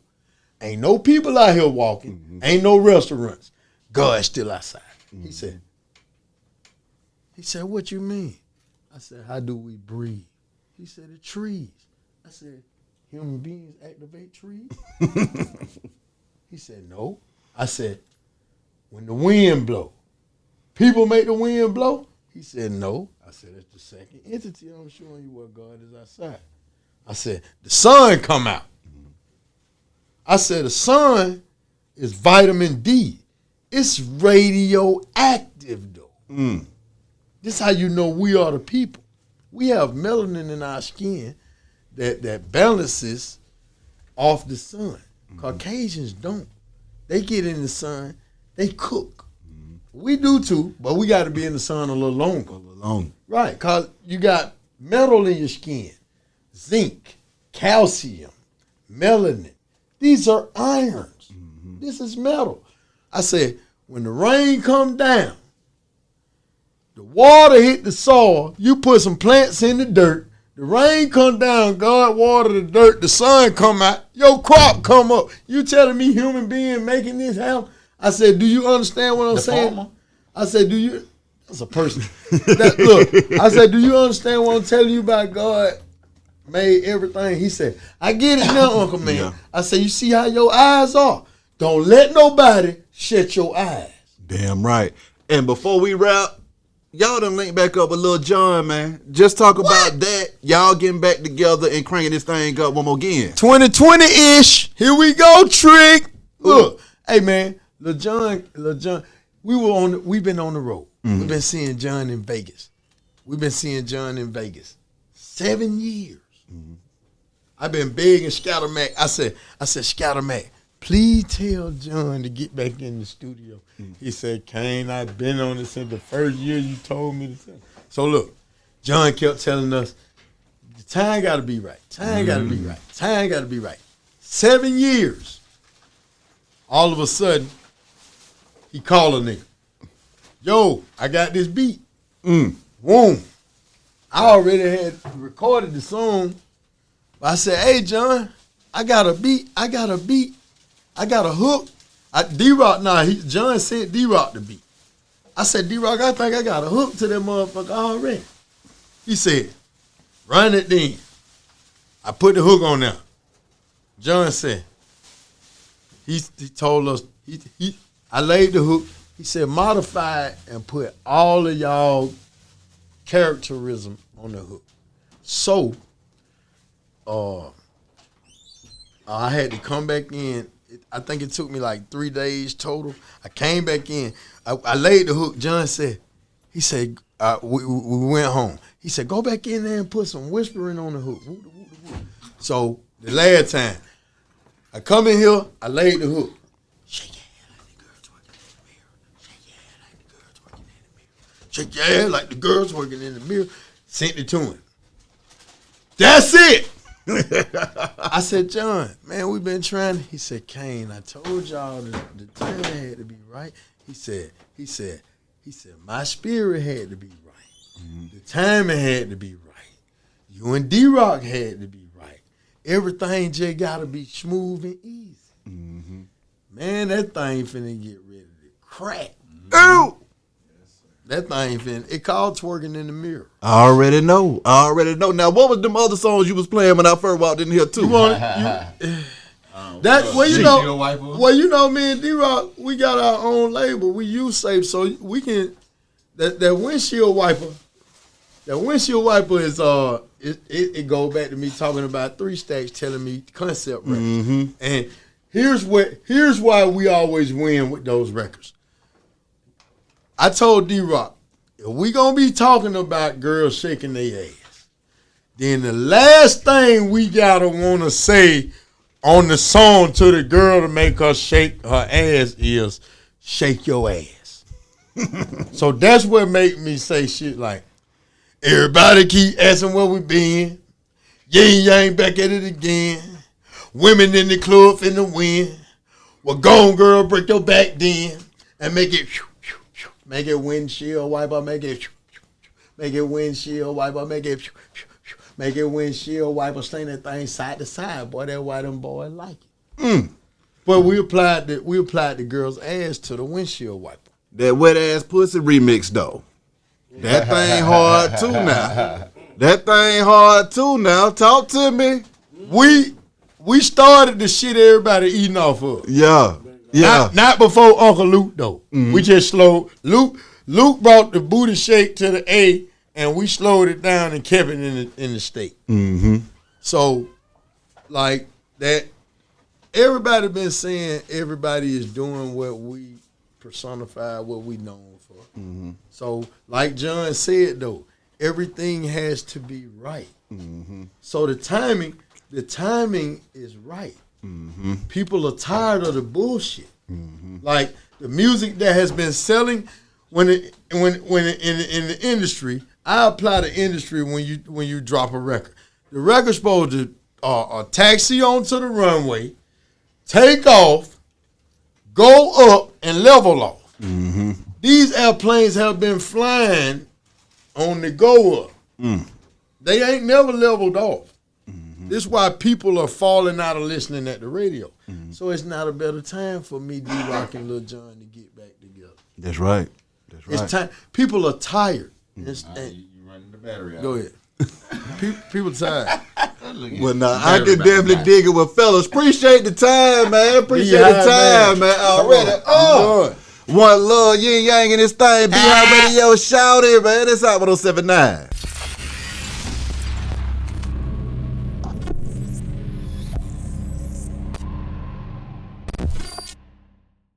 Ain't no people out here walking. Mm-hmm. Ain't no restaurants. God's still outside. Mm-hmm. He said, what you mean? I said, how do we breathe? He said, the trees. I said, human beings activate trees? He said, no. I said, when the wind blow, people make the wind blow? He said, no. I said, that's the second entity I'm showing you what God is outside. I said, the sun come out. I said, the sun is vitamin D. It's radioactive, though. This is how you know we are the people. We have melanin in our skin that balances off the sun. Caucasians don't. They get in the sun, they cook. We do too, but we got to be in the sun a little longer. Right, because you got metal in your skin, zinc, calcium, melanin. These are irons. This is metal. I said, when the rain come down, the water hit the soil, you put some plants in the dirt, the rain come down, God water the dirt, the sun come out, your crop come up. You telling me human being making this happen? I said, do you understand what I'm saying? Farmer? I said, do you? That's a person. Look, I said, do you understand what I'm telling you about God made everything? He said, I get it now, Uncle Man. Yeah. I said, you see how your eyes are? Don't let nobody shut your eyes. Damn right. And before we wrap, y'all done link back up with Lil Jon, man. Just talk about that. Y'all getting back together and cranking this thing up one more again. 2020-ish. Here we go, Trick. Look, hey man, Lil Jon, we've been on the road. We've been seeing John in Vegas. 7 years. I've been begging Scattermack. I said, Scattermack, please tell John to get back in the studio. He said, Kane, I've been on it since the first year you told me to tell. So look, John kept telling us, the time got to be right. Time got to be right. 7 years. All of a sudden, he called a nigga. Yo, I got this beat. Boom. I already had recorded the song. But I said, hey, John, I got a beat. I got a hook. John sent D-Rock the beat. I said, D-Rock, I think I got a hook to that motherfucker already. He said, run it then. I put the hook on there. John said, he told us, I laid the hook. He said, modify it and put all of y'all characterism on the hook. So, I had to come back in. I think it took me like 3 days total. I came back in. I laid the hook. John said, we went home. He said, go back in there and put some whispering on the hook. So the last time, I come in here, I laid the hook. Shake your head like the girls working in the mirror. Shake your head like the girls working in the mirror. Sent it to him. That's it. I said, John, man, we've been trying. He said, Kane, I told y'all the time had to be right. He said, my spirit had to be right. The timing had to be right. You and D-Rock had to be right. Everything just got to be smooth and easy. Man, that thing finna get ready to crack. Ooh! That thing finna, it called Twerking in the Mirror. I already know. Now, what was them other songs you was playing when I first walked in here, too? Well, you know, me and D-Rock, we got our own label. We use safe, so we can, that windshield wiper is, it goes back to me talking about 3 Stacks telling me concept records. And here's why we always win with those records. I told D-Rock, if we gonna be talking about girls shaking their ass, then the last thing we gotta wanna say on the song to the girl to make her shake her ass is shake your ass. So that's what make me say shit like, everybody keep asking where we been. Ying Yang back at it again. Women in the club finna win. Well, go on, girl, break your back then and make it windshield wiper, make it windshield wiper, make it windshield wiper, sling that thing side to side. Boy, that's why them boys like it. But we applied the girl's ass to the windshield wiper. That wet ass pussy remix though. That thing hard too now. Talk to me. We started the shit everybody eating off of. Yeah. Yeah. Not before Uncle Luke though. We just slowed. Luke brought the booty shake to the A, and we slowed it down and kept it in the state. Mm-hmm. So, like that, everybody been saying everybody is doing what we personify, what we known for. Mm-hmm. So, like John said though, everything has to be right. Mm-hmm. So the timing is right. Mm-hmm. People are tired of the bullshit. Mm-hmm. Like the music that has been selling when in the industry. I apply the industry when you drop a record. The record's supposed to taxi onto the runway, take off, go up, and level off. Mm-hmm. These airplanes have been flying on the go up. They ain't never leveled off. This is why people are falling out of listening at the radio. So it's not a better time for me, D-Rock and Lil Jon to get back together. That's right. That's right. It's time. People are tired. You running the battery out. Go ahead. People tired. Well, nah, I can definitely dig it with fellas. Appreciate the time, man. Appreciate the time, man. Already. One love, Ying Yang and this thing. Be Radio, shout it, man. It's out 1079.